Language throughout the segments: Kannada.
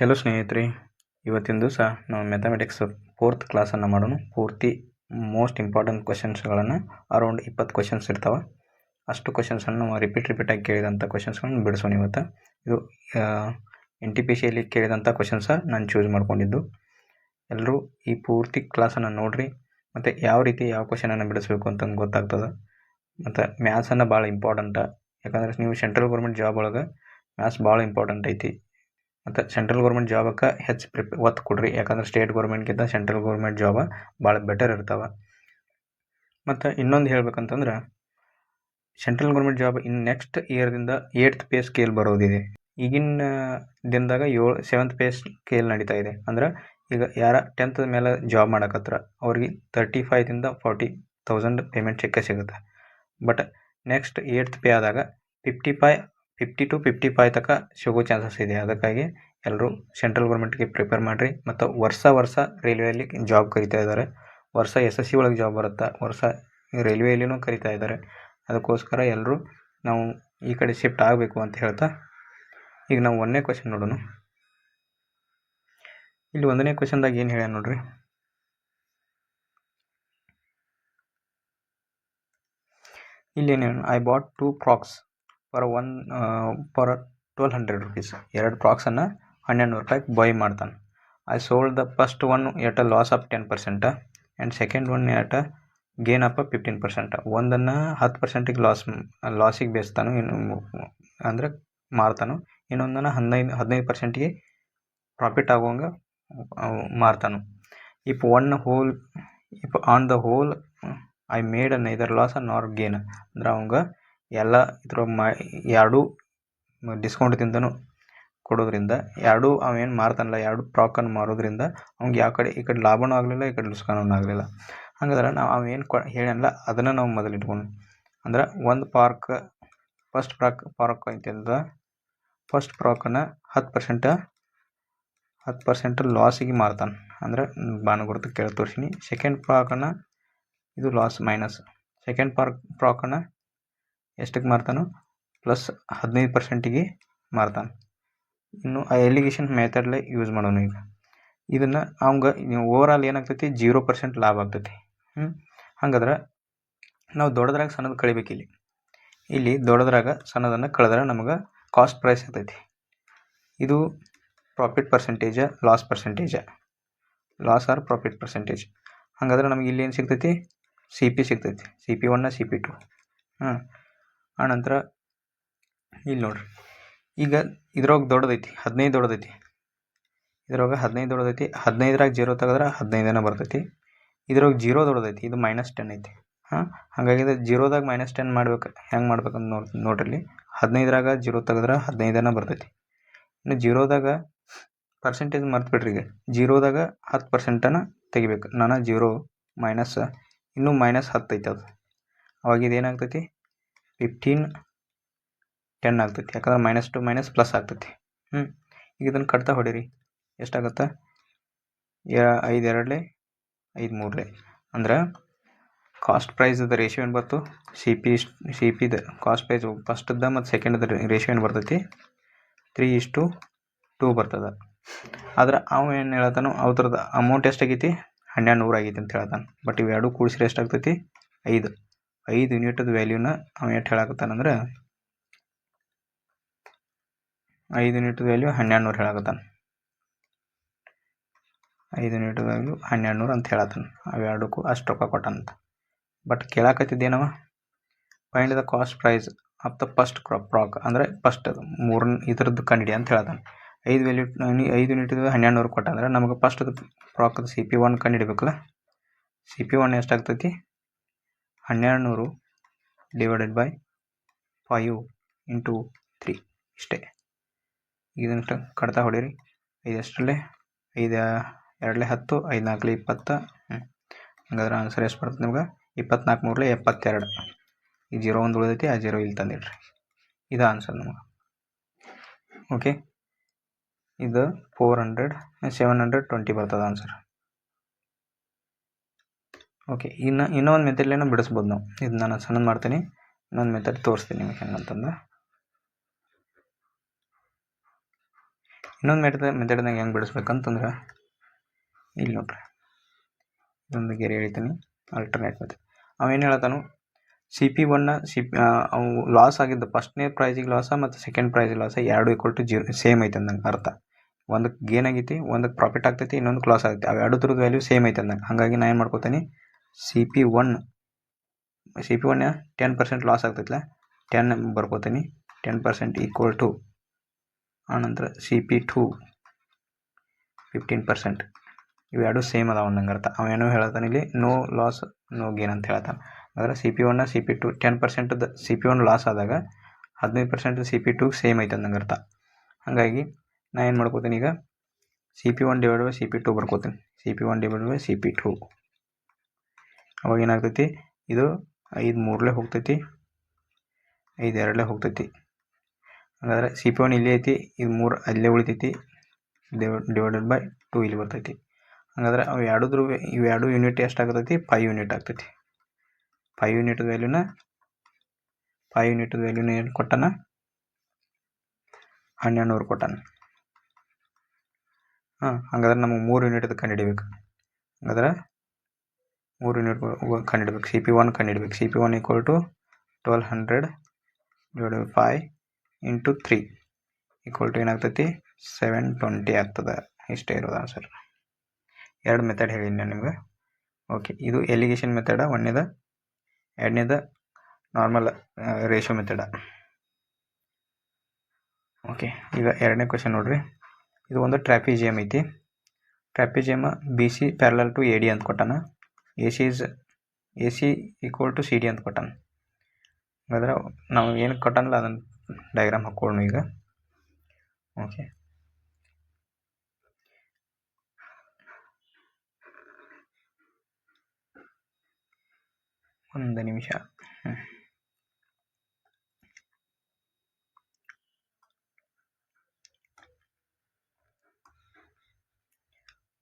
ಹಲೋ ಸ್ನೇಹಿತರೆ, ಇವತ್ತಿನ ದಿವಸ ನಾವು ಮ್ಯಾಥಮೆಟಿಕ್ಸ್ 4th ಕ್ಲಾಸನ್ನು ಮಾಡೋಣ. ಪೂರ್ತಿ ಮೋಸ್ಟ್ ಇಂಪಾರ್ಟೆಂಟ್ ಕ್ವಶನ್ಸ್ಗಳನ್ನು ಅರೌಂಡ್ 20 ಕ್ವಶನ್ಸ್ ಇರ್ತಾವೆ. ಅಷ್ಟು ಕ್ವಶನ್ಸನ್ನು ನಾವು ರಿಪೀಟಾಗಿ ಕೇಳಿದಂಥ ಕ್ವಶನ್ಸ್ಗಳನ್ನು ಬಿಡಿಸೋಣ. ಇವತ್ತು ಇದು NTPCಯಲ್ಲಿ ಕೇಳಿದಂಥ ಕ್ವಶನ್ಸ ನಾನು ಚೂಸ್ ಮಾಡ್ಕೊಂಡಿದ್ದು. ಎಲ್ಲರೂ ಈ ಪೂರ್ತಿ ಕ್ಲಾಸನ್ನು ನೋಡಿರಿ, ಮತ್ತು ಯಾವ ರೀತಿ ಯಾವ ಕ್ವಶನನ್ನು ಬಿಡಿಸ್ಬೇಕು ಅಂತ ಗೊತ್ತಾಗ್ತದೆ. ಮತ್ತು ಮ್ಯಾಥ್ಸನ್ನು ಭಾಳ ಇಂಪಾರ್ಟೆಂಟ, ಯಾಕಂದರೆ ನೀವು ಸೆಂಟ್ರಲ್ ಗೌರ್ಮೆಂಟ್ ಜಾಬ್ ಒಳಗೆ ಮ್ಯಾಥ್ಸ್ ಭಾಳ ಇಂಪಾರ್ಟೆಂಟ್ ಐತಿ. ಮತ್ತು ಸೆಂಟ್ರಲ್ ಗೌರ್ಮೆಂಟ್ ಜಾಬಕ್ಕೆ ಹೆಚ್ಚು ಒತ್ತು ಕೊಡ್ರಿ, ಯಾಕಂದ್ರೆ ಸ್ಟೇಟ್ ಗೌರ್ಮೆಂಟ್ಗಿಂತ ಸೆಂಟ್ರಲ್ ಗೌರ್ಮೆಂಟ್ ಜಾಬ ಭಾಳ ಬೆಟರ್ ಇರ್ತಾವೆ. ಮತ್ತು ಇನ್ನೊಂದು ಹೇಳ್ಬೇಕಂತಂದ್ರೆ, ಸೆಂಟ್ರಲ್ ಗೌರ್ಮೆಂಟ್ ಜಾಬ್ ನೆಕ್ಸ್ಟ್ ಇಯರ್ದಿಂದ 8th ಪೇ ಸ್ಕೇಲ್ ಬರೋದಿದೆ. ಈಗಿನ ದಿನದಾಗ 7th ಪೇ ಸ್ಕೇಲ್ ನಡೀತಾ ಇದೆ. ಅಂದ್ರೆ ಈಗ ಯಾರ 10th ಮೇಲೆ ಜಾಬ್ ಮಾಡಕತ್ರ ಅವ್ರಿಗೆ 35,000 to 40,000 ಪೇಮೆಂಟ್ ಸಿಗುತ್ತೆ. ಬಟ್ ನೆಕ್ಸ್ಟ್ 8th ಪೇ ಆದಾಗ 50 to 55 ತನಕ ಸಿಗೋ ಚಾನ್ಸಸ್ ಇದೆ. ಅದಕ್ಕಾಗಿ ಎಲ್ಲರೂ ಸೆಂಟ್ರಲ್ ಗೌರ್ಮೆಂಟ್ಗೆ ಪ್ರಿಪೇರ್ ಮಾಡಿರಿ. ಮತ್ತು ವರ್ಷ ರೈಲ್ವೆಯಲ್ಲಿ ಜಾಬ್ ಕರಿತಾ ಇದ್ದಾರೆ. ವರ್ಷ SSC ಒಳಗೆ ಜಾಬ್ ಬರುತ್ತೆ, ವರ್ಷ ರೈಲ್ವೆಯಲ್ಲಿನೂ ಕರಿತಾ ಇದ್ದಾರೆ. ಅದಕ್ಕೋಸ್ಕರ ಎಲ್ಲರೂ ನಾವು ಈ ಕಡೆ ಶಿಫ್ಟ್ ಆಗಬೇಕು ಅಂತ ಹೇಳ್ತಾ, ಈಗ ನಾವು 1ನೇ ಕ್ವಶನ್ ನೋಡೋಣ. ಇಲ್ಲಿ 1ನೇ ಕ್ವಶನ್ದಾಗ ಏನು ಹೇಳ್ಯಾನ ನೋಡ್ರಿ. ಇಲ್ಲಿ ಏನು, I bought 2 frocks for 1200 rupees. 2 ಫ್ರಾಕ್ಸನ್ನು 1200 ರೂಪಾಯಿಗೆ ಬೈ ಮಾಡ್ತಾನೆ. I sold the first one at a loss of 10% and second one at a gain of 15%. ಒಂದನ್ನು 10%ಗೆ ಲಾಸಿಗೆ ಬೇಯಿಸ್ತಾನು, ಅಂದರೆ ಮಾರ್ತಾನು. ಇನ್ನೊಂದನ್ನು 15%ಗೆ ಪ್ರಾಫಿಟ್ ಆಗುವಂಗೆ ಮಾರ್ತಾನು. If on the whole I made neither loss nor gain. ಅಂದ್ರೆ ಅವಂಗೆ ಎಲ್ಲ ಇದ್ರ ಎರಡೂ ಡಿಸ್ಕೌಂಟ್ ತಿಂದನು ಕೊಡೋದ್ರಿಂದ, ಎರಡೂ ಅವೇನು ಮಾರ್ತಾನಲ್ಲ, 2 ಫ್ರಾಕನ್ನು ಮಾರೋದ್ರಿಂದ ಅವ್ಗೆ ಯಾವ ಕಡೆ ಈ ಕಡೆ ಲಾಭನೂ ಆಗಲಿಲ್ಲ, ಈ ಕಡೆ ನುಸ್ಕಾನೂ ಆಗಲಿಲ್ಲ. ಹಂಗಾದ್ರೆ ನಾವು ಅವೇನು ಹೇಳ್ಯಾನಲ್ಲ ಅದನ್ನು ನಾವು ಮೊದಲು ಇಟ್ಕೊಂಡು, ಅಂದ್ರೆ ಒಂದು ಫಸ್ಟ್ ಫ್ರಾಕ್ ಅಂತಂದ್ರೆ ಫಸ್ಟ್ ಫ್ರಾಕನ್ನು 10% ಲಾಸಿಗೆ ಮಾರ್ತಾನೆ. ಅಂದರೆ ಬಾಣಗುರ್ತು ಕೇಳಿ ತೋರಿಸಿನಿ. ಸೆಕೆಂಡ್ ಫ್ರಾಕನ್ನು ಇದು ಲಾಸ್ ಮೈನಸ್. ಸೆಕೆಂಡ್ ಫ್ರಾಕನ್ನು ಎಷ್ಟಕ್ಕೆ ಮಾರ್ತಾನೋ ಪ್ಲಸ್ 15%ಗೆ ಮಾರ್ತಾನೆ. ಇನ್ನು ಆ ಎಲಿಗೇಷನ್ ಮೆಥಡ್ಲೇ ಯೂಸ್ ಮಾಡೋಣ. ಈಗ ಇದನ್ನು ಅವಂಗೆ ಓವರಾಲ್ ಏನಾಗ್ತೈತಿ, 0% ಲಾಭ ಆಗ್ತೈತಿ. ಹಂಗಾದ್ರೆ ನಾವು ದೊಡ್ಡದ್ರಾಗ ಸಣ್ಣದು ಕಳಿಬೇಕು. ಇಲ್ಲಿ ದೊಡ್ಡದ್ರಾಗ ಸಣ್ಣದನ್ನು ಕಳೆದ್ರೆ ನಮಗೆ ಕಾಸ್ಟ್ ಪ್ರೈಸ್ ಆಗ್ತೈತಿ. ಇದು profit percentage, loss percentage, loss or profit percentage. ಹಾಗಾದ್ರೆ ನಮಗೆ ಇಲ್ಲಿ ಏನು ಸಿಗ್ತೈತಿ, CP ಸಿಗ್ತೈತಿ. CP1 CP2. ಆನಂತರ ಇಲ್ಲಿ ನೋಡ್ರಿ, ಈಗ ಇದ್ರೊಳಗೆ ದೊಡ್ಡದೈತಿ 15 ದೊಡ್ಡದೈತಿ. ಇದ್ರೊಳಗೆ 15 ದೊಡ್ಡದೈತಿ. 15ರಾಗ 0 ತೆಗೆದ್ರೆ 15 ಬರ್ತೈತಿ. ಇದ್ರೊಳಗೆ 0 ದೊಡ್ಡದೈತಿ, ಇದು -10 ಐತಿ. ಹಾಗಾಗಿ ಇದು 0ದಾಗ -10 ಮಾಡ್ಬೇಕು. ಹೆಂಗೆ ಮಾಡ್ಬೇಕಂತ ನೋಡ್ರಿ. 15ರಾಗ 0 ತೆಗೆದ್ರೆ 15 ಬರ್ತೈತಿ. ಇನ್ನು 0ದಾಗ ಪರ್ಸೆಂಟೇಜ್ ಮರ್ತ್ಬಿಡ್ರಿ. ಈಗ 0ದಾಗ 10% ತೆಗಿಬೇಕು. ನಾನು 0 ಮೈನಸ್ ಇನ್ನೂ -10 ಐತೆ. ಅದು ಅವಾಗ ಇದೇನಾಗ್ತೈತಿ, 15-10 ಆಗ್ತೈತಿ. ಯಾಕಂದ್ರೆ -2 ಪ್ಲಸ್ ಆಗ್ತೈತಿ. ಈಗ ಇದನ್ನು ಕಟ್ತಾ ಹೊಡೀರಿ. ಎಷ್ಟಾಗತ್ತೆ, 5 2 5 3. ಅಂದ್ರೆ ಕಾಸ್ಟ್ ಪ್ರೈಸ್ದ ರೇಷಿಯೋ ಏನು ಬರ್ತು, CPದ ಕಾಸ್ಟ್ ಪ್ರೈಸ್ ಫಸ್ಟ್ದ ಮತ್ತು ಸೆಕೆಂಡ್ದ ರೇಷಿಯೋ ಏನು ಬರ್ತೈತಿ, 3:2 ಬರ್ತದೆ. ಆದ್ರೆ ಅವ ಏನು ಹೇಳ್ತಾನೋ ಅವ್ರದ್ದು ಅಮೌಂಟ್ ಎಷ್ಟಾಗೈತಿ, 1200 ಆಗೈತಿ ಅಂತ ಹೇಳ್ತಾನೆ. ಬಟ್ ಇವೆರಡೂ ಕೂಡಿಸಿದ್ರೆ ಎಷ್ಟಾಗ್ತೈತಿ, 5 ಯೂನಿಟ್ದ ವ್ಯಾಲ್ಯೂನ ಅವ ಎಷ್ಟು ಹೇಳಕತ್ತಾನಂದ್ರೆ 5 ಯೂನಿಟ್ ವ್ಯಾಲ್ಯೂ 1200 ಹೇಳಕತ್ತಾನೆ. 5 ಯೂನಿಟ್ ವ್ಯಾಲ್ಯೂ 1200 ಅಂತ ಹೇಳತ್ತಾನೆ. ಅವೆರಡಕ್ಕೂ ಅಷ್ಟು ರೊಕ್ಕ ಕೊಟ್ಟಾನಂತ. ಬಟ್ ಕೇಳಾಕತ್ತಿದ್ದೇನವ, find the cost price of the first frock. ಅಂದರೆ ಫಸ್ಟ್ ಇದ್ರದ್ದು ಕಂಡಿಡಿ ಅಂತ ಹೇಳ್ತಾನೆ. 5 ಯೂನಿಟ್ 1200 ಕೊಟ್ಟಂದ್ರೆ ನಮಗೆ ಫಸ್ಟ್ ಫ್ರಾಕ್ದು CP1 ಕಂಡಿಡಿಬೇಕಲ್ಲ. CP1 ಎಷ್ಟಾಗ್ತೈತಿ, 1200 ಡಿವೈಡೆಡ್ ಬೈ 5 × 3. ಇಷ್ಟೇ. ಇದನ್ನು ಕಡ್ತಾ ಹೊಡೀರಿ. 5 ಎಷ್ಟರಲ್ಲೇ, 5 2 10, 5 4 20. ಹಂಗಾದ್ರೆ ಆನ್ಸರ್ ಎಷ್ಟು ಬರ್ತದೆ ನಿಮ್ಗೆ, 24 3 72. ಈ 0 ಒಂದು ಉಳಿದೈತಿ, ಆ 0 ಇಲ್ಲಿ ತಂದಿಡ್ರಿ. ಇದು ಆನ್ಸರ್ ನಮಗೆ. ಓಕೆ, ಇದು 720 ಬರ್ತದೆ ಆನ್ಸರ್. ಓಕೆ, ಇನ್ನೊಂದು ಮೆಥಡ್ಲೇನೋ ಬಿಡಿಸ್ಬೋದು ನಾವು. ಇದು ನಾನು ಸಣ್ಣದು ಮಾಡ್ತೀನಿ, ಇನ್ನೊಂದು ಮೆಥಡ್ ತೋರಿಸ್ತೀನಿ ನಿಮಗೆ ಹೆಂಗಂತಂದ್ರೆ. ಇನ್ನೊಂದು ಮೆಥಡ್ನಾಗ ಹೆಂಗೆ ಬಿಡಿಸ್ಬೇಕಂತಂದ್ರೆ ಇಲ್ಲಿ ನೋಡ್ರಿ, ಇದೊಂದು ಗೆರೆ ಹೇಳ್ತೀನಿ, ಆಲ್ಟರ್ನೇಟ್ ಮೆಥಡ್. ಅವೇನು ಹೇಳ್ತಾನು, CP1 ಅವು ಲಾಸ್ ಆಗಿದ್ದು ಫಸ್ಟ್ನೇ ಪ್ರೈಸಿಗೆ ಲಾಸ ಮತ್ತು ಸೆಕೆಂಡ್ ಪ್ರೈಸಿಗೆ ಲಾಸ ಎರಡು ಈಕ್ವಲ್ ಟು 0 ಸೇಮ್ ಐತೆ ಅಂದಂಗೆ ಅರ್ಥ. ಒಂದಕ್ಕೆ ಗೇನ್ ಆಗೈತಿ, ಒಂದಕ್ಕೆ ಪ್ರಾಫಿಟ್ ಆಗ್ತೈತಿ, ಇನ್ನೊಂದಕ್ಕೆ ಲಾಸ್ ಆಗ್ತೈತಿ. ಅವು ಎರಡು ಥರದ ವ್ಯಾಲ್ಯೂ ಸೇಮ್ ಐತೆ ಅಂದಂಗೆ. ಹಾಗಾಗಿ ನಾನು ಏನು ಮಾಡ್ಕೋತೀನಿ, CP1 10% ಲಾಸ್ ಆಗ್ತೈತಿಲ್ಲ, 10 ಬರ್ಕೋತೀನಿ, 10% ಈಕ್ವಲ್ ಟು ಆನಂತರ CP2 15%. ಇವೆರಡು ಸೇಮ್ ಅದಾವ ಅಂದಂಗೆ ಅರ್ಥ. ಅವೇನೋ ಹೇಳ್ತಾನೆ ಇಲ್ಲಿ, ನೋ ಲಾಸ್ ನೋ ಗೇನ್ ಅಂತ ಹೇಳ್ತಾನೆ. ಅಂದರೆ CP1 CP2 10% CP1 ಲಾಸ್ ಆದಾಗ 15% CP2 ಸೇಮ್ ಐತೆ ಅಂದಂಗೆ ಅರ್ಥ. ಹಾಗಾಗಿ ನಾನು ಏನು ಮಾಡ್ಕೋತೀನಿ, ಈಗ CP1 divide by CP2 ಬರ್ಕೋತೀನಿ. CP1 divide by CP2 ಅವಾಗ ಏನಾಗ್ತೈತಿ, ಇದು 5 3ಲೇ ಹೋಗ್ತೈತಿ, 5 2ಲೇ ಹೋಗ್ತೈತಿ. ಹಾಗಾದ್ರೆ CP1 ಇಲ್ಲಿ ಐತಿ, ಇದು 3 ಅಲ್ಲೇ ಉಳಿತೈತಿ, ಡಿವೈಡೆಡ್ ಬೈ 2 ಇಲ್ಲಿ ಬರ್ತೈತಿ. ಹಾಗಾದ್ರೆ ಅವು ಇವೆರಡು ಯೂನಿಟ್ ಎಷ್ಟಾಗ್ತೈತಿ, 5 ಯೂನಿಟ್ ಆಗ್ತೈತಿ. 5 ಯೂನಿಟ್ ವ್ಯಾಲ್ಯೂನ ಏನು ಕೊಟ್ಟಾನ, 1200 ಕೊಟ್ಟಾನ. ಹಾಗಾದ್ರೆ ನಮಗೆ 3 ಯೂನಿಟ್ ಕಂಡುಹಿಡಿಬೇಕು. ಹಾಗಾದ್ರೆ 3 ಯೂನಿಟ್ ಕಂಡುಹಿಡ್ಬೇಕು. CP1 ಕಂಡುಹಿಡ್ಬೇಕು. CP1 equal to 1200 divide by 5 into 3 equal to ಏನಾಗ್ತೈತಿ, 720 ಆಗ್ತದೆ. ಇಷ್ಟೇ ಇರೋದು ಆನ್ಸರ್. 2 ಮೆಥಡ್ ಹೇಳೀನಿ ನಾನು ನಿಮ್ಗೆ. ಓಕೆ, ಇದು ಎಲಿಗೇಷನ್ ಮೆಥಡ ಒಂದೇದ, ಎರಡನೇದ ನಾರ್ಮಲ್ ರೇಷೋ ಮೆಥಡ. ಓಕೆ, ಈಗ ಎರಡನೇ ಕ್ವೆಶನ್ ನೋಡ್ರಿ. ಇದು ಒಂದು ಟ್ರಾಪಿಜಿಯಮ್ ಐತಿ. ಟ್ರಾಪಿಜಿಯಮ್ BC ಪ್ಯಾರಲಲ್ ಟು AD ಅಂತ ಕೊಟ್ಟಾನ. AC ಈಕ್ವಲ್ ಟು CD ಅಂತ ಕೊಟ್ಟಾನ. ಹಾಗಾದ್ರೆ ನಾವು ಏನು ಕೊಟ್ಟಾನಲ್ಲ ಅದನ್ನು ಡಯಾಗ್ರಾಮ್ ಹಾಕ್ಕೊಳ್ಳೋಣ ಈಗ. ಓಕೆ, ಒಂದು ನಿಮಿಷ.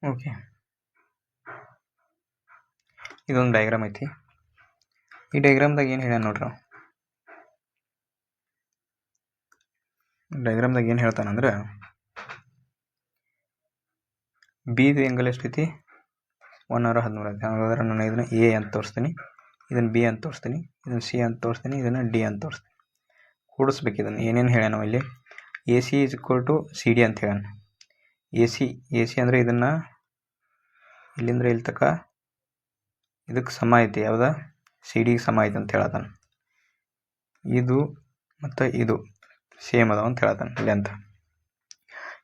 ಓಕೆ, ಇದೊಂದು ಡಯಾಗ್ರಾಮ್ ಐತಿ. ಈ ಡಯಾಗ್ರಾಮ್ದಾಗ ಏನು ಹೇಳ್ಯಾನ ನೋಡ್ರಿ, ಡಯಾಗ್ರಾಮ್ದಾಗ ಏನು ಹೇಳ್ತಾನಂದ್ರೆ, ಬಿದು ಆ್ಯಂಗಲ್ ಎಷ್ಟೈತಿ, 113 ಐತಿ. ಹಾಗಾದ್ರೆ ನಾನು ಇದನ್ನು A ಅಂತ ತೋರಿಸ್ತೀನಿ, ಇದನ್ನು B ಅಂತ ತೋರಿಸ್ತೀನಿ, ಇದನ್ನು C ಅಂತ ತೋರಿಸ್ತೀನಿ, ಇದನ್ನು D ಅಂತ ತೋರಿಸ್ತೀನಿ. ಕೂಡಿಸ್ಬೇಕು ಇದನ್ನು. ಏನೇನು ಹೇಳ್ಯಾನ ಇಲ್ಲಿ, AC is equal to CD ಅಂತ ಹೇಳ್ಯಾನ. AC ಅಂದರೆ ಇದನ್ನು ಇಲ್ಲಿಂದ ಇಲ್ಲಿ ತನಕ ಇದಕ್ಕೆ ಸಮ ಐತಿ. ಯಾವ್ದು, CDಗೆ ಸಮ ಐತಿ ಅಂತ ಹೇಳತ್ತಾನ. ಇದು ಮತ್ತು ಇದು ಸೇಮ್ ಅದಾವ ಅಂತ ಹೇಳ್ತಾನೆ ಇಲ್ಲಿ ಅಂತ.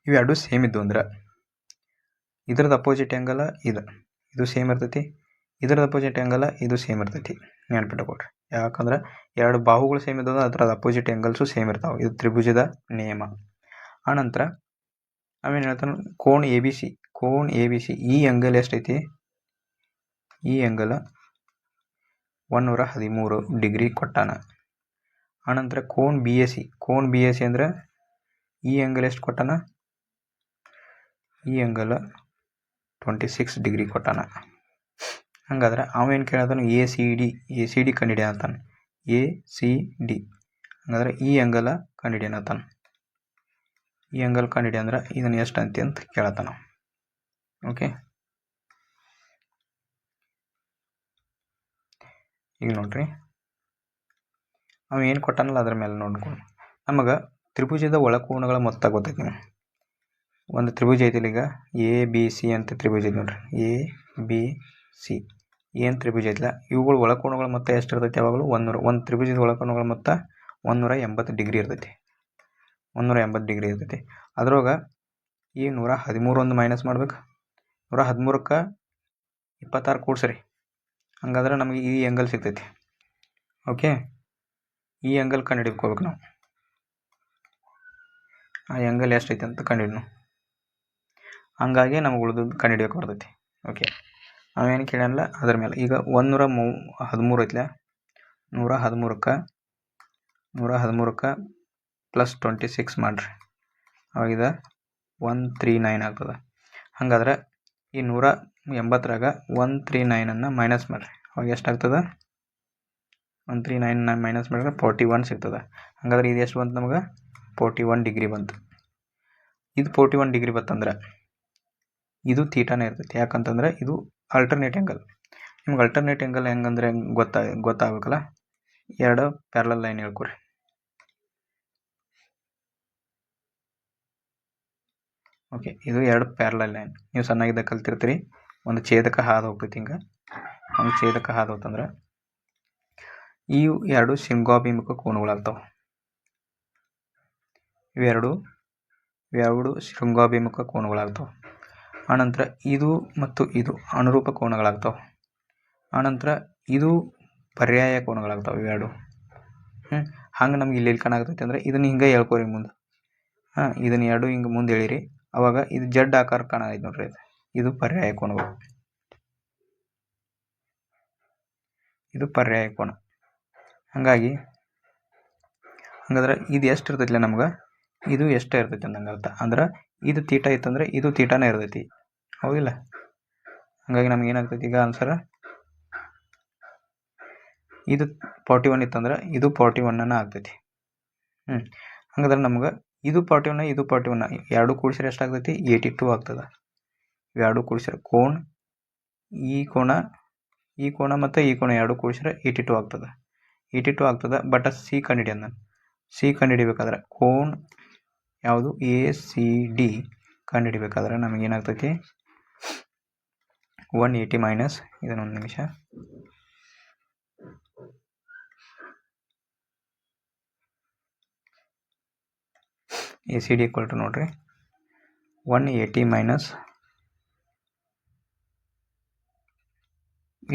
ಇವೆರಡು ಸೇಮ್ ಇದ್ದು ಅಂದ್ರೆ ಇದ್ರದ್ದು ಅಪೋಸಿಟ್ ಆ್ಯಂಗಲ್ ಇದು ಸೇಮ್ ಇರ್ತೈತಿ, ಇದ್ರದ್ದು ಅಪೋಸಿಟ್ ಆ್ಯಂಗಲ್ ಇದು ಸೇಮ್ ಇರ್ತೈತಿ. ನೆನ್ಪಿಟ್ಟುಕೊಡ್ರಿ. ಯಾಕಂದ್ರೆ ಎರಡು ಬಾಹುಗಳು ಸೇಮ್ ಇದ್ದವು, ಅದ್ರದ್ದು ಅಪೋಸಿಟ್ ಆ್ಯಂಗಲ್ಸು ಸೇಮ್ ಇರ್ತಾವೆ. ಇದು ತ್ರಿಭುಜದ ನಿಯಮ. ಆನಂತರ ಅವೇನು ಹೇಳ್ತಾನೆ, ಕೋನ್ ABC ಈ ಆ್ಯಂಗಲ್ ಎಷ್ಟೈತಿ, ಈ ಆ್ಯಂಗಲ್ 113 ಡಿಗ್ರಿ ಕೊಟ್ಟಾನ. ಆನಂತರ ಕೋನ್ BAC ಅಂದರೆ ಈ ಆ್ಯಂಗಲ್ ಎಷ್ಟು ಕೊಟ್ಟಾನ, ಈ ಆ್ಯಂಗಲ್ 26 ಡಿಗ್ರಿ ಕೊಟ್ಟಾನ. ಹಂಗಾದ್ರೆ ಅವೇನು ಕೇಳ್ತಾನೆ, ACD ಕಂಡುಹಿಡಿಯ ಅಂತಾನೆ. ACD ಹಂಗಾದ್ರೆ ಈ ಆ್ಯಂಗಲ್ ಕಂಡುಹಿಡಿಯನ ಅಂತಾನೆ. ಈ ಆ್ಯಂಗಲ್ ಕಂಡುಹಿಡಿಯ ಅಂದ್ರೆ ಇದನ್ನು ಎಷ್ಟು ಅಂತ ಕೇಳತ್ತಾನ. ಓಕೆ, ಈಗ ನೋಡ್ರಿ, ಅವ ಏನು ಕೊಟ್ಟಾನಲ್ಲ ಅದ್ರ ಮೇಲೆ ನೋಡ್ಕೊಂಡು ನಮಗೆ ತ್ರಿಭುಜದ ಒಳಕೋನಗಳ ಮೊತ್ತ ಗೊತ್ತೈತಿ. ಒಂದು ತ್ರಿಭುಜ ಐತಿಲ್ಲ, ಈಗ ABC ಅಂತ ತ್ರಿಭುಜ ಐತಿ ನೋಡ್ರಿ. ABC ಏನು ತ್ರಿಭುಜ ಐತಿಲ್ಲ, ಇವುಗಳು ಒಳಕೋನಗಳ ಮೊತ್ತ ಎಷ್ಟು ಇರ್ತೈತಿ, ಯಾವಾಗಲೂ 100. ಒಂದು ತ್ರಿಭುಜದ ಒಳಕೋನಗಳ ಮೊತ್ತ 180 ಡಿಗ್ರಿ ಇರ್ತೈತಿ. 180 ಡಿಗ್ರಿ ಇರ್ತೈತಿ. ಅದ್ರೊಳಗೆ ಈ 113 ಒಂದು ಮೈನಸ್ ಮಾಡ್ಬೇಕು. 113ಕ್ಕೆ 26 ಕೂಡ್ಸ್ರಿ. ಹಂಗಾದ್ರೆ ನಮಗೆ ಈ ಆ್ಯಂಗಲ್ ಸಿಗ್ತೈತಿ. ಓಕೆ, ಈ ಆ್ಯಂಗಲ್ ಕಂಡುಹಿಡ್ಕೋಬೇಕು ನಾವು. ಆ ಆ್ಯಂಗಲ್ ಎಷ್ಟೈತಿ ಅಂತ ಕಂಡುಹಿಡ್ನು. ಹಂಗಾಗಿ ನಮಗೆ ಉಳಿದದ್ದು ಕಂಡುಹಿಡಿಯೋಕೆ ಬರ್ತೈತಿ. ಓಕೆ, ನಾವೇನು ಕೇಳಲ್ಲ ಅದ್ರ ಮೇಲೆ. ಈಗ 113 ಐತಿಲ್ಲ, 113ಕ್ಕೆ ಪ್ಲಸ್ 26 ಮಾಡಿರಿ, ಅವಾಗ 139 ಆಗ್ತದೆ. ಹಾಗಾದ್ರೆ ಈ 180ರಾಗ 139 ಮೈನಸ್ ಮಾಡಿರಿ, ಅವಾಗ ಎಷ್ಟಾಗ್ತದೆ, 139 ಮೈನಸ್ ಮಾಡಿದ್ರೆ 41 ಸಿಗ್ತದೆ. ಹಾಗಾದ್ರೆ ಇದು ಎಷ್ಟು ಬಂತು, ನಮಗೆ 41 ಡಿಗ್ರಿ ಬಂತು. ಇದು 41 ಡಿಗ್ರಿ ಬತ್ತಂದ್ರೆ ಇದು ಥೀಟಾನೇ ಇರ್ತೈತಿ. ಯಾಕಂತಂದ್ರೆ ಇದು ಅಲ್ಟರ್ನೇಟ್ ಆ್ಯಂಗಲ್. ನಿಮ್ಗೆ ಅಲ್ಟರ್ನೇಟ್ ಆ್ಯಂಗಲ್ ಹೆಂಗಂದ್ರೆ ಗೊತ್ತಾಗಬೇಕಲ್ಲ. ಎರಡು ಪ್ಯಾರಲಲ್ ಲೈನ್ ಹೇಳ್ಕೊರಿ. ಓಕೆ, ಇದು ಎರಡು ಪ್ಯಾರಲಲ್ ಲೈನ್. ನೀವು ಸಣ್ಣಾಗಿದ್ದ ಕಲ್ತಿರ್ತೀರಿ. ಒಂದು ಛೇದಕ ಹಾದು ಹೋಗ್ತೈತಿ. ಹಿಂಗೆ ಒಂದು ಛೇದಕ ಹಾದು ಹೋತಂದ್ರೆ ಈ ಎರಡು ಶೃಂಗಾಭಿಮುಖ ಕೋನಗಳಾಗ್ತಾವೆ. ಇವೆರಡು ಶೃಂಗಾಭಿಮುಖ ಕೋನಗಳಾಗ್ತಾವೆ. ಆನಂತರ ಇದು ಮತ್ತು ಇದು ಅನುರೂಪ ಕೋನಗಳಾಗ್ತಾವೆ. ಆನಂತರ ಇದು ಪರ್ಯಾಯ ಕೋನಗಳಾಗ್ತಾವೆ ಇವೆರಡು. ಹಂಗೆ ನಮ್ಗೆ ಇಲ್ಲಿ ಕಾಣಾಗ್ತೈತಿ ಅಂದ್ರೆ ಇದನ್ನ ಹಿಂಗೆ ಹೇಳ್ಕೊರಿ ಮುಂದೆ. ಇದನ್ನ ಎರಡು ಹಿಂಗೆ ಮುಂದೆ ಹೇಳಿರಿ. ಅವಾಗ ಇದು ಜಡ್ ಆಕಾರ ಕಾಣಾಗೈತೆ ನೋಡ್ರಿ. ಇದು ಪರ್ಯಾಯ ಕೋನಗಳು. ಇದು ಪರ್ಯಾಯ ಕೋನ. ಹಂಗಾದ್ರೆ ಇದು ಎಷ್ಟು ಇರ್ತೈತಿಲ್ಲ ನಮ್ಗೆ, ಇದು ಎಷ್ಟೇ ಇರ್ತೈತಿ ಅಂದಂಗೆ ಅರ್ಥ. ಅಂದ್ರೆ ಇದು ತೀಟಾ ಇತ್ತಂದ್ರೆ ಇದು ತೀಟಾನೇ ಇರ್ತೈತಿ, ಹೌದಿಲ್ಲ? ಹಾಗಾಗಿ ನಮ್ಗೆ ಏನಾಗ್ತೈತಿ ಈಗ ಆನ್ಸರ್, ಇದು 41 ಇತ್ತಂದ್ರೆ ಇದು 41 ಆಗ್ತೈತಿ. ಹಂಗಾದ್ರೆ ನಮ್ಗೆ ಇದು 41 ಇದು 41 ಎರಡು ಕೂಡಿಸಿದ್ರೆ ಎಷ್ಟಾಗ್ತೈತಿ? 82 ಆಗ್ತದೆ. ಇವೆರಡು ಕೂಡಿಸಿದ್ರೆ ಈ ಕೋನ ಮತ್ತು ಈ ಕೋನ ಎರಡು ಕೂಡಿಸಿದ್ರೆ 82 ಆಗ್ತದೆ. 82 ಆಗ್ತದೆ. ಬಟ್ ಸಿ ಕಂಡುಹಿಡಿಯೋದು ನಾನು. ಸಿ ಕಂಡುಹಿಡಿಬೇಕಾದ್ರೆ ಕೋನ್ ಯಾವುದು ACD ಕಂಡುಹಿಡಿಬೇಕಾದ್ರೆ ನಮಗೇನಾಗ್ತೈತಿ? 180 ಮೈನಸ್ ಇದನ್ನೊಂದು ನಿಮಿಷ. ACD ಈಕ್ವಲ್ ಟು ನೋಡ್ರಿ 180 ಮೈನಸ್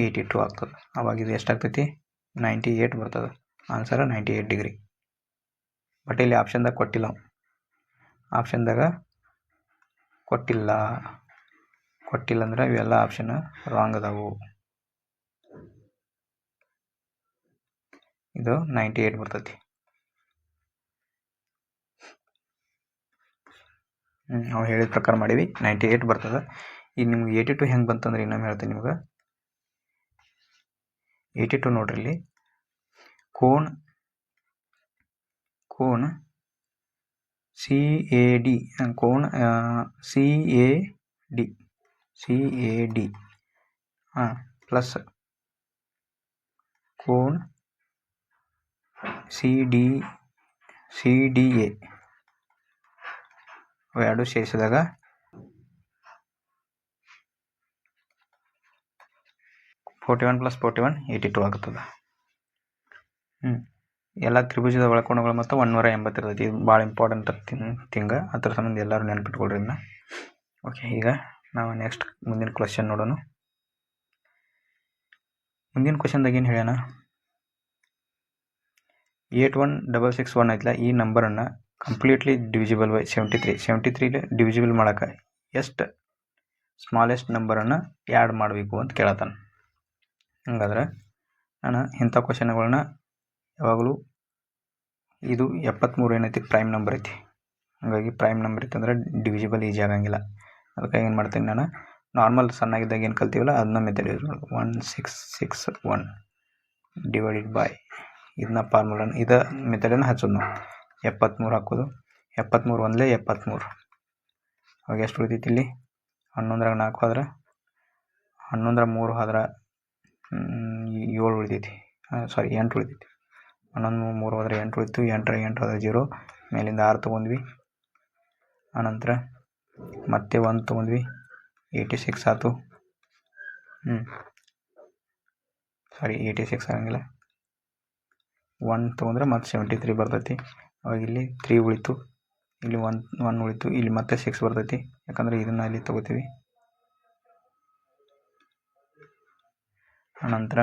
82 ಆಗ್ತದೆ. ಅವಾಗ ಇದು ಎಷ್ಟಾಗ್ತೈತಿ? 98 ಬರ್ತದೆ. Answer 98 degree. ಬಟ್ ಇಲ್ಲಿ ಆಪ್ಷನ್ದಾಗ ಕೊಟ್ಟಿಲ್ಲ. ಕೊಟ್ಟಿಲ್ಲ ಅಂದ್ರೆ ಇವೆಲ್ಲ ಆಪ್ಷನ್ ರಾಂಗ್ ಅದಾವು. ಇದು 98 ಬರ್ತೈತಿ. ನಾವು ಹೇಳಿದ ಪ್ರಕಾರ ಮಾಡೀವಿ. 98 ಬರ್ತದೆ. ಈಗ ನಿಮ್ಗೆ 82 ಹೆಂಗೆ ಬಂತಂದ್ರೆ ಇನ್ನೊಮ್ಮೆ ಹೇಳ್ತೀನಿ ನಿಮ್ಗೆ. 82 ನೋಡ್ರಿ, ಇಲ್ಲಿ cone CAD cone CAD plus cone CDA ಅವೆರಡು ಸೇರಿಸಿದಾಗ 41 + 41 82 ಆಗ್ತದೆ. ಎಲ್ಲ ತ್ರಿಭುಜದ ಒಳಕೋನಗಳು ಮತ್ತು 180 ಇರ್ತೈತಿ. ಇದು ಭಾಳ ಇಂಪಾರ್ಟೆಂಟ್ ಥಿಂಗ್. ಅದ್ರ ಸಂಬಂಧ ಎಲ್ಲರೂ ನೆನ್ಪಿಟ್ಕೊಳ್ರಿ ಇದನ್ನ. ಓಕೆ, ಈಗ ನಾವು ನೆಕ್ಸ್ಟ್ ಮುಂದಿನ ಕ್ವಶನ್ ನೋಡೋಣ. ಮುಂದಿನ ಕ್ವಶನ್ದಾಗ ಏನು ಹೇಳ್ಯಾನ? 81661 ಐತಲ್ಲ, ಈ ನಂಬರನ್ನು ಕಂಪ್ಲೀಟ್ಲಿ ಡಿವಿಜಿಬಲ್ ಬೈ 73 ಡಿವಿಜಿಬಲ್ ಮಾಡೋಕೆ ಎಷ್ಟು ಸ್ಮಾಲೆಸ್ಟ್ ನಂಬರನ್ನು ಆ್ಯಡ್ ಮಾಡಬೇಕು ಅಂತ ಕೇಳತ್ತಾನ. ಹಂಗಾದ್ರೆ ನಾನು ಇಂಥ ಕ್ವಶನ್ಗಳನ್ನ ಯಾವಾಗಲೂ ಇದು 73 ಏನೈತಿ ಪ್ರೈಮ್ ನಂಬರ್ ಐತಿ. ಹಾಗಾಗಿ ಪ್ರೈಮ್ ನಂಬರ್ ಇತ್ತಂದ್ರೆ ಡಿವಿಜಿಬಲ್ ಈಜಿ ಆಗಂಗಿಲ್ಲ. ಅದಕ್ಕೆ ಏನು ಮಾಡ್ತೀನಿ ನಾನು, ನಾರ್ಮಲ್ ಸಣ್ಣಾಗಿದ್ದಾಗ ಏನು ಕಲ್ತೀವಲ್ಲ ಅದನ್ನ ಮೆಥಡ್ ಯೂಸ್ ಮಾಡೋದು. 1661 ಡಿವೈಡೆಡ್ ಬೈ ಇದನ್ನ ಫಾರ್ಮುಲನ್ನು ಇದು ಮೆಥಡನ್ನು ಹಚ್ಚೋದು ನಾವು. 73 ಹಾಕೋದು. 73 ಒಂದಲೇ 73. ಅವಾಗ ಎಷ್ಟು ಉಳಿತೈತಿ ಇಲ್ಲಿ? 11 4 ಹೋದ್ರೆ 11 3 ಹೋದ್ರೆ 7 ಉಳಿತೈತಿ. 8 ಉಳಿತೈತಿ. 11 3 ಹೋದ್ರೆ 8 ಉಳಿತು. 8 ಹೋದ್ರೆ 0. ಮೇಲಿಂದ 6 ತೊಗೊಂಡ್ವಿ. ಆನಂತರ ಮತ್ತೆ 1 ತೊಗೊಂಡ್ವಿ. 86 ಆಯ್ತು. 86 ಆಗಂಗಿಲ್ಲ. 1 ತೊಗೊಂಡ್ರೆ ಮತ್ತೆ 73 ಬರ್ತೈತಿ. ಅವಾಗ ಇಲ್ಲಿ 3 ಉಳಿತು. ಇಲ್ಲಿ 1 ಉಳಿತು. ಇಲ್ಲಿ ಮತ್ತೆ 6 ಬರ್ತೈತಿ. ಯಾಕಂದರೆ ಇದನ್ನು ಇಲ್ಲಿ ತೊಗೋತೀವಿ. ಆನಂತರ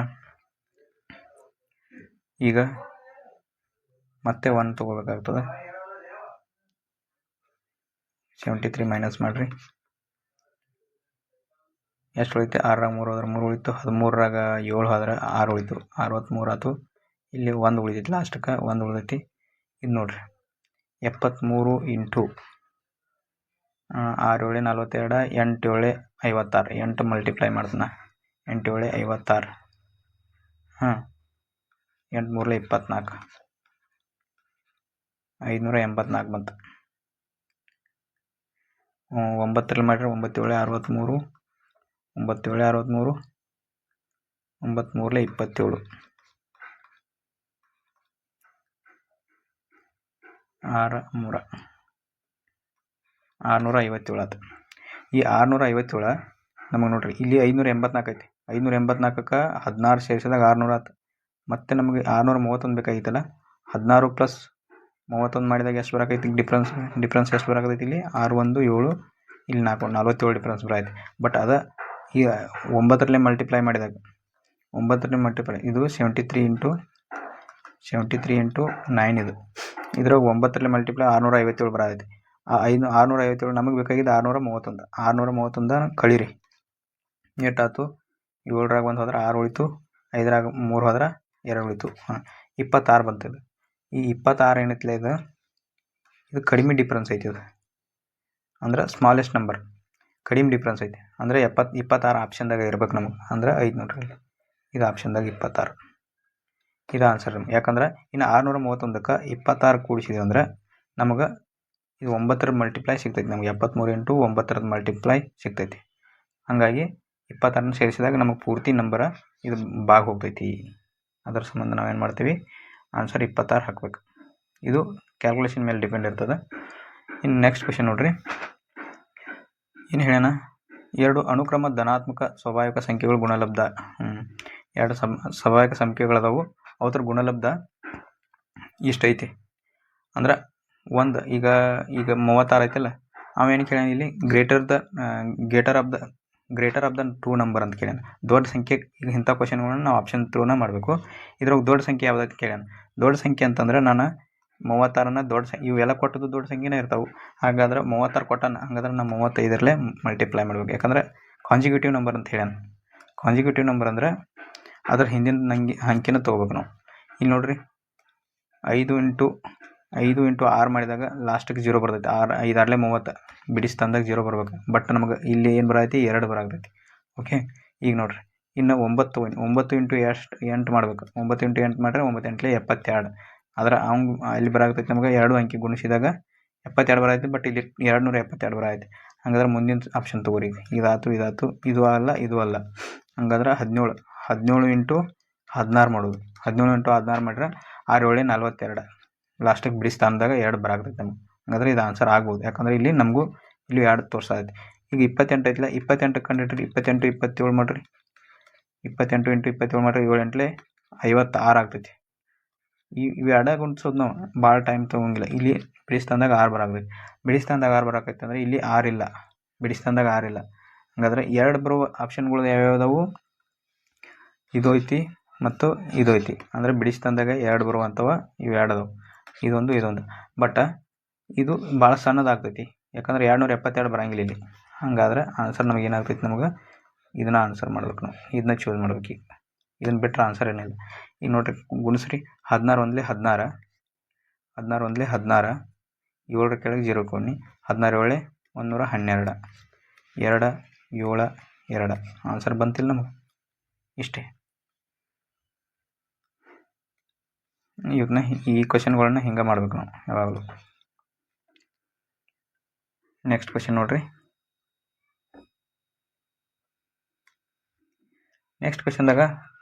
ಈಗ ಮತ್ತೆ 1 ತೊಗೋಬೇಕಾಗ್ತದೆ. 73 ಮೈನಸ್ ಮಾಡಿರಿ. ಎಷ್ಟು ಉಳಿತು? 6 3 ಹೋದ್ರೆ 3 ಉಳಿತು. 13 7 ಹೋದ್ರೆ 6 ಉಳಿತು. 63 ಆಯ್ತು. ಇಲ್ಲಿ 1 ಉಳಿತೈತಿ. ಲಾಸ್ಟಕ್ಕೆ 1 ಉಳಿತೈತಿ. ಇದು ನೋಡ್ರಿ 73 ಇಂಟು 6 7 42, 8 7 56. 8 ಮಲ್ಟಿಪ್ಲೈ ಮಾಡ್ತಾನೆ. 8 7 56. 8 3 24. 584 ಬಂತು. 9ರಲ್ಲಿ ಮಾಡಿದ್ರೆ 9 7 63, 9 7 63, 9 3 27, 657 ಆಯ್ತು. ಈ 657 ನಮಗೆ ನೋಡ್ರಿ ಇಲ್ಲಿ 584 ಐತಿ. 584ಕ್ಕೆ 16 ಸೇರಿಸಿದಾಗ 600 ಆಯ್ತು. ಮತ್ತು ನಮಗೆ 631 ಬೇಕಾಗಿತ್ತಲ್ಲ, 16 + 31 ಮಾಡಿದಾಗ ಎಷ್ಟು ಬರಾಕೈತಿ ಡಿಫ್ರೆನ್ಸ್ ಎಷ್ಟು ಬರಾಕೈತಿ ಇಲ್ಲಿ 6 1 7, ಇಲ್ಲಿ 4 47 ಡಿಫ್ರೆನ್ಸ್ ಬರಾಯ್ತು. ಬಟ್ ಅದ ಈ 9ರಲ್ಲಿ ಮಲ್ಟಿಪ್ಲೈ ಮಾಡಿದಾಗ 9ರಲ್ಲಿ ಮಲ್ಟಿಪ್ಲೈ ಇದು 73 × 9 ಇದು. ಇದ್ರಾಗ 9ರಲ್ಲಿ ಮಲ್ಟಿಪ್ಲೈ 657 ಬರಾಯ್ತು. ಆ 657 ನಮಗೆ ಬೇಕಾಗಿದ್ದು 631. 631 ಕಳೀರಿ ಎಷ್ಟಾಯ್ತು? 7ರಾಗ 1 ಹೋದ್ರೆ 6 ಉಳಿತು, 5ರಾಗ 3 ಹೋದ್ರೆ 2 ಉಳಿತು. 26 ಬಂತದು. ಈ 26 ಏನೈತಿಲ್ಲ ಇದು ಕಡಿಮೆ ಡಿಫ್ರೆನ್ಸ್ ಐತಿ. ಇದು ಅಂದ್ರೆ ಸ್ಮಾಲೆಸ್ಟ್ ನಂಬರ್, ಕಡಿಮೆ ಡಿಫ್ರೆನ್ಸ್ ಐತಿ. ಅಂದರೆ 26 ಆಪ್ಷನ್ದಾಗ ಇರ್ಬೇಕು ನಮಗೆ. ಅಂದ್ರೆ 5 ನೋಡ್ರಿ, ಇದು ಆಪ್ಷನ್ದಾಗ 26. ಇದು ಆನ್ಸರ್. ಯಾಕಂದ್ರೆ ಇನ್ನು 631ಕ್ಕೆ 26 ಕೂಡಿಸಿದ್ವಿ ಅಂದ್ರೆ ನಮಗೆ ಇದು 9ರ ಮಲ್ಟಿಪ್ಲೈ ಸಿಗ್ತೈತಿ. ನಮಗೆ 73 × 9ರ ಮಲ್ಟಿಪ್ಲೈ ಸಿಗ್ತೈತಿ. ಹಾಗಾಗಿ 26ನ ಸೇರಿಸಿದಾಗ ನಮಗೆ ಪೂರ್ತಿ ನಂಬರ ಇದು ಭಾಗ ಹೋಗ್ತೈತಿ. ಅದರ ಸಂಬಂಧ ನಾವೇನು ಮಾಡ್ತೀವಿ, ಆನ್ಸರ್ 26 ಹಾಕ್ಬೇಕು. ಇದು ಕ್ಯಾಲ್ಕುಲೇಷನ್ ಮೇಲೆ ಡಿಪೆಂಡ್ ಇರ್ತದೆ. ಇನ್ನು ನೆಕ್ಸ್ಟ್ ಕ್ವೆಶನ್ ನೋಡ್ರಿ, ಏನು ಹೇಳೋಣ? 2 ಅನುಕ್ರಮ ಧನಾತ್ಮಕ ಸ್ವಾಭಾವಿಕ ಸಂಖ್ಯೆಗಳು ಗುಣಲಬ್ಧ. 2 ಸ್ವಾಭಾವಿಕ ಸಂಖ್ಯೆಗಳದಾವು, ಅವತ್ರ ಗುಣಲಬ್ಧ ಇಷ್ಟೈತಿ. ಅಂದ್ರೆ ಒಂದು ಈಗ 36 ಐತಲ್ಲ, ಅವೇನು ಕೇಳ್ಯಾನ ಇಲ್ಲಿ ಗ್ರೇಟರ್ ಆಫ್ ದ 2 ನಂಬರ್ ಅಂತ ಕೇಳ್ಯಾನ. ದೊಡ್ಡ ಸಂಖ್ಯೆ. ಈಗ ಇಂಥ ಕ್ವಶನ್ಗಳನ್ನ ನಾವು ಆಪ್ಷನ್ ಥ್ರೂನ ಮಾಡಬೇಕು. ಇದ್ರಾಗ ದೊಡ್ಡ ಸಂಖ್ಯೆ ಯಾವುದೈತೆ ಕೇಳ್ಯಾನ. ದೊಡ್ಡ ಸಂಖ್ಯೆ ಅಂತಂದ್ರೆ ನಾನು 36ನ ದೊಡ್ಡ ಇವೆಲ್ಲ ಕೊಟ್ಟದ್ದು ದೊಡ್ಡ ಸಂಖ್ಯೆನೇ ಇರ್ತಾವೆ. ಹಾಗಾದ್ರೆ 36 ಕೊಟ್ಟಾನ, ಹಾಗಾದ್ರೆ ನಾವು 35ರಲ್ಲೇ ಮಲ್ಟಿಪ್ಲೈ ಮಾಡ್ಬೇಕು. ಯಾಕಂದ್ರೆ ಕಾಂಜಿಕ್ಯೂಟಿವ್ ನಂಬರ್ ಅಂತ ಹೇಳ್ಯಾನ. ಕಾಂಜಿಕ್ಯೂಟಿವ್ ನಂಬರ್ ಅಂದ್ರೆ ಅದ್ರ ಹಿಂದಿನ ಅಂಕಿನ ತೊಗೋಬೇಕು ನಾವು. ಇಲ್ಲಿ ನೋಡ್ರಿ, 5 × 6 ಮಾಡಿದಾಗ ಲಾಸ್ಟಿಗೆ 0 ಬರ್ತೈತಿ. 5 6 30 ಬಿಡಿಸಿ ತಂದಾಗ 0 ಬರ್ಬೇಕು. ಬಟ್ ನಮಗೆ ಇಲ್ಲಿ ಏನು ಬರತೈತಿ, 2 ಬರಾಕತೈತಿ. ಓಕೆ, ಈಗ ನೋಡ್ರಿ, ಇನ್ನು 9 × 8 ಮಾಡ್ಬೇಕು. 9 × 8 ಮಾಡಿದ್ರೆ 9 8 72. ಆದ್ರೆ ಅಲ್ಲಿ ಬರಾಕತೈತಿ ನಮಗೆ 2 ಅಂಕಿ ಗುಣಿಸಿದಾಗ 72 ಬರೈತಿ. ಬಟ್ ಇಲ್ಲಿ 272 ಬರೈತಿ. ಹಂಗಾದ್ರೆ ಮುಂದಿನ ಆಪ್ಷನ್ ತೊಗೋರಿ. ಇದಾಯ್ತು, ಇದು ಅಲ್ಲ. ಹಂಗಾದ್ರೆ 17 × 16 ಮಾಡೋದು. 17 × 16 ಮಾಡಿದ್ರೆ 6 7 42. ಲಾಸ್ಟಿಗೆ ಬಿಡಿಸ್ತಾ ಅಂದಾಗ 2 ಬರಾಕತೈತಿ ನಮ್ಗೆ. ಹಂಗಾದ್ರೆ ಇದು ಆನ್ಸರ್ ಆಗ್ಬೋದು. ಯಾಕಂದ್ರೆ ಇಲ್ಲಿ ನಮಗೂ ಇಲ್ಲಿ 2 ತೋರಿಸೈತಿ. ಈಗ 28 ಐತಿಲ್ಲ, 28 ಕಂಡಿಡ್ರಿ. 28 27 ಮಾಡ್ರಿ. 28 × 27 ಮಾಡ್ರಿ. 7 8 56 ಆಗ್ತೈತಿ. ಇವು 2 ಗುಣಿಸೋದು ನಾವು ಭಾಳ ಟೈಮ್ ತೊಗೊಂಗಿಲ್ಲ. ಇಲ್ಲಿ ಬಿಡಿಸ್ತಂದಾಗ 6 ಬರಾಕತೈತಿ. ಬಿಡಿಸ್ತಂದಾಗ 6 ಬರಾಕೈತಿ ಅಂದ್ರೆ ಇಲ್ಲಿ 6 ಇಲ್ಲ. ಬಿಡಿಸ್ತಂದಾಗ 6 ಇಲ್ಲ. ಹಂಗಾದ್ರೆ 2 ಬರುವ ಆಪ್ಷನ್ಗಳು ಯಾವ್ಯಾವುದಾವು? ಇದು ಐತಿ ಮತ್ತು ಇದು ಐತಿ. ಅಂದರೆ ಬಿಡಿಸ್ತಂದಾಗ 2 ಬರುವಂಥವು ಇವು 2 ಅದಾವು. ಇದೊಂದು. ಬಟ್ ಇದು ಭಾಳ ಸಣ್ಣದಾಗ್ತೈತಿ. ಯಾಕಂದ್ರೆ 272 ಬರಂಗಿಲ್ಲ ಇಲ್ಲಿ. ಹಾಗಾದ್ರೆ ಆನ್ಸರ್ ನಮಗೆ ಏನಾಗ್ತೈತಿ, ನಮಗೆ ಇದನ್ನ ಆನ್ಸರ್ ಮಾಡ್ಬೇಕು. ನಾವು ಇದನ್ನ ಚೂಸ್ ಮಾಡ್ಬೇಕು. ಈಗ ಇದನ್ನು ಬಿಟ್ಟರೆ ಆನ್ಸರ್ ಏನಿಲ್ಲ. ಈಗ ನೋಡ್ರಿ, ಗುಣಿಸ್ರಿ. 16 1 16, 16 1 16, 7ರ ಕೆಳಗೆ 0 ಕೊಡಿ. 16 7 112, 2 7 2. ಆನ್ಸರ್ ಬಂತಿಲ್ಲ ನಮಗೆ. ಇಷ್ಟೇ. ಇವನ್ನ ಈ ಕ್ವಶನ್ಗಳನ್ನ ಹಿಂಗೆ ಮಾಡ್ಬೇಕು ನಾವು ಯಾವಾಗಲೂ. ನೆಕ್ಸ್ಟ್ ಕ್ವಶನ್ ನೋಡ್ರಿ. ನೆಕ್ಸ್ಟ್ ಕ್ವಶನ್ದಾಗ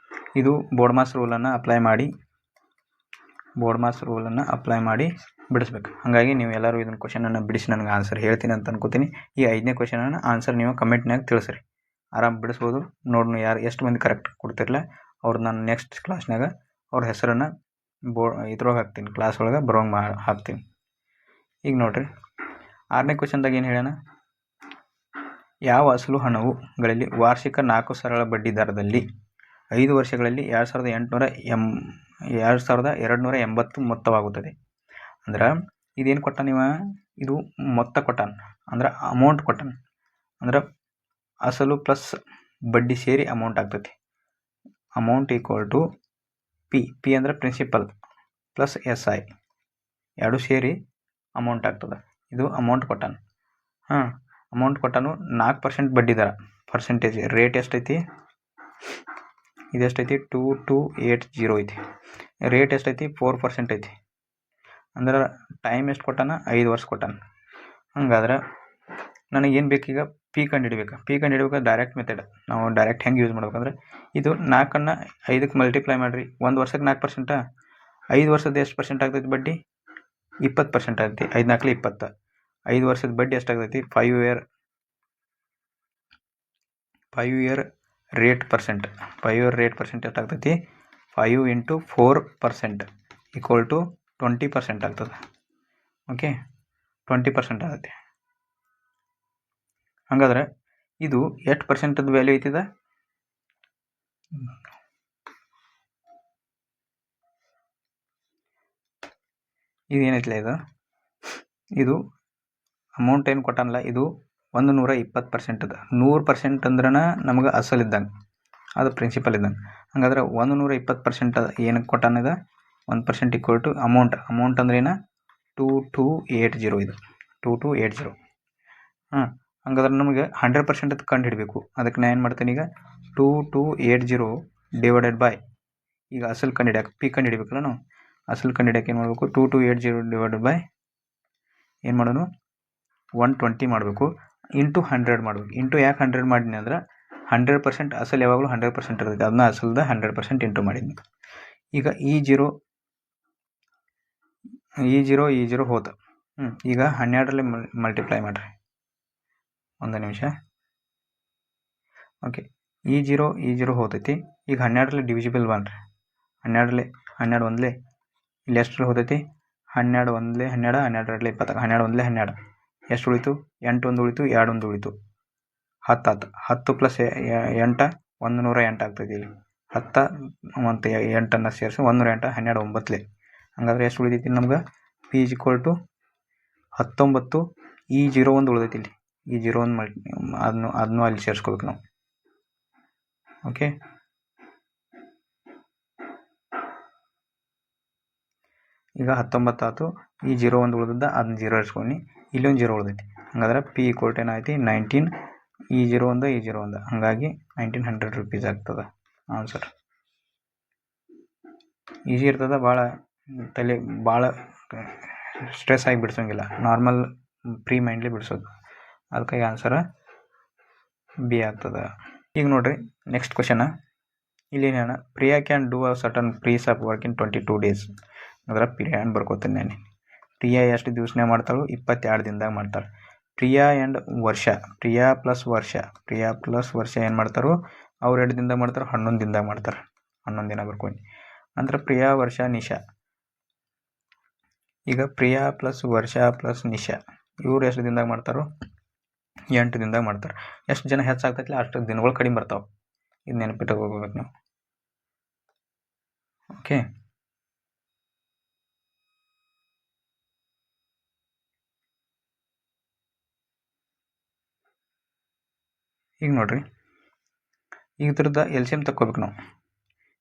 ಇದು ಬೋರ್ಡ್ ಮಾಸ್ ರೂಲನ್ನು ಅಪ್ಲೈ ಮಾಡಿ ಬಿಡಿಸ್ಬೇಕು. ಹಾಗಾಗಿ ನೀವು ಎಲ್ಲರೂ ಇದನ್ನ ಕ್ವಶನನ್ನು ಬಿಡಿಸಿ ನನಗೆ ಆನ್ಸರ್ ಹೇಳ್ತೀನಿ ಅಂತ ಅನ್ಕೋತೀನಿ. ಈ 5ನೇ ಕ್ವಶನನ್ನು ಆನ್ಸರ್ ನೀವು ಕಮೆಂಟ್ನಾಗ ತಿಳಿಸ್ರಿ. ಆರಾಮ್ ಬಿಡಿಸ್ಬೋದು. ನೋಡಿ ಯಾರು ಎಷ್ಟು ಮಂದಿ ಕರೆಕ್ಟ್ ಕೊಡ್ತಿರಲ್ಲ ಅವ್ರು ನಾನು ನೆಕ್ಸ್ಟ್ ಕ್ಲಾಸ್ನಾಗ ಅವ್ರ ಹೆಸರನ್ನು ಇದ್ರೊಳಗೆ ಹಾಕ್ತೀನಿ, ಕ್ಲಾಸ್ ಒಳಗೆ ಬರೋಂಗೆ ಹಾಕ್ತೀನಿ. ಈಗ ನೋಡ್ರಿ, 6ನೇ ಕ್ವಶನ್ದಾಗ ಏನು ಹೇಳೋಣ? ಯಾವ ಅಸಲು ಹಣವುಗಳಲ್ಲಿ ವಾರ್ಷಿಕ 4 ಸರಳ ಬಡ್ಡಿ ದರದಲ್ಲಿ 5 ವರ್ಷಗಳಲ್ಲಿ 2280 ಮೊತ್ತವಾಗುತ್ತದೆ. ಅಂದ್ರೆ ಇದೇನು ಕೊಟ್ಟಾನ ಇವ? ಇದು ಮೊತ್ತ ಕೊಟ್ಟಾನ, ಅಂದ್ರೆ ಅಮೌಂಟ್ ಕೊಟ್ಟಾನ. ಅಂದ್ರೆ ಅಸಲು ಪ್ಲಸ್ ಬಡ್ಡಿ ಸೇರಿ ಅಮೌಂಟ್ ಆಗ್ತೈತಿ. ಅಮೌಂಟ್ ಈಕ್ವಲ್ ಟು ಪಿ ಅಂದರೆ ಪ್ರಿನ್ಸಿಪಲ್ ಪ್ಲಸ್ SI 2 ಸೇರಿ ಅಮೌಂಟ್ ಆಗ್ತದೆ. ಇದು ಅಮೌಂಟ್ ಕೊಟ್ಟಾನ. ಅಮೌಂಟ್ ಕೊಟ್ಟಾನು. 4% ಬಡ್ಡಿ ದರ. ಪರ್ಸೆಂಟೇಜ್ ರೇಟ್ ಎಷ್ಟೈತಿ? ಇದೆಷ್ಟೈತಿ? 2280 ಐತಿ. ರೇಟ್ ಎಷ್ಟೈತಿ? 4% ಐತಿ. ಅಂದ್ರೆ ಟೈಮ್ ಎಷ್ಟು ಕೊಟ್ಟಾನ? 5 ವರ್ಷ ಕೊಟ್ಟಾನ. ಹಂಗಾದ್ರೆ ನನಗೇನು ಬೇಕೀಗ ಪಿ ಕಂಡುಹಿಡಿಬೇಕು ಡೈರೆಕ್ಟ್ ಮೆಥಡ್. ನಾವು ಡೈರೆಕ್ಟ್ ಹೆಂಗೆ ಯೂಸ್ ಮಾಡ್ಬೇಕಂದ್ರೆ ಇದು 4ನ್ನು 5ಕ್ಕೆ ಮಲ್ಟಿಪ್ಲೈ ಮಾಡಿರಿ. 1 ವರ್ಷಕ್ಕೆ 4%, 5 ವರ್ಷದ ಎಷ್ಟು ಪರ್ಸೆಂಟ್ ಆಗ್ತೈತಿ ಬಡ್ಡಿ? 20% ಆಗ್ತೈತಿ. 5 4 20. 5 ವರ್ಷದ ಬಡ್ಡಿ ಎಷ್ಟಾಗ್ತೈತಿ? 5 year rate percent. 5 year rate percent ಎಷ್ಟಾಗ್ತೈತಿ? 5 × 4% = 20% ಆಗ್ತದೆ. ಓಕೆ, 20% ಆಗುತ್ತೆ. ಹಂಗಾದ್ರೆ ಇದು ಎಷ್ಟು ಪರ್ಸೆಂಟದ ವ್ಯಾಲ್ಯೂ ಐತಿದ? ಇದು ಏನೈತಿಲ್ಲ, ಇದು ಅಮೌಂಟ್ ಏನು ಕೊಟ್ಟಾನಲ್ಲ, ಇದು 120% ಅದ. 100% ಅಂದ್ರೆ ನಮಗೆ ಅಸಲ್ ಇದ್ದಂಗೆ, ಅದು ಪ್ರಿನ್ಸಿಪಲ್ ಇದ್ದಂಗೆ. ಹಂಗಾದ್ರೆ 120% ಏನಕ್ಕೆ ಕೊಟ್ಟಾನಿದ? 1% = ಅಮೌಂಟ್ ಅಂದ್ರೆ ಏನು? 2280. ಇದು 2280. ಹಂಗಾದ್ರೆ ನಮಗೆ 100% ಕಂಡು ಹಿಡಬೇಕು. ಅದಕ್ಕೆ ನಾನು ಏನು ಮಾಡ್ತೇನೆ ಈಗ? 2280 ಡಿವೈಡೆಡ್ ಬೈ, ಈಗ ಅಸಲ್ ಕಂಡು ಹಿಡಿಯಕ್ಕೆ ಪಿ ಕಂಡು ಹಿಡಿಬೇಕಲ್ಲ ನಾವು. ಅಸಲ್ ಕಂಡು ಹಿಡಿಯಕ್ಕೆ ಏನು ಮಾಡಬೇಕು? 2280 ಡಿವೈಡೆಡ್ ಬೈ ಏನು ಮಾಡೋಣ? 120 ಮಾಡಬೇಕು. ಇಂಟು 100 ಮಾಡಬೇಕು. ಇಂಟು ಯಾಕೆ 100 ಮಾಡಿದ್ನಿ ಅಂದ್ರೆ 100% ಅಸಲ್ ಯಾವಾಗಲೂ 100% ಇರ್ತೈತೆ. ಅದನ್ನ ಅಸಲ್ದ 100% ಇಂಟು ಮಾಡಿದ್ನಿ. ಈಗ ಈ ಜೀರೋ ಹೋತ. ಈಗ 12ರಲ್ಲಿ ಮಲ್ಟಿಪ್ಲೈ ಮಾಡಿರಿ. ಒಂದು ನಿಮಿಷ. ಓಕೆ, ಈ ಜೀರೋ ಹೋತೈತಿ. ಈಗ 12ರಲ್ಲಿ ಡಿವಿಜಿಬಲ್ ಬನ್ರಿ. 12 1 ಇಲ್ಲಿ ಎಷ್ಟರಲ್ಲಿ ಹೋತೈತಿ? 12 1 12, 12 2 20. 12 1 12 ಎಷ್ಟು ಉಳಿತು? 8 1 ಉಳಿತು, 2 1 ಉಳಿತು, 10 ಆಯ್ತು. 10 + 8 108 ಆಗ್ತೈತಿ. ಇಲ್ಲಿ 10 ಮತ್ತು 8 ಸೇರಿಸಿ 108, 12 9. ಹಂಗಾದ್ರೆ ಎಷ್ಟು ಉಳಿತೈತಿ ನಮ್ಗೆ? P = 19. ಈ 01 ಉಳಿದೈತಿ. ಇಲ್ಲಿ ಈ 01 ಅದನ್ನು ಅಲ್ಲಿ ಸೇರಿಸ್ಕೋಬೇಕು ನಾವು. ಓಕೆ, ಈಗ 19 ಆಯ್ತು. ಈ 01 ಉಳಿದದ್ದ ಅದನ್ನ 0 ಇರಿಸ್ಕೊಂಡು ಇಲ್ಲಿ ಒಂದು 0 ಉಳಿದೈತಿ. ಹಂಗಾದ್ರೆ P = ಏನಾಯ್ತು? 19. ಈ 01 ಹಾಗಾಗಿ 1900 ರೂಪೀಸ್ ಆಗ್ತದೆ ಆನ್ಸರ್. ಈಸಿ ಇರ್ತದೆ, ಭಾಳ ಸ್ಟ್ರೆಸ್ ಆಗಿ ಬಿಡಿಸೋಂಗಿಲ್ಲ. ನಾರ್ಮಲ್ ಪ್ರೀ ಮೈಂಡ್ಲಿ ಬಿಡಿಸೋದು. ಅದಕ್ಕಾಗಿ ಆನ್ಸರ್ ಬಿ ಆಗ್ತದೆ. ಈಗ ನೋಡ್ರಿ ನೆಕ್ಸ್ಟ್ ಕ್ವಶನ್. ಇಲ್ಲಿ ಏನೇನ? Priya can do a certain piece of work in 22 days. ಅದರ ಪಿರಿಯಡ್ ಬರ್ಕೋತೀನಿ ನಾನು. ಪ್ರಿಯಾ ಎಷ್ಟು ದಿವಸನೇ ಮಾಡ್ತಾಳು? 22 ದಿನದಾಗ ಮಾಡ್ತಾಳೆ. ಪ್ರಿಯಾ ಆ್ಯಂಡ್ ವರ್ಷ, ಪ್ರಿಯಾ ಪ್ಲಸ್ ವರ್ಷ ಏನು ಮಾಡ್ತಾರೋ? ಅವ್ರು 2 ದಿನದಾಗ ಮಾಡ್ತಾರೆ, 11 ದಿನದಾಗ ಮಾಡ್ತಾರೆ. 11 ದಿನ ಬರ್ಕೊಂಡು ನಂತರ ಪ್ರಿಯಾ ವರ್ಷ ನಿಶಾ. ಈಗ ಪ್ರಿಯಾ ಪ್ಲಸ್ ವರ್ಷ ಪ್ಲಸ್ ನಿಶಾ ಇವ್ರು ಎಷ್ಟು ದಿನದಾಗ ಮಾಡ್ತಾರೋ? 8 ದಿನದಾಗ ಮಾಡ್ತಾರೆ. ಎಷ್ಟು ಜನ ಹೆಚ್ಚಾಗ್ತೈತಿಲ್ಲ ಅಷ್ಟು ದಿನಗಳು ಕಡಿಮೆ ಬರ್ತಾವೆ. ಇದು ನೆನಪಿಟ್ಟು ಹೋಗ್ಬೇಕು ನಾವು. ಓಕೆ, ಈಗ ನೋಡ್ರಿ, ಈಗ ಇದ್ರದ್ದು LCM ತಕ್ಕೋಬೇಕು ನಾವು.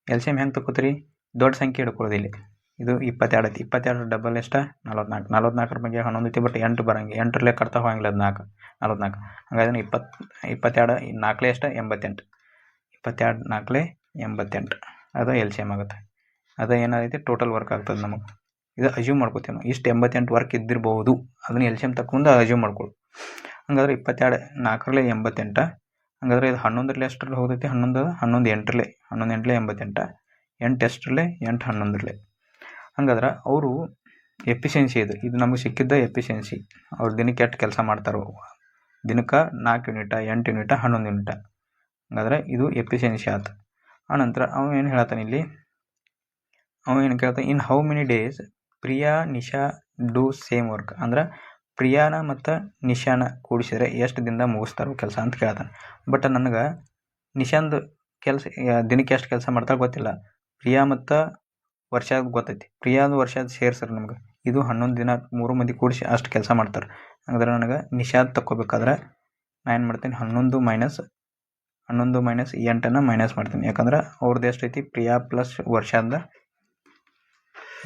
LCM ಹೆಂಗೆ ತಕ್ಕೋತೀರಿ? ದೊಡ್ಡ ಸಂಖ್ಯೆ ಹಿಡ್ಕೊಳ್ಳೋದು. ಇಲ್ಲಿ ಇದು 22 ಐತಿ. 22 ಡಬಲ್ ಎಷ್ಟು? 44. 44 ಬಗ್ಗೆ 11 ಐತಿ, ಬಟ್ 8 ಬರಂಗೆ. 8ರಲ್ಲೇ ಕಟ್ತಾ ಹೋಗಂಗಿಲ್ಲ. ಅದು 44. ಹಾಗಾದ್ರೆ 22 4 ಎಷ್ಟು? 88. 22 4 88 ಅದು LCM ಆಗುತ್ತೆ. ಅದು ಏನಾಗೈತಿ? ಟೋಟಲ್ ವರ್ಕ್ ಆಗ್ತದೆ ನಮಗೆ. ಇದು ಅಜ್ಯೂಮ್ ಮಾಡ್ಕೋತೀವಿ ನಾವು. ಇಷ್ಟು 88 ವರ್ಕ್ ಇದ್ದಿರ್ಬೋದು. ಅದನ್ನ LCM ತಕ್ಕೊಂಡು ಅಜ್ಯೂಮ್ ಮಾಡ್ಕೊಳ್ಳಿ. ಹಂಗಾದ್ರೆ 22 4ರಲ್ಲಿ 88. ಹಂಗಾದ್ರೆ ಇದು 11ರಲ್ಲಿ ಎಷ್ಟರಲ್ಲಿ ಹೋಗ್ತೈತಿ? 11 8ರಲ್ಲಿ 88. 8 ಎಷ್ಟರಲ್ಲಿ? 8 11ರಲ್ಲಿ. ಹಂಗಾದ್ರೆ ಅವರು ಎಫಿಷಿಯನ್ಸಿ ಇದು ನಮಗೆ ಸಿಕ್ಕಿದ್ದ ಎಫಿಷಿಯನ್ಸಿ. ಅವ್ರು ದಿನಕ್ಕೆ ಎಷ್ಟು ಕೆಲಸ ಮಾಡ್ತಾರೋ? ದಿನಕ್ಕೆ 4 ಯೂನಿಟ, 8 ಯೂನಿಟ, 11 ಯೂನಿಟ. ಹಂಗಾದ್ರೆ ಇದು ಎಫಿಷಿಯನ್ಸಿ ಆಯ್ತು. ಆನಂತರ ಅವನು ಏನು ಹೇಳ್ತಾನೆ ಇಲ್ಲಿ? ಅವನು ಏನು ಕೇಳ್ತಾನೆ? In how many days Priya Nisha do same work. ಅಂದ್ರೆ ಪ್ರಿಯಾನ ಮತ್ತು ನಿಶಾನ ಕೂಡಿಸಿದ್ರೆ ಎಷ್ಟು ದಿನದಾಗ ಮುಗಿಸ್ತಾರೋ ಕೆಲಸ ಅಂತ ಕೇಳ್ತಾನೆ. ಬಟ್ ನನಗೆ ನಿಶಾಂದು ಕೆಲಸ ದಿನಕ್ಕೆ ಎಷ್ಟು ಕೆಲಸ ಮಾಡ್ತಾಳೆ ಗೊತ್ತಿಲ್ಲ. ಪ್ರಿಯಾ ಮತ್ತು ವರ್ಷ ಗೊತ್ತೈತಿ. ಪ್ರಿಯಾದ ವರ್ಷದ ಸೇರ್ಸ್ರಿ ನಮ್ಗೆ. ಇದು 11 ದಿನ 3 ಮಂದಿ ಕೂಡಿಸಿ ಅಷ್ಟು ಕೆಲಸ ಮಾಡ್ತಾರೆ. ಹಂಗಾದ್ರೆ ನನಗೆ ನಿಶಾದ್ ತಕ್ಕೋಬೇಕಾದ್ರೆ ನಾನು ಏನು ಮಾಡ್ತೀನಿ? 11 ಮೈನಸ್ 8 ಮೈನಸ್ ಮಾಡ್ತೀನಿ. ಯಾಕಂದ್ರೆ ಅವ್ರದ್ದು ಎಷ್ಟೈತಿ? ಪ್ರಿಯಾ ಪ್ಲಸ್ ವರ್ಷದ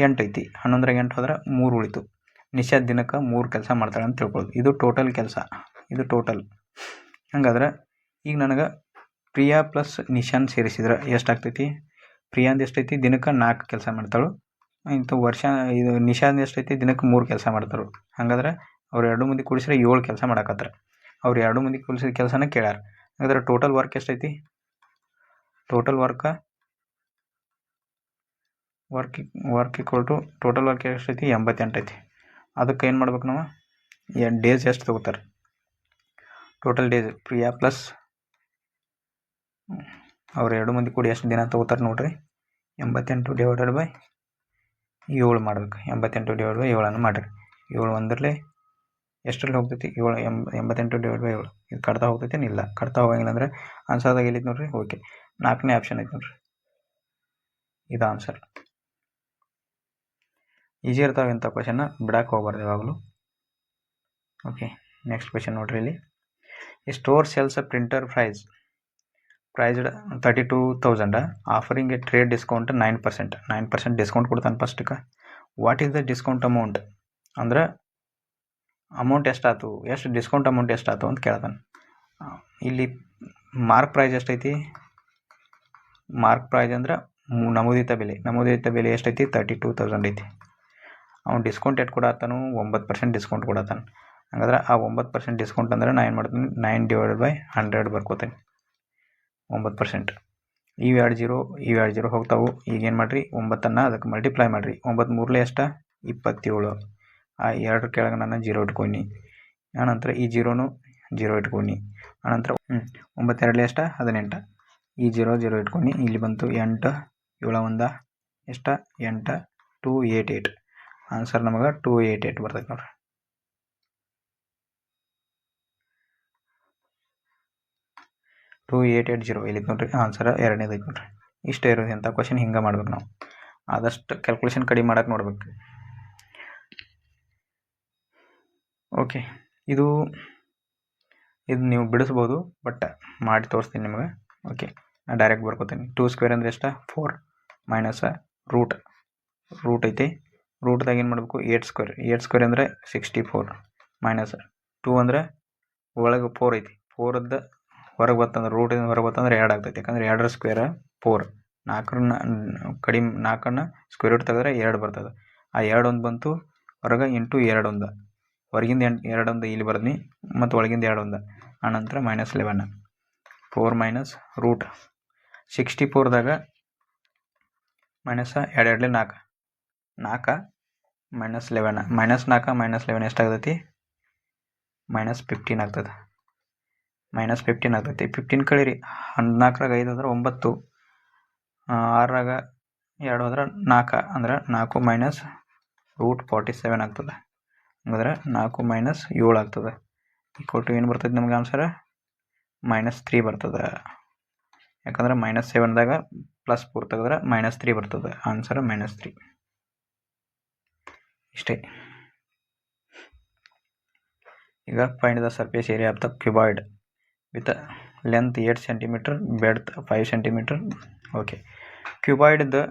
8 ಐತಿ. 11ರಾಗ 8 ಹೋದ್ರೆ 3 ಉಳಿತು. ನಿಶಾದ್ ದಿನಕ್ಕೆ 3 ಕೆಲಸ ಮಾಡ್ತಾಳೆ ಅಂತ ತಿಳ್ಕೊಳ್ಳೋದು. ಇದು ಟೋಟಲ್ ಕೆಲಸ. ಇದು ಟೋಟಲ್. ಹಂಗಾದ್ರೆ ಈಗ ನನಗೆ ಪ್ರಿಯಾ ಪ್ಲಸ್ ನಿಶಾನ್ ಸೇರಿಸಿದ್ರೆ ಎಷ್ಟಾಗ್ತೈತಿ? ಪ್ರಿಯಾಂದು ಎಷ್ಟೈತಿ? ದಿನಕ್ಕೆ 4 ಕೆಲಸ ಮಾಡ್ತಾಳು. ಇಂಥ ಇದು ನಿಶಾಂದ್ ಎಷ್ಟೈತಿ? ದಿನಕ್ಕೆ 3 ಕೆಲಸ ಮಾಡ್ತಾಳು. ಹಾಗಾದ್ರೆ ಅವ್ರು 2 ಮಂದಿ ಕೂಡಿಸಿದ್ರೆ 7 ಕೆಲಸ ಮಾಡಕತ್ತಾರೆ. ಅವ್ರು 2 ಮಂದಿ ಕೂಲಿಸಿದ ಕೆಲಸನ ಕೇಳ್ಯಾರ. ಹಾಗಾದ್ರೆ ಟೋಟಲ್ ವರ್ಕ್ ಎಷ್ಟೈತಿ? Total work equal to total work ಎಷ್ಟೈತಿ? 88 ಐತಿ. ಅದಕ್ಕೆ ಏನು ಮಾಡ್ಬೇಕು ನಾವು? ಡೇಸ್ ಎಷ್ಟು ತೊಗೋತಾರೆ? ಟೋಟಲ್ ಡೇಸ್ ಪ್ರಿಯಾ ಪ್ಲಸ್ ಅವ್ರು 2 ಮಂದಿ ಕೂಡಿ ಎಷ್ಟು ದಿನ ತೊಗೋತಾರೆ ನೋಡ್ರಿ. 88 ಡಿವೈಡೆಡ್ ಬೈ 7 ಮಾಡ್ಬೇಕು. 88 ಡಿವೈಡ್ ಬೈ 7 ಮಾಡಿರಿ. 7 ಒಂದರಲ್ಲೇ ಎಷ್ಟರಲ್ಲಿ ಹೋಗ್ತೈತಿ? 88 ಡಿವೈಡ್ ಬೈ 7 ಇದು ಕಟ್ತಾ ಹೋಗ್ತೈತಿ? ಇಲ್ಲ, ಕಟ್ತಾ ಹೋಗಂಗಿಲ್ಲ. ಅಂದರೆ ಆನ್ಸರ್ದಾಗ ಎಲ್ಲಿತ್ತು ನೋಡ್ರಿ? ಓಕೆ, 4ನೇ ಆಪ್ಷನ್ ಐತಿ ನೋಡ್ರಿ, ಇದು ಆನ್ಸರ್. ಈಸಿ ಇರ್ತಾವೆ ಇಂಥ ಕ್ವಶನ್ನ, ಬಿಡಕ್ಕೆ ಹೋಗ್ಬಾರ್ದು ಯಾವಾಗಲೂ. ಓಕೆ, ನೆಕ್ಸ್ಟ್ ಕ್ವಶನ್ ನೋಡ್ರಿ. ಇಲ್ಲಿ store cells a printer priced 32,000 offering A trade discount 9% discount ಕೊಡ್ತಾನೆ ಫಸ್ಟ್ಗೆ. What is the discount amount? ಅಂದ್ರೆ ಅಮೌಂಟ್ ಎಷ್ಟಾಯ್ತು, ಎಷ್ಟು ಡಿಸ್ಕೌಂಟ್ ಅಮೌಂಟ್ ಎಷ್ಟಾಯ್ತು ಅಂತ ಕೇಳ್ತಾನೆ. ಇಲ್ಲಿ ಮಾರ್ಕ್ ಪ್ರೈಸ್ ಎಷ್ಟೈತಿ? ಮಾರ್ಕ್ ಪ್ರೈಸ್ ಅಂದ್ರೆ ನಮೂದಿತ ಬೆಲೆ ಎಷ್ಟೈತಿ? 32,000 ಐತಿ. ಅವ್ನು ಡಿಸ್ಕೌಂಟ್ ಎಷ್ಟು ಕೊಡತ್ತಾನು? 9% ಡಿಸ್ಕೌಂಟ್ ಕೊಡತ್ತಾನೆ. ಹಾಗಾದ್ರೆ ಆ 9% ಡಿಸ್ಕೌಂಟ್ ಅಂದ್ರೆ ನಾನು ಏನು ಮಾಡ್ತೀನಿ? 9 ಡಿವೈಡೆಡ್ ಬೈ 100 ಬರ್ಕೋತೀನಿ. 9%. ಇವು 2 0 ಹೋಗ್ತಾವು. ಈಗೇನು ಮಾಡಿರಿ? 9ಅನ್ನು ಅದಕ್ಕೆ ಮಲ್ಟಿಪ್ಲೈ ಮಾಡಿರಿ. 9 3 ಎಷ್ಟು? 27. ಆ 2 ಕೆಳಗೆ ನಾನು 0 ಇಟ್ಕೊಂಡು, ಆನಂತರ ಈ 0 ಇಟ್ಕೊಂಡು, ಆನಂತರ 9 2 ಎಷ್ಟು? 18. ಈ 0 ಇಟ್ಕೊಂಡು ಇಲ್ಲಿ ಬಂತು 8 7 1 ಎಷ್ಟು? 8 288. ಆನ್ಸರ್ ನಮಗೆ 288 ಬರ್ತೈತೆ ನೋಡ್ರಿ. ಇಲ್ಲಿ ನೋಡ್ರಿ ಆನ್ಸರ್ 2ನೇದು ಐತೆ ನೋಡ್ರಿ. ಇಷ್ಟೇ ಇರೋದು ಇಂಥ ಕ್ವಶನ್. ಹಿಂಗೆ ಮಾಡ್ಬೇಕು ನಾವು. ಆದಷ್ಟು ಕ್ಯಾಲ್ಕುಲೇಷನ್ ಕಡಿಮೆ ಮಾಡೋಕೆ ನೋಡ್ಬೇಕು. ಓಕೆ, ಇದು ನೀವು ಬಿಡಿಸ್ಬೋದು, ಬಟ್ ಮಾಡಿ ತೋರಿಸ್ತೀನಿ ನಿಮಗೆ. ಓಕೆ, ನಾನು ಡೈರೆಕ್ಟ್ ಬರ್ಕೋತೀನಿ. 2 ಸ್ಕ್ವೇರ್ ಅಂದರೆ ಎಷ್ಟು? 4 ಮೈನಸ್ ರೂಟ್ ಐತಿ. ರೂಟ್ದಾಗ ಏನು ಮಾಡಬೇಕು? 8 ಸ್ಕ್ವೇರ್ ಅಂದರೆ 64 ಮೈನಸ್ 2 ಅಂದರೆ ಒಳಗೆ 4 ಐತಿ. 4ದ ಹೊರಗೆ ಬರ್ತಂದ್ರೆ ರೂಟಿಂದ ಹೊರಗೆ ಬರ್ತಂದ್ರೆ 2 ಆಗ್ತೈತಿ. ಯಾಕಂದ್ರೆ 2ರ ಸ್ಕ್ವೇರ್ 4. 4ನ ಸ್ಕ್ವೇರ್ ರೂಟ್ ತೆಗೆದ್ರೆ 2 ಬರ್ತದೆ. ಆ 2 ಒಂದು ಬಂತು ಹೊರಗೆ, ಇಂಟು 2 1. ಹೊರಗಿಂದ 2 1 ಇಲ್ಲಿ ಬರ್ದಿ, ಮತ್ತು ಒಳಗಿಂದ 2 1. ಆನಂತರ -11. 4 ಮೈನಸ್ ರೂಟ್ 64ದಾಗ ಮೈನಸ್ 2 2 4 -11 -4 -11 ಎಷ್ಟಾಗ್ತೈತಿ? -15 ಆಗ್ತದೆ. -15 ಆಗ್ತೈತಿ. 15 ಕಳೀರಿ. 14ರಾಗ 5 ಅಂದ್ರೆ 9, 6ರಾಗ 2 ಅಂದ್ರೆ 4, ಅಂದ್ರೆ 4 ಮೈನಸ್ ರೂಟ್ 47 ಆಗ್ತದೆ. ಹಂಗಂದ್ರೆ 4 ಮೈನಸ್ 7 ಆಗ್ತದೆ. ಈಕ್ವಲ್ ಟು ಏನು ಬರ್ತೈತೆ ನಮ್ಗೆ ಆನ್ಸರ್? -3 ಬರ್ತದೆ. ಯಾಕಂದ್ರೆ -7ದಾಗ +4 ತೆಗೆದ್ರೆ -3 ಬರ್ತದೆ. ಆನ್ಸರ್ -3. ಇಷ್ಟೇ. ಈಗ find the surface area of the cuboid with length 8 cm, breadth 5 cm. Okay, ಕ್ಯೂಬಾಯ್ಡ್ದು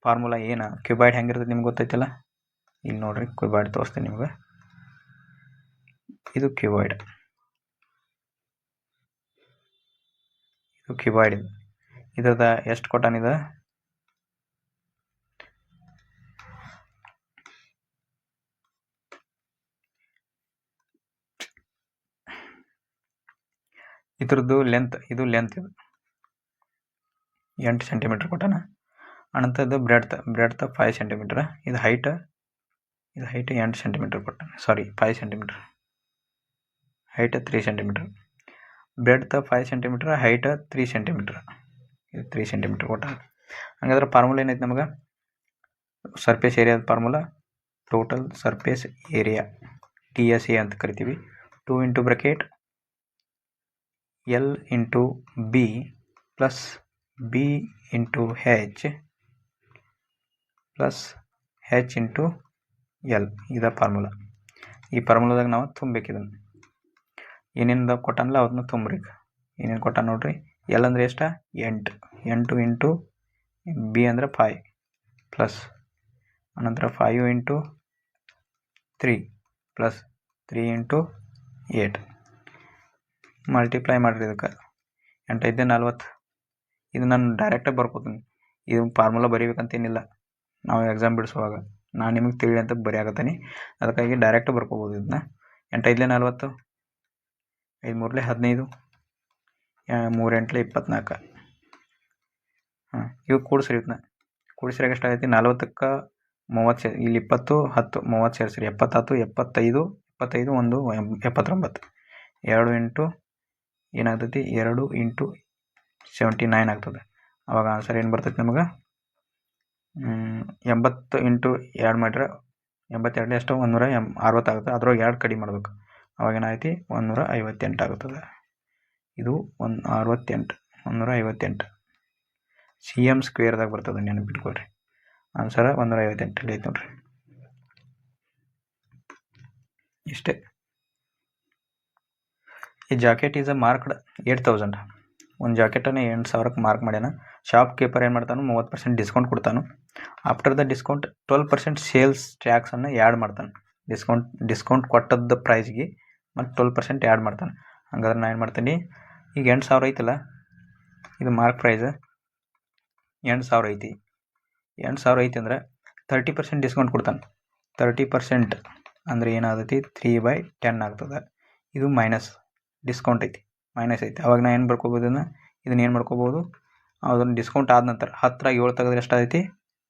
ಫಾರ್ಮುಲಾ ಏನು? ಕ್ಯೂಬಾಯ್ಡ್ ಹೆಂಗಿರ್ತದೆ ನಿಮ್ಗೆ ಗೊತ್ತೈತಲ್ಲ? ಇಲ್ಲಿ ನೋಡ್ರಿ, ಕ್ಯೂಬಾಯ್ಡ್ ತೋರಿಸ್ತೀನಿ ನಿಮ್ಗೆ. ಇದು ಕ್ಯೂಬಾಯ್ಡ್. ಇದ್ರದ ಎಷ್ಟು ಕೊಟ್ಟಾನಿದೆ? ಇದ್ರದ್ದು ಲೆಂತ್, ಇದು 8 cm ಕೊಟ್ಟಾನ. ಅನಂತರದ್ದು ಬ್ರೆಡ್ತ್ 5 cm. ಇದು ಹೈಟ್ 8 cm ಕೊಟ್ಟಾನೆ. ಸಾರಿ, 5 cm. Height 3 cm. Breadth 5 cm, height 3 cm. ಇದು 3 cm ಕೊಟ್ಟಾನ. ಹಂಗಾದ್ರೆ ಫಾರ್ಮುಲಾ ಏನೈತೆ ನಮಗೆ? ಸರ್ಫೇಸ್ ಏರಿಯಾದ formula total surface area, TSA ಅಂತ ಕರಿತೀವಿ. 2 into bracket L into B plus B into H plus H into L. ಇದ ಫಾರ್ಮುಲಾ. ಈ ಫಾರ್ಮುಲಾದಾಗ ನಾವು ತುಂಬಬೇಕಿದನ್ನು. ಏನೇನು ಕೊಟ್ಟಾನಲ್ಲ ಅವನ್ನ ತುಂಬ್ರಿ. ಏನೇನು ಕೊಟ್ಟಾನ ನೋಡ್ರಿ. L ಅಂದರೆ ಎಷ್ಟು? 8 ಇಂಟು B ಅಂದರೆ 5 ಪ್ಲಸ್ ಅನಂತರ 5 ಇಂಟು 3 ಪ್ಲಸ್ 3 ಇಂಟು 8 ಮಲ್ಟಿಪ್ಲೈ ಮಾಡಿರಿ. ಇದಕ್ಕೆ 8 5 40. ಇದು ನಾನು ಡೈರೆಕ್ಟಾಗಿ ಬರ್ಕೋತೀನಿ. ಇದು ಫಾರ್ಮುಲಾ ಬರೀಬೇಕಂತೇನಿಲ್ಲ. ನಾವು ಎಕ್ಸಾಮ್ ಬಿಡಿಸುವಾಗ ನಾನು ನಿಮಗೆ ತಿಳಿ ಅಂತ ಬರೆಯಾಕತ್ತೀನಿ. ಅದಕ್ಕಾಗಿ ಡೈರೆಕ್ಟ್ ಬರ್ಕೋಬೋದು. ಇದನ್ನ 8 5 40 5 ಮೂರಲೆ 15, 3 ಎಂಟ್ಲೆ 24. ಇವು ಕೂಡಿಸ್ರಿ, ಇವನ್ನ ಕೂಡಿಸ್ರಾಗ ಎಷ್ಟಾಗೈತಿ? 40ಕ್ಕೆ 30 ಸೇರಿ, ಇಲ್ಲಿ 20 10 30 ಸೇರಿಸ್ರಿ 70 75 1 79. 2 ಇಂಟು ಏನಾಗ್ತೈತಿ? 2 ಇಂಟು 79 ಆಗ್ತದೆ. ಅವಾಗ ಆನ್ಸರ್ ಏನು ಬರ್ತೈತಿ ನಮಗೆ? 80 ಇಂಟು 2 ಮಾಡಿದ್ರೆ 82 ಎಷ್ಟು? 160 ಆಗುತ್ತೆ. ಅದ್ರೊಳಗೆ 2 ಕಡಿಮೆ ಮಾಡ್ಬೇಕು. ಅವಾಗ ಏನಾಗೈತಿ? 158 ಆಗುತ್ತದೆ. ಇದು 158 CM ಸ್ಕ್ವೇರ್ದಾಗ ಬರ್ತದೆ, ನೆನಪಿಟ್ಕೊಳ್ರಿ. ಆನ್ಸರ್ 158 ಐತೆ ನೋಡ್ರಿ. ಇಷ್ಟೇ. ಈ ಜಾಕೆಟ್ ಈಸ್ ಮಾರ್ಕ್ಡ್ 8000. ಒಂದು ಜಾಕೆಟನ್ನು 8000ಕ್ಕೆ ಮಾರ್ಕ್ ಮಾಡ್ಯಾನ. ಶಾಪ್ ಕೀಪರ್ ಏನು ಮಾಡ್ತಾನೆ? 30% ಡಿಸ್ಕೌಂಟ್ ಕೊಡ್ತಾನೆ. ಆಫ್ಟರ್ ದ ಡಿಸ್ಕೌಂಟ್ 12% ಸೇಲ್ಸ್ ಟ್ಯಾಕ್ಸನ್ನು ಆ್ಯಡ್ ಮಾಡ್ತಾನೆ. ಡಿಸ್ಕೌಂಟ್ ಕೊಟ್ಟದ್ದು ಪ್ರೈಸ್ಗೆ ಮತ್ತು 12% ಆ್ಯಡ್ ಮಾಡ್ತಾನೆ. ಹಂಗಾದ್ರೆ ನಾನು ಏನು ಮಾಡ್ತೀನಿ? ಈಗ 8000 ಐತಲ್ಲ, ಇದು ಮಾರ್ಕ್ ಪ್ರೈಸ್ 8000 ಐತಿ. 8000 ಐತಿ ಅಂದ್ರೆ 30% ಡಿಸ್ಕೌಂಟ್ ಕೊಡ್ತಾನೆ. 30% ಅಂದರೆ ಏನಾಗ್ತೈತಿ? 3/10 ಆಗ್ತದೆ. ಇದು ಮೈನಸ್ ಡಿಸ್ಕೌಂಟ್ ಐತಿ, ಮೈನಸ್ ಐತಿ. ಅವಾಗ ನಾನು ಏನು ಬರ್ಕೋಬೋದು? ಇದನ್ನ ಏನು ಮಾಡ್ಕೋಬೋದು? ಅದನ್ನು ಡಿಸ್ಕೌಂಟ್ ಆದ ನಂತರ 10 7 ತೆಗೆದ್ರೆ ಎಷ್ಟಾಗೈತಿ?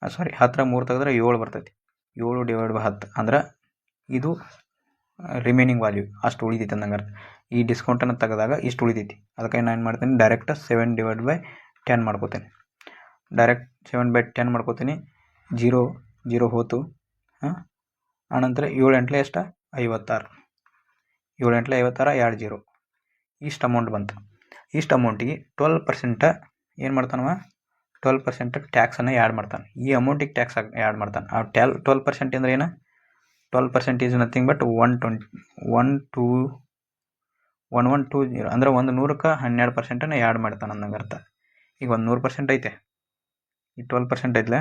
10 3 ತೆಗೆದ್ರೆ 7 ಬರ್ತೈತಿ. 7/10 ಅಂದ್ರೆ ಇದು ರಿಮೈನಿಂಗ್ ವ್ಯಾಲ್ಯೂ ಅಷ್ಟು ಉಳಿತೈತಿ ಅಂದಂಗೆ. ಈ ಡಿಸ್ಕೌಂಟನ್ನು ತೆಗೆದಾಗ ಇಷ್ಟು ಉಳಿತೈತಿ. ಅದಕ್ಕೆ ನಾನು ಏನು ಮಾಡ್ತೀನಿ? ಡೈರೆಕ್ಟ್ 7/10 ಮಾಡ್ಕೋತೀನಿ. ಡೈರೆಕ್ಟ್ 7/10 ಮಾಡ್ಕೋತೀನಿ. 0 ಹೋತು. ಆನಂತರ 7 ಎಂಟ್ಲೆ ಎಷ್ಟು? 56. 7 ಎಂಟ್ಲೆ 56, 2 0. ಇಷ್ಟು ಅಮೌಂಟ್ ಬಂತು. ಇಷ್ಟು ಅಮೌಂಟಿಗೆ 12% ಏನು ಮಾಡ್ತಾನವ? 12% ಟ್ಯಾಕ್ಸನ್ನು ಆ್ಯಡ್ ಮಾಡ್ತಾನೆ. ಈ ಅಮೌಂಟಿಗೆ ಟ್ಯಾಕ್ಸ್ ಆ್ಯಡ್ ಮಾಡ್ತಾನೆ. ಆ 12% ಅಂದರೆ ಏನು? 12% ಈಸ್ ನಥಿಂಗ್ ಬಟ್ 1120 ಅಂದರೆ 100ಕ್ಕೆ 12% ಆ್ಯಡ್ ಮಾಡ್ತಾನೆ ಅಂದಂಗೆ ಅರ್ಥ. ಈಗ 100% ಐತೆ, ಈ 12% ಐತಲ್ಲ,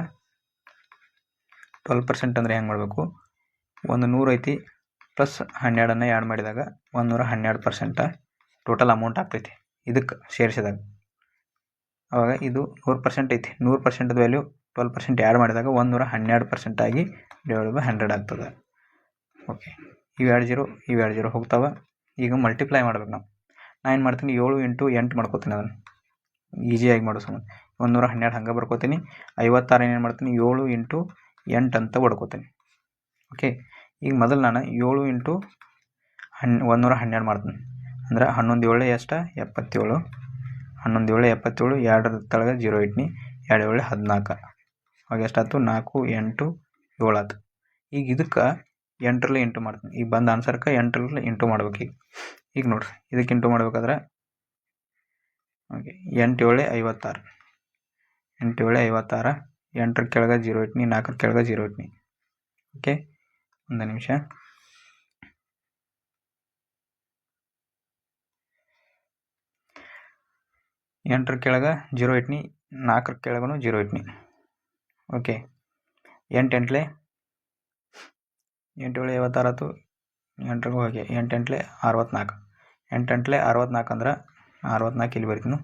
12% ಅಂದರೆ ಹೆಂಗೆ ಮಾಡಬೇಕು? 100 ಐತಿ ಪ್ಲಸ್ 12 ಆ್ಯಡ್ ಮಾಡಿದಾಗ 112% ಟೋಟಲ್ ಅಮೌಂಟ್ ಆಗ್ತೈತಿ ಇದಕ್ಕೆ ಸೇರಿಸಿದಾಗ. ಅವಾಗ ಇದು 100% ಐತಿ. 100% ವ್ಯಾಲ್ಯೂ 12% ಆ್ಯಡ್ ಮಾಡಿದಾಗ 112% ಆಗಿ /100 ಆಗ್ತದೆ. ಓಕೆ, ಇವು 2 0 ಹೋಗ್ತಾವೆ. ಈಗ ಮಲ್ಟಿಪ್ಲೈ ಮಾಡ್ಬೇಕು ನಾವು. ನಾನು ಏನು ಮಾಡ್ತೀನಿ? 7 ಇಂಟು 8 ಮಾಡ್ಕೋತೀನಿ. ಅದನ್ನು ಈಸಿಯಾಗಿ ಮಾಡೋ ಸಂಬಂಧ 112 ಹಂಗೆ ಬರ್ಕೋತೀನಿ. 56 ಏನು ಮಾಡ್ತೀನಿ? 7 ಇಂಟು 8 ಅಂತ ಹೊಡ್ಕೋತೀನಿ. ಓಕೆ, ಈಗ ಮೊದಲು ನಾನು 7 ಇಂಟು 112 ಮಾಡ್ತೀನಿ. ಅಂದ್ರೆ 11 7 ಎಷ್ಟು? 77. 11 7 77. 2 ತಳಗೆ 0 ಇಟ್ನಿ. 2 7 14. ಅವಾಗ ಎಷ್ಟಾಯ್ತು? 4 8 7 ಆಯ್ತು. ಈಗ ಇದಕ್ಕೆ 8ರಲ್ಲಿ ಇಂಟು ಮಾಡ್ತೀನಿ. ಈಗ ಬಂದ ಆನ್ಸರ್ಗೆ 8ರಲ್ಲಿ ಇಂಟು ಮಾಡ್ಬೇಕು. ಈಗ ನೋಡ್ರಿ, ಇದಕ್ಕೆ ಇಂಟು ಮಾಡ್ಬೇಕಾದ್ರೆ ಓಕೆ 8 7 56. 8 7 56. 8ರ ಕೆಳಗೆ 0 ಇಟ್ನಿ. 4ರ ಕೆಳಗೆ 0 ಇಟ್ನಿ. ಓಕೆ, ಒಂದು ನಿಮಿಷ. ಎಂಟರ ಕೆಳಗೆ 0 ಇಟ್ನಿ. 4ರ ಕೆಳಗೂ 0 ಇಟ್ನಿ. ಓಕೆ, 8 ಎಂಟ್ಲೆ 8 7 56 ಆಯ್ತು. 8ರಿಗೂ ಹೋಗಿ 8 ಎಂಟ್ಲೆ 64. 8 ಎಂಟ್ಲೆ 64 ಅಂದ್ರೆ 64 ಇಲ್ಲಿ ಬರ್ತೀನಿ.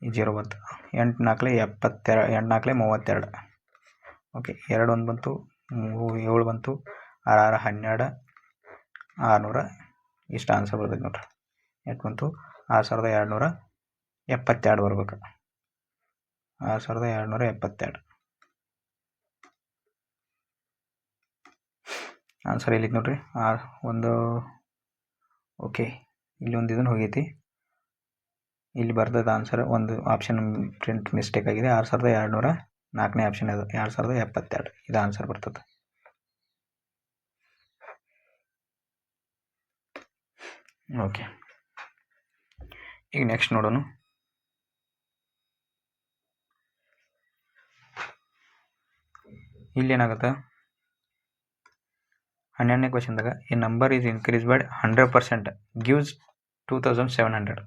ಈ 0 ಬಂತು. 8 4 72. 8 4 32. ಓಕೆ, 2 1 ಬಂತು. 3 7 ಬಂತು. 6 6 12. 600. ಇಷ್ಟು ಆನ್ಸರ್ ಬರ್ತೈತೆ ನೋಡ್ರಿ. ಎಷ್ಟು ಬಂತು? 6272 ಬರ್ಬೇಕು. 6272 ಆನ್ಸರ್ ಎಲ್ಲಿತ್ತು ನೋಡ್ರಿ. ಒಂದು ಓಕೆ, ಇಲ್ಲಿ ಒಂದು ಇದನ್ನು ಹೋಗೈತಿ. ಇಲ್ಲಿ ಬರ್ತದ ಆನ್ಸರ್. ಒಂದು ಆಪ್ಷನ್ ಪ್ರಿಂಟ್ ಮಿಸ್ಟೇಕ್ ಆಗಿದೆ. 6200 4ನೇ ಆಪ್ಷನ್ ಅದು 2072. ಇದು ಆನ್ಸರ್ ಬರ್ತದೆ. ಓಕೆ, ಈಗ ನೆಕ್ಸ್ಟ್ ನೋಡೋಣ. ಇಲ್ಲಿ ಏನಾಗುತ್ತೆ? 12ನೇ ಕ್ವಶನ್ದಾಗ ಈ number is increase by 100% gives 2700.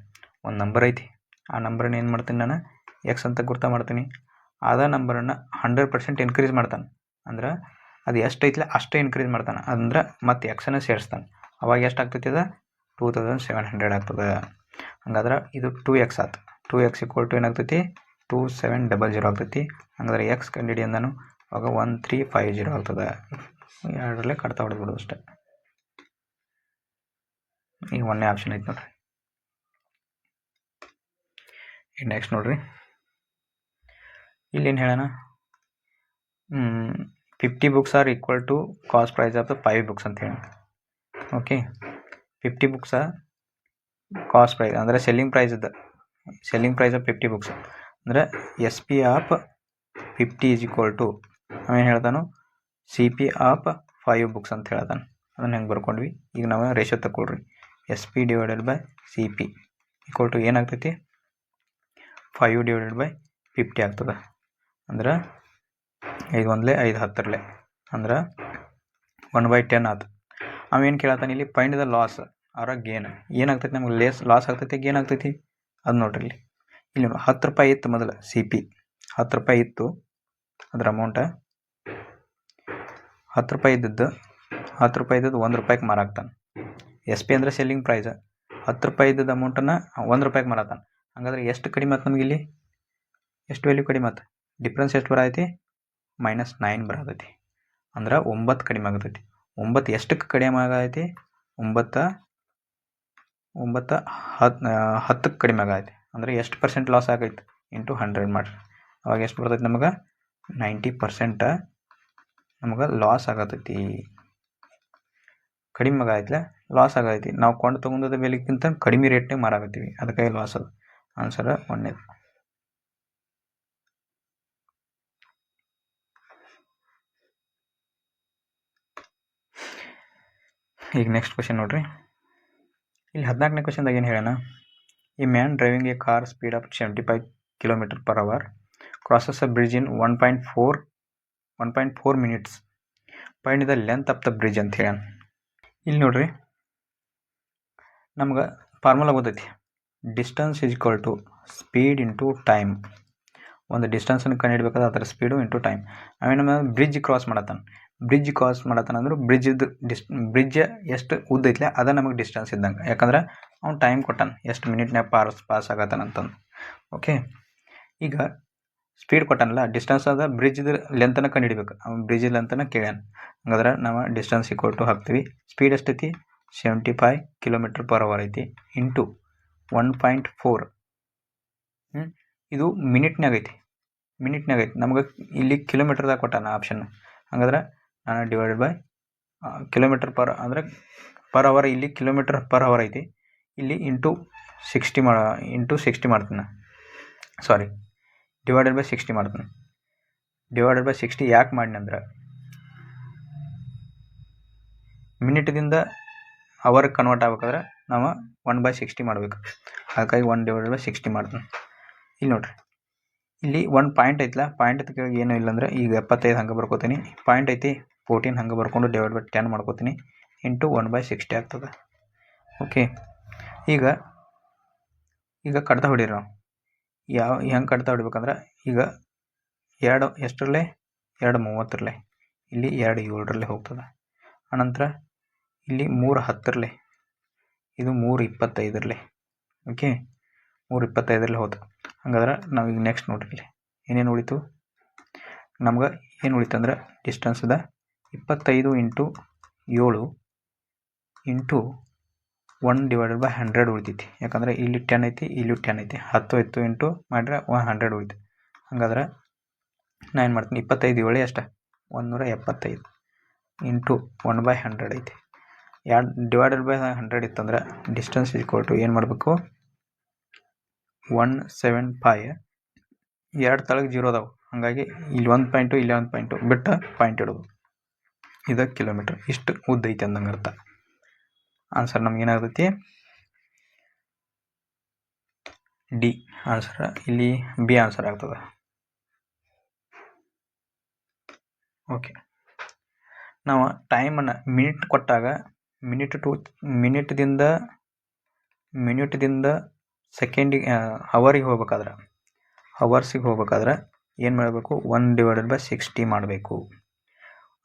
ಒಂದು ನಂಬರ್ ಐತಿ. ಆ ನಂಬರನ್ನು ಏನು ಮಾಡ್ತೀನಿ ನಾನು? ಎಕ್ಸ್ ಅಂತ ಗುರ್ತ ಮಾಡ್ತೀನಿ. ಅದೇ ನಂಬರನ್ನು 100% ಇನ್ಕ್ರೀಸ್ ಮಾಡ್ತಾನೆ. ಅಂದ್ರೆ ಅದು ಎಷ್ಟು ಐತಿಲ್ಲ ಅಷ್ಟೇ ಇನ್ಕ್ರೀಸ್ ಮಾಡ್ತಾನೆ. ಅಂದ್ರೆ ಮತ್ತೆ ಎಕ್ಸನ್ನು ಸೇರಿಸ್ತಾನೆ. ಅವಾಗ ಎಷ್ಟು ಆಗ್ತೈತಿ? ಅದು 2700 ಆಗ್ತದೆ. ಹಂಗಾದ್ರೆ ಇದು 2x ಆಯ್ತು. 2x = ಏನಾಗ್ತೈತಿ? 2700 ಆಗ್ತೈತಿ. ಹಂಗಾದ್ರೆ ಎಕ್ಸ್ ಕಂಡಿಡಿಯಂದನು ಅವಾಗ 1350 ಆಗ್ತದೆ. 2ರಲ್ಲೇ ಕಟ್ತಾ ಹೊಡೆದ್ಬಿಡೋದು ಅಷ್ಟೇ. ಈಗ 1ನೇ ಆಪ್ಷನ್ ಐತೆ ನೋಡ್ರಿ. ಈಗ ನೆಕ್ಸ್ಟ್ ನೋಡ್ರಿ, ಇಲ್ಲೇನು ಹೇಳೋಣ, 50 books are equal to cost price of the 5 books ಅಂತ ಹೇಳಿ. ಓಕೆ, 50 books ಕಾಸ್ಟ್ ಪ್ರೈಸ್ ಅಂದರೆ ಸೆಲ್ಲಿಂಗ್ ಪ್ರೈಸ್ ಆಫ್ 50 books ಅಂದರೆ S P of 50 is equal to ನಾವೇನು ಹೇಳ್ತಾನು ಸಿ ಪಿ ಆಫ್ 5 books ಅಂತ ಹೇಳ್ತಾನೆ. ಅದನ್ನು ಹೆಂಗೆ ಬರ್ಕೊಂಡ್ವಿ, ಈಗ ನಾವು ರೇಷೋ ತಗೊಳ್ರಿ, S P divided by C P equal to ಏನಾಗ್ತೈತಿ 5 ಡಿವೈಡೆಡ್ ಬೈ 50 ಆಗ್ತದೆ. ಅಂದ್ರೆ 5 1 5 10 ಅಂದ್ರೆ 1/10 ಆಯ್ತು. ಅವೇನು ಕೇಳತ್ತಾನೆ ಇಲ್ಲಿ, ಫೈಂಡ್ ದ ಲಾಸ್ ಅವರ ಗೇನ್. ಏನಾಗ್ತೈತಿ ನಮ್ಗೆ ಲಾಸ್ ಆಗ್ತೈತಿ ಗೇನ್ ಆಗ್ತೈತಿ ಅದು ನೋಡ್ರಿ. ಇಲ್ಲಿ 10 ರೂಪಾಯಿ ಇತ್ತು ಮೊದಲು ಸಿ ಪಿ, 10 ರೂಪಾಯಿ ಇತ್ತು, ಅದ್ರ ಅಮೌಂಟ 10 ರೂಪಾಯಿ ಇದ್ದದ್ದು 1 ರೂಪಾಯಿಗೆ ಮಾರಾಕ್ತಾನೆ. ಎಸ್ ಪಿ ಅಂದರೆ ಸೆಲ್ಲಿಂಗ್ ಪ್ರೈಸ್, 10 ರೂಪಾಯಿ ಇದ್ದದ್ದು ಅಮೌಂಟನ್ನು 1 ರೂಪಾಯಿಗೆ ಮಾರಾಕ್ತಾನೆ. ಹಂಗಾದ್ರೆ ಎಷ್ಟು ಕಡಿಮೆ ಆಯ್ತು ನಮಗೆ ಇಲ್ಲಿ, ಎಷ್ಟು ವ್ಯಾಲ್ಯೂ ಕಡಿಮೆ ಆಯ್ತು, ಡಿಫ್ರೆನ್ಸ್ ಎಷ್ಟು ಬರತೈತಿ -9 ಬರತೈತಿ. ಅಂದ್ರೆ 9 ಕಡಿಮೆ ಆಗತೈತಿ. 9 ಎಷ್ಟಕ್ಕೆ ಕಡಿಮೆ ಆಗೈತಿ, 9 10ಕ್ಕೆ ಕಡಿಮೆ ಆಗೈತಿ. ಅಂದರೆ ಎಷ್ಟು % ಲಾಸ್ ಆಗೈತಿ ಇಂಟು 100 ಮಾಡಿರಿ, ಅವಾಗ ಎಷ್ಟು ಬರ್ತೈತಿ ನಮಗೆ 90% ನಮಗೆ ಲಾಸ್ ಆಗತೈತಿ. ಕಡಿಮೆ ಆಗೈತಿಲ್ಲ, ಲಾಸ್ ಆಗೈತಿ. ನಾವು ಕೊಂಡು ತೊಗೊಂಡದ ಬೆಲೆಗಿಂತ ಕಡಿಮೆ ರೇಟ್ನಾಗ ಮಾರಾಕತ್ತೀವಿ, ಅದಕ್ಕಾಗಿ ಲಾಸ್ ಅದು. ಆನ್ಸರ್ 1. ಈಗ ನೆಕ್ಸ್ಟ್ ಕ್ವಶನ್ ನೋಡ್ರಿ, ಇಲ್ಲಿ 14ನೇ ಕ್ವಶನ್ದಾಗ ಏನು ಹೇಳೋಣ, ಈ man driving a car speed of 75 km/h crosses a bridge in 1.4 minutes. Find the length of the bridge ಅಂತ ಹೇಳ. ಇಲ್ಲಿ ನೋಡ್ರಿ, ನಮ್ಗೆ ಫಾರ್ಮುಲಾ ಗೊತ್ತೈತಿ, distance is equal to speed into time. ಒಂದು ಡಿಸ್ಟೆನ್ಸನ್ನು ಕಂಡುಹಿಡಬೇಕಾದ್ರೆ ಅದರ ಸ್ಪೀಡು ಇಂಟು ಟೈಮ್. ಅವೇನು ಬ್ರಿಡ್ಜ್ ಕ್ರಾಸ್ ಮಾಡತ್ತಾನೆ ಅಂದ್ರೆ ಬ್ರಿಡ್ಜ್ ಎಷ್ಟು ಉದ್ದ ಐತ್ಲೆ ಅದ ನಮಗೆ ಡಿಸ್ಟೆನ್ಸ್ ಇದ್ದಂಗೆ. ಯಾಕಂದ್ರೆ ಅವ್ನು ಟೈಮ್ ಕೊಟ್ಟಾನ, ಎಷ್ಟು ಮಿನಿಟ್ನಾಗ ಪಾಸ್ ಆಗತ್ತಾನಂತಂದು. ಓಕೆ, ಈಗ ಸ್ಪೀಡ್ ಕೊಟ್ಟಾನಲ್ಲ, ಡಿಸ್ಟೆನ್ಸ್ ಅದ ಬ್ರಿಡ್ಜ್ದು ಲೆಂತನ್ನು ಕಂಡುಹಿಡಬೇಕು. ಅವ್ನು ಬ್ರಿಡ್ಜ್ ಲೆಂತನ್ನು ಕೇಳ್ಯಾನ. ಹಂಗಾದ್ರೆ ನಾವು ಡಿಸ್ಟೆನ್ಸ್ ಈಕ್ವಲ್ ಟು ಹಾಕ್ತೀವಿ. ಸ್ಪೀಡ್ ಎಷ್ಟೈತಿ 75 km/h ಐತಿ ಇಂಟು 1.4. ಇದು ಮಿನಿಟ್ನಾಗ ಐತಿ. ನಮ್ಗೆ ಇಲ್ಲಿ ಕಿಲೋಮೀಟರ್ದಾಗ ಕೊಟ್ಟಾನ ಆಪ್ಷನ್. ಹಂಗಾದ್ರೆ ನಾನು ಡಿವೈಡೆಡ್ ಬೈ ಕಿಲೋಮೀಟರ್ ಪರ್ ಅಂದರೆ ಪರ್ ಅವರ್, ಇಲ್ಲಿ km/h ಐತಿ, ಇಲ್ಲಿ ಇಂಟು 60 ಮಾಡ್ತೀನಿ. ಸಾರಿ, ಡಿವೈಡೆಡ್ ಬೈ 60 ಮಾಡ್ತೀನಿ. ಡಿವೈಡೆಡ್ ಬೈ 60 ಯಾಕೆ ಮಾಡಿನಿ ಅಂದ್ರೆ ಮಿನಿಟ್ದಿಂದ ಅವರ್ಗೆ ಕನ್ವರ್ಟ್ ಆಗ್ಬೇಕಾದ್ರೆ ನಾವು 1/60 ಮಾಡಬೇಕು. ಹಾಗಾಗಿ 1/60 ಮಾಡ್ತೀನಿ. ಇಲ್ಲಿ ನೋಡ್ರಿ, ಇಲ್ಲಿ 1 ಪಾಯಿಂಟ್ ಐತಲ್ಲ, ಪಾಯಿಂಟ್ ಕೆಳಗೆ ಏನೂ ಇಲ್ಲ ಅಂದ್ರೆ ಈಗ 75 ಹಂಗೆ ಬರ್ಕೋತೀನಿ. ಪಾಯಿಂಟ್ ಐತಿ 14 ಹಂಗೆ ಬರ್ಕೊಂಡು ಡಿವೈಡ್ ಬೈ 10 ಮಾಡ್ಕೋತೀನಿ ಇಂಟು 1/60 ಆಗ್ತದೆ. ಓಕೆ, ಈಗ ಕಡ್ತಾ ಹೊಡೀರಿ. ನಾವು ಹೆಂಗೆ ಕಡ್ತಾ ಹೊಡಿಬೇಕಂದ್ರೆ, ಈಗ 2 ಎಷ್ಟರಲ್ಲೇ 2:30 ಇಲ್ಲಿ 2:7 ಹೋಗ್ತದೆ. ಆನಂತರ ಇಲ್ಲಿ 3:10 ಇದು 3:25. ಓಕೆ, 3:25 ಹೋದ. ಹಂಗಾದ್ರೆ ನಾವೀಗ ನೆಕ್ಸ್ಟ್ ನೋಡ್ರಿ, ಇಲ್ಲಿ ಏನೇನು ಉಳಿತು ನಮ್ಗೆ, ಏನು ಉಳಿತಂದ್ರೆ ಡಿಸ್ಟೆನ್ಸ್ ಅದ 25 ಇಂಟು 7 ಇಂಟು 1/100 ಉಳಿತೈತಿ. ಯಾಕಂದ್ರೆ ಇಲ್ಲಿ 10 ಐತಿ, ಇಲ್ಲಿ 10 ಐತಿ. 10 ಇತ್ತು ಇಂಟು ಮಾಡಿದ್ರೆ 100 ಉಳಿತು. ಹಂಗಾದ್ರೆ ನಾನು ಏನು ಮಾಡ್ತೀನಿ, 25 7 ಅಷ್ಟ 175 ಇಂಟು 1/100 ಐತಿ. ಡಿವೈಡೆಡ್ ಬೈ 100 ಇತ್ತಂದ್ರೆ ಡಿಸ್ಟೆನ್ಸ್ ಈಕ್ವಲ್ ಟು ಏನು ಮಾಡಬೇಕು 175. 2 ತಳಗೆ 0 ಅದಾವೆ, ಹಾಗಾಗಿ ಇಲ್ಲಿ 1 ಪಾಯಿಂಟು ಇಲ್ಲಿ 1 ಪಾಯಿಂಟು ಬಿಟ್ಟು ಪಾಯಿಂಟ್ ಇಡೋದು. ಇದು ಕಿಲೋಮೀಟ್ರ್, ಇಷ್ಟು ಉದ್ದ ಐತಿ ಅಂದಂಗೆ ಅರ್ಥ. ಆನ್ಸರ್ ನಮ್ಗೇನಾಗ್ತೈತಿ ಡಿ ಆನ್ಸರ್. ಇಲ್ಲಿ ಬಿ ಆನ್ಸರ್ ಆಗ್ತದೆ. ಓಕೆ, ನಾವು ಟೈಮನ್ನು ಮಿನಿಟ್ ಕೊಟ್ಟಾಗ ಮಿನಿಟ್ದಿಂದ ಸೆಕೆಂಡಿಗೆ ಅವರ್ಸಿಗೆ ಹೋಗ್ಬೇಕಾದ್ರೆ ಏನು ಮಾಡಬೇಕು 1/60 ಮಾಡಬೇಕು.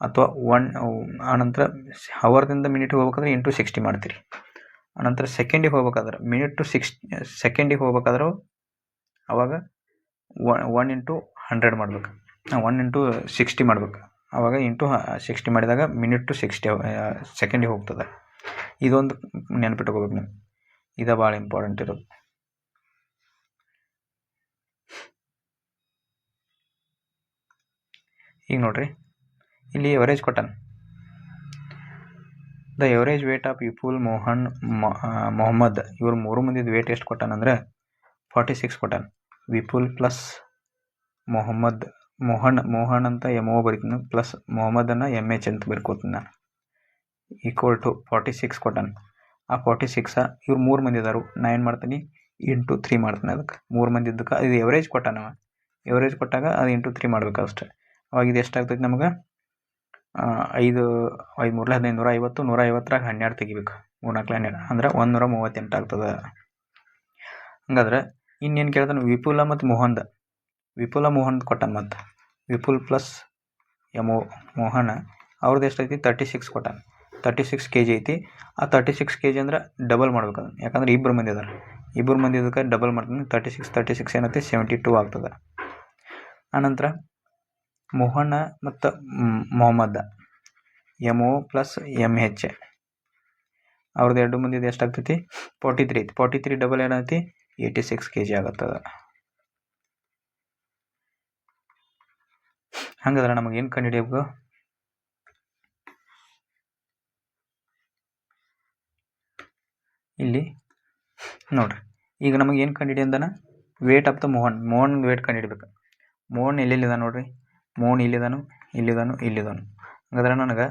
ಅಥವಾ ಆನಂತರ ಅವರ್ದಿಂದ ಮಿನಿಟ್ಗೆ ಹೋಗ್ಬೇಕಾದ್ರೆ ಇಂಟು 60 ಮಾಡ್ತೀರಿ. ಆನಂತರ ಸೆಕೆಂಡಿಗೆ ಹೋಗ್ಬೇಕಾದ್ರೆ ಮಿನಿಟ್ ಟು ಸೆಕೆಂಡಿಗೆ ಹೋಗ್ಬೇಕಾದ್ರೆ ಅವಾಗ 1/100 ಮಾಡ್ಬೇಕು. 1/60 ಮಾಡ್ಬೇಕು. ಆವಾಗ ಇಂಟು 60 ಮಾಡಿದಾಗ ಮಿನಿಟ್ ಟು 60 ಸೆಕೆಂಡಿಗೆ ಹೋಗ್ತದೆ. ಇದೊಂದು ನೆನಪಿಟ್ಕೋಬೇಕು ನೀವು, ಇದು ಭಾಳ ಇಂಪಾರ್ಟೆಂಟ್ ಇರೋದು. ಈಗ ನೋಡಿರಿ, ಇಲ್ಲಿ ಎವರೇಜ್ ಕೊಟ್ಟಾನ. The average weight of Vipul, Mohan, Mohammed ಇವ್ರು 3 ಮಂದಿದ ವೇಟ್ ಎಷ್ಟು ಕೊಟ್ಟಾನಂದ್ರೆ 46 ಕೊಟ್ಟಾನ. ವಿಪುಲ್ ಪ್ಲಸ್ ಮೊಹಮ್ಮದ್, ಮೋಹನ್ ಅಂತ MO ಬರೀತೀನಿ, ಪ್ಲಸ್ ಮೊಹಮ್ಮದನ್ನು MH ಅಂತ ಬರ್ಕೋತೀನಿ ನಾನು, ಈಕ್ವಲ್ ಟು 46 ಕೊಟ್ಟಾನ. ಆ 46 ಇವ್ರು 3 ಮಂದಿ ಇದಾರು. ನಾ ಏನು ಮಾಡ್ತೀನಿ, ಇಂಟು 3 ಮಾಡ್ತೀನಿ. ಅದಕ್ಕೆ 3 ಮಂದಿ ಇದ್ದಕ್ಕೆ ಇದು ಎವರೇಜ್ ಕೊಟ್ಟಾನವ. ಎವರೇಜ್ ಕೊಟ್ಟಾಗ ಅದು ಇಂಟು 3 ಮಾಡ್ಬೇಕು ಅಷ್ಟೇ. ಅವಾಗ ಇದು ಎಷ್ಟಾಗ್ತೈತಿ ನಮಗೆ, 5 3 15 150, 150ರಾಗ 12 ತೆಗಿಬೇಕು, 3 4 12 ಅಂದ್ರೆ 138 ಆಗ್ತದೆ. ಹಂಗಾದ್ರೆ ಇನ್ನೇನು ಕೇಳ್ತಾನೆ, ವಿಪುಲ ಮತ್ತು ಮೋಹನ್ ಕೊಟ್ಟಾನ. ಮತ್ತು ವಿಪುಲ್ ಪ್ಲಸ್ ಮೋಹನ ಅವ್ರದ್ದು ಎಷ್ಟೈತಿ 36 ಕೊಟ್ಟಾನ. 36 kg ಐತಿ. ಆ 36 kg ಅಂದ್ರೆ ಡಬಲ್ ಮಾಡ್ಬೇಕು ಅದನ್ನು, ಯಾಕಂದ್ರೆ 2 ಮಂದಿ ಅದಾರ. 2 ಮಂದಿ ಇದಕ್ಕೆ ಡಬಲ್ ಮಾಡ್ತೀನಿ. 36 ಏನೈತಿ 72 ಆಗ್ತದೆ. ಆನಂತರ ಮೋಹನ ಮತ್ತು ಮೊಹಮ್ಮದ MO ಪ್ಲಸ್ MH ಅವ್ರದ್ದು 2 ಮಂದಿದು ಎಷ್ಟಾಗ್ತೈತಿ 43 ಐತಿ. 43 ಡಬಲ್ ಏನೈತಿ 86 kg ಆಗತ್ತದ. ಹಂಗಾದ್ರೆ ನಮಗೇನು ಕಂಡುಹಿಡಿಯಬೇಕು, ಇಲ್ಲಿ ನೋಡ್ರಿ, ಈಗ ನಮಗೆ ಏನು ಕಂಡುಹಿಡಿಯಂದನ weight of the Mohan weight ಕಂಡುಹಿಡ್ಬೇಕು. ಮೋಹನ್ ಎಲ್ಲಿದ್ದಾನೆ ನೋಡ್ರಿ, ಮೋಹನ್ ಇಲ್ಲಿದ್ದಾನು. ಹಂಗಾದ್ರೆ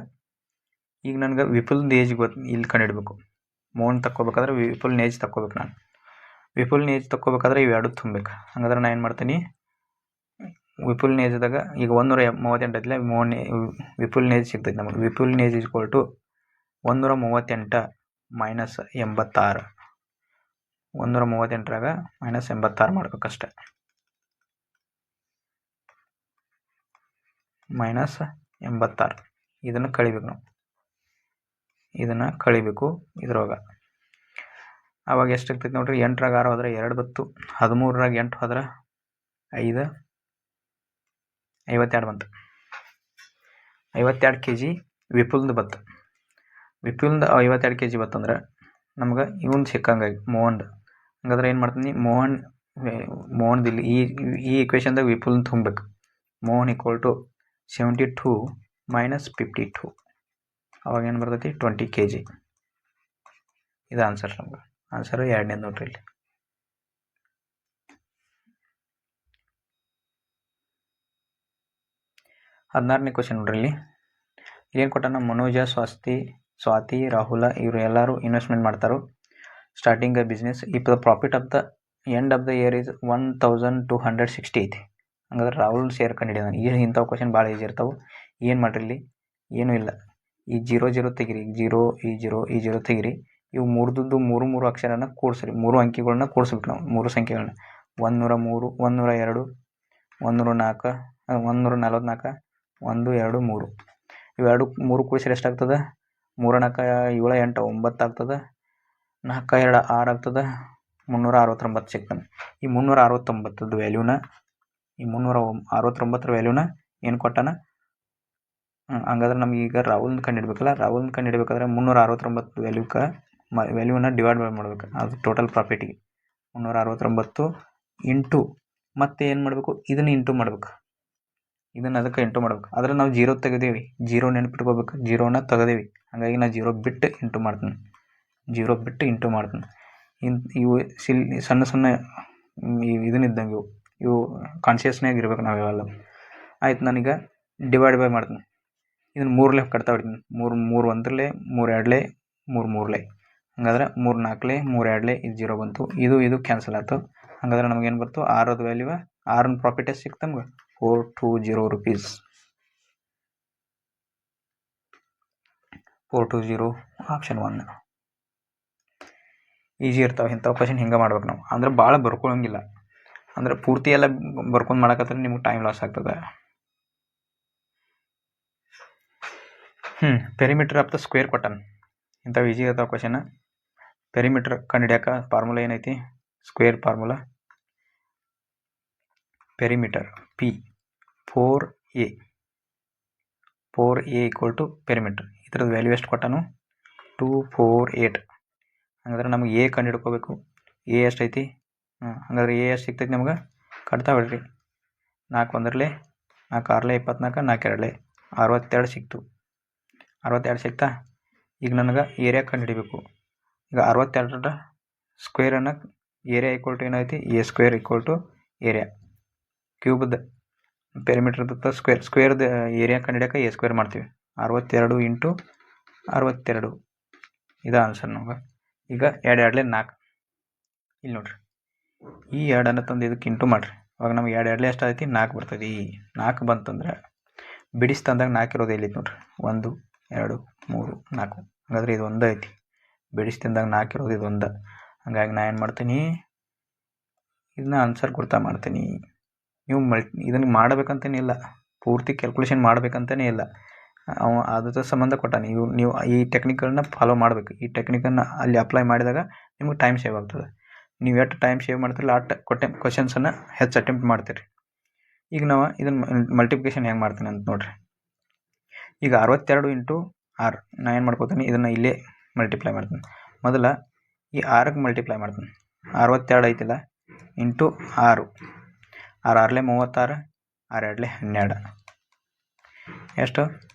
ಈಗ ನನಗೆ ವಿಪುಲ್ದ ಏಜ್ ಇಲ್ಲಿ ಕಂಡುಹಿಡ್ಬೇಕು. ಮೋಹನ್ ತಕ್ಕೋಬೇಕಾದ್ರೆ ವಿಪುಲ್ನ ಏಜ್ ತಕ್ಕೋಬೇಕು. ನಾನು ವಿಪುಲ್ನ ಏಜ್ ತಕ್ಕೋಬೇಕಾದ್ರೆ ಇವೆರಡು ತುಂಬಬೇಕು. ಹಂಗಾದ್ರೆ ನಾನು ಏನು ಮಾಡ್ತೀನಿ, ವಿಪುಲ್ನ ಏಜ್ದಾಗ ಈಗ 138 ಐತಿಲ್ಲ, ವಿಪುಲ್ನ ಏಜ್ ಸಿಗ್ತೈತಿ ನಮಗೆ. ವಿಪುಲ್ನ ಏಜ್ ಈಕ್ವಲ್ ಟು 138 ಮೈನಸ್ 86. 138ರಾಗ ಮೈನಸ್ 86 ಮಾಡ್ಬೇಕಷ್ಟೆ. ಮೈನಸ್ 86 ಇದನ್ನು ಕಳಿಬೇಕು ನಾವು, ಇದನ್ನು ಕಳಿಬೇಕು ಇದ್ರೊಳಗೆ. ಆವಾಗ ಎಷ್ಟಾಗ್ತೈತಿ ನೋಡ್ರಿ, 8ರಾಗ 6 ಹೋದ್ರೆ 2 ಬತ್ತು, 13ರಾಗ 8 ಹೋದ್ರೆ 5, 52 ಬಂತು. 52 kg ವಿಪುಲ್ದು ಬತ್ತು. ವಿಪುಲ್ದು 52 kg ಬತ್ತಂದ್ರೆ ನಮ್ಗೆ ಇವನ್ ಸಿಕ್ಕಂಗಾಗಿ ಮೋಹನ್ದು. ಹಂಗಾದ್ರೆ ಏನು ಮಾಡ್ತೀನಿ, ಮೋಹನ್ದು ಇಲ್ಲಿ ಈ ಇಕ್ವೇಷನ್ದಾಗ ವಿಪುಲ್ನ ತುಂಬಬೇಕು. ಮೋಹನ್ ಈಕ್ವಲ್ ಟು 72 ಮೈನಸ್ 52, ಅವಾಗ ಏನು ಬರ್ತೈತಿ 20 kg. ಇದು ಆನ್ಸರ್. ನಮ್ಗೆ ಆನ್ಸರು 2ನೇದು ನೋಡ್ರಿ. ಇಲ್ಲಿ 16ನೇ ಕ್ವಶನ್ ನೋಡ್ರಿ. ಇಲ್ಲಿ ಏನು ಕೊಟ್ಟಾನ, ಮನೋಜ, ಸ್ವಾತಿ, ರಾಹುಲ ಇವರು ಎಲ್ಲರೂ ಇನ್ವೆಸ್ಟ್ಮೆಂಟ್ ಮಾಡ್ತಾರೆ. Starting a business if the profit of the end of the year is 1260 ಐತಿ. ಹಂಗಾದ್ರೆ ರಾಹುಲ್ ಶೇರ್ ಕಂಡಿಡಿದಾನೆ. ಈಗ ಇಂಥವು ಕ್ವಶನ್ ಭಾಳ ಈಜಿ ಇರ್ತಾವೆ. ಏನು ಮಾಡ್ರಿ, ಇಲ್ಲಿ ಏನೂ ಇಲ್ಲ. ಈ 0 ತೆಗಿರಿ, 0 ಈ 0 ತೆಗಿರಿ. ಇವು 3 ಅಕ್ಷರನ ಕೂಡಿಸ್ರಿ, 3 ಅಂಕಿಗಳನ್ನ ಕೂಡಿಸ್ಬೇಕು ನಾವು, 3 ಸಂಖ್ಯೆಗಳನ್ನ. 103, 102, 104, 144, 1 2 3. ಇವೆರಡು 3 ಕೂಡಿಸ್ರಿ ಎಷ್ಟಾಗ್ತದೆ, 3 4 7 8 9 ಆಗ್ತದೆ. 4 2 6 ಆಗ್ತದೆ. 369 ಸಿಗ್ತಾನೆ. ಈ 369 ವ್ಯಾಲ್ಯೂನ, ಈ 369 ವ್ಯಾಲ್ಯೂನ ಏನು ಕೊಟ್ಟಾನ. ಹಂಗಾದ್ರೆ ನಮ್ಗೆ ಈಗ ರಾಹುಲ್ನ ಕಂಡುಹಿಡ್ಬೇಕಲ್ಲ. ರಾಹುಲ್ನ ಕಂಡುಹಿಡ್ಬೇಕಾದ್ರೆ 369 ವ್ಯಾಲ್ಯೂನ ಡಿವೈಡ್ ಮಾಡ್ಬೇಕು. ಅದು ಟೋಟಲ್ ಪ್ರಾಫಿಟಿಗೆ 369 ಇಂಟು ಮತ್ತೆ ಏನು ಮಾಡಬೇಕು, ಇದನ್ನು ಇಂಟು ಮಾಡ್ಬೇಕು. ಇದನ್ನು ಅದಕ್ಕೆ ಇಂಟು ಮಾಡ್ಬೇಕು. ಆದರೆ ನಾವು 0 ತೆಗೆದೇವಿ, 0 ನೆನಪಿಟ್ಕೋಬೇಕು. 0ನ ತೆಗೆದೇವಿ, ಹಾಗಾಗಿ ನಾನು 0 ಬಿಟ್ಟು ಇಂಟು ಮಾಡ್ತೀನಿ. ಇವು ಸಣ್ಣ ಇದನ್ನಿದ್ದಂಗೆ ಇವು ಕಾನ್ಷಿಯಸ್ನಾಗ ಇರ್ಬೇಕು ನಾವು ಇವೆಲ್ಲ. ಆಯ್ತು, ನಾನೀಗ ಡಿವೈಡ್ ಬೈ ಮಾಡ್ತೀನಿ. ಇದನ್ನು 3 ಕಟ್ತಾ ಹೊಡಿತೀನಿ. 3 1 3 2 3 3. ಹಾಗಾದ್ರೆ 3 4 3 2 ಇದು 0 ಬಂತು. ಇದು ಕ್ಯಾನ್ಸಲ್ ಆಯ್ತು. ಹಾಗಾದ್ರೆ ನಮಗೇನು ಬಂತು, 6ದ ವ್ಯಾಲ್ಯೂ, 6ನ ಪ್ರಾಫಿಟ್ ಎಷ್ಟು ಸಿಕ್ತು ನಮ್ಗೆ, 420 rupees. 420 ಆಪ್ಷನ್ 1. ಈಜಿ ಇರ್ತಾವೆ ಇಂಥವು ಕ್ವಶನ್. ಹಿಂಗೆ ಮಾಡ್ಬೇಕು ನಾವು. ಅಂದ್ರೆ ಭಾಳ ಬರ್ಕೊಳಂಗಿಲ್ಲ. ಅಂದ್ರೆ ಪೂರ್ತಿ ಎಲ್ಲ ಬರ್ಕೊಂಡು ಮಾಡಕತ್ತಾರೆ ನಿಮ್ಗೆ ಟೈಮ್ ಲಾಸ್ ಆಗ್ತದೆ. ಪೆರಿಮೀಟರ್ ಆಫ್ ದ ಸ್ಕ್ವೇರ್ ಕೊಟ್ಟಾನ. ಇಂಥವು ಈಜಿ ಇರ್ತಾವೆ ಕ್ವಶನ್. ಪೆರಿಮೀಟರ್ ಕಂಡುಹಿಡಿಯೋಕೆ ಫಾರ್ಮುಲಾ ಏನೈತಿ, square formula perimeter P 4A equal to perimeter. ಇದ್ರದ್ದು ವ್ಯಾಲ್ಯೂ ಎಷ್ಟು ಕೊಟ್ಟಾನು, 248. ಹಾಗಾದ್ರೆ ನಮಗೆ ಎ ಕಂಡು ಹಿಡ್ಕೋಬೇಕು. ಎ ಎಷ್ಟೈತಿ, ಹಾಗಾದ್ರೆ ಎ ಎಷ್ಟು ಸಿಗ್ತೈತಿ ನಮ್ಗೆ, ಕಟ್ತಾ ಬಿಡ್ರಿ. 4 1 4 4 24 4 2 62 ಸಿಕ್ತು. 62 ಸಿಕ್ತಾ. ಈಗ ನನಗೆ ಏರಿಯಾ ಕಂಡುಹಿಡಿಬೇಕು. ಈಗ 62ರ ಸ್ಕ್ವೇರನ್ನು ಏರಿಯಾ ಈಕ್ವಲ್ ಟು ಏನೈತಿ A square equal to area ಕ್ಯೂಬ್ದು ಪೆರಿಮೀಟ್ರದ್ದು ಸ್ಕ್ವೇರ್ದು ಏರಿಯಾ ಕಂಡುಹಿಡಿಯೋಕೆ ಎ ಸ್ಕ್ವೇರ್ ಮಾಡ್ತೀವಿ. 62 ಇಂಟು 62 ಇದು ಆನ್ಸರ್ ನಮ್ಗೆ. ಈಗ 2 2 4 ಇಲ್ಲಿ ನೋಡ್ರಿ, ಈ 2 ತಂದು ಇದಕ್ಕೆ ಇಂಟು ಮಾಡಿರಿ. ಅವಾಗ ನಮ್ಗೆ 2 2 ಎಷ್ಟಾಗೈತಿ 4 ಬರ್ತದೆ. 4 ಬಂತಂದ್ರೆ ಬಿಡಿಸಿ ತಂದಾಗ 4 ಇರೋದು ಎಲ್ಲಿತ್ತು ನೋಡ್ರಿ, 1 2 3 4. ಹಾಗಾದ್ರೆ ಇದು ಒಂದು ಐತಿ. ಬಿಡಿಸಿ ತಂದಾಗ 4 ಇರೋದು ಇದು ಒಂದು. ಹಾಗಾಗಿ ನಾನು ಏನು ಮಾಡ್ತೀನಿ, ಇದನ್ನ ಆನ್ಸರ್ ಗುರ್ತಾ ಮಾಡ್ತೀನಿ. ನೀವು ಇದನ್ನು ಮಾಡಬೇಕಂತನೇ ಇಲ್ಲ, ಪೂರ್ತಿ ಕ್ಯಾಲ್ಕುಲೇಷನ್ ಮಾಡಬೇಕಂತನೇ ಇಲ್ಲ. ಅವ ಅದ್ರ ಸಂಬಂಧ ಕೊಟ್ಟ. ನೀವು ಈ ಟೆಕ್ನಿಕನ್ನು ಫಾಲೋ ಮಾಡಬೇಕು. ಈ ಟೆಕ್ನಿಕನ್ನು ಅಲ್ಲಿ ಅಪ್ಲೈ ಮಾಡಿದಾಗ ನಿಮ್ಗೆ ಟೈಮ್ ಸೇವ್ ಆಗ್ತದೆ. ನೀವು ಎಷ್ಟು ಟೈಮ್ ಸೇವ್ ಮಾಡ್ತಿರಲ್ಲ ಕ್ವಶನ್ಸನ್ನು ಹೆಚ್ಚು ಅಟೆಂಪ್ಟ್ ಮಾಡ್ತೀರಿ. ಈಗ ನಾವು ಇದನ್ನು ಮಲ್ಟಿಪ್ಲಿಕೇಶನ್ ಹೆಂಗೆ ಮಾಡ್ತೀನಿ ಅಂತ ನೋಡ್ರಿ. ಈಗ 62 ಇಂಟು 6 ನಾನು ಏನು ಮಾಡ್ಕೋತೀನಿ, ಇದನ್ನು ಇಲ್ಲೇ ಮಲ್ಟಿಪ್ಲೈ ಮಾಡ್ತೀನಿ. ಮೊದಲ ಈ 6ಕ್ಕೆ ಮಲ್ಟಿಪ್ಲೈ ಮಾಡ್ತೀನಿ. 62 ಐತಿಲ್ಲ ಇಂಟು 6 6 6 36 6 2 12 ಎಷ್ಟು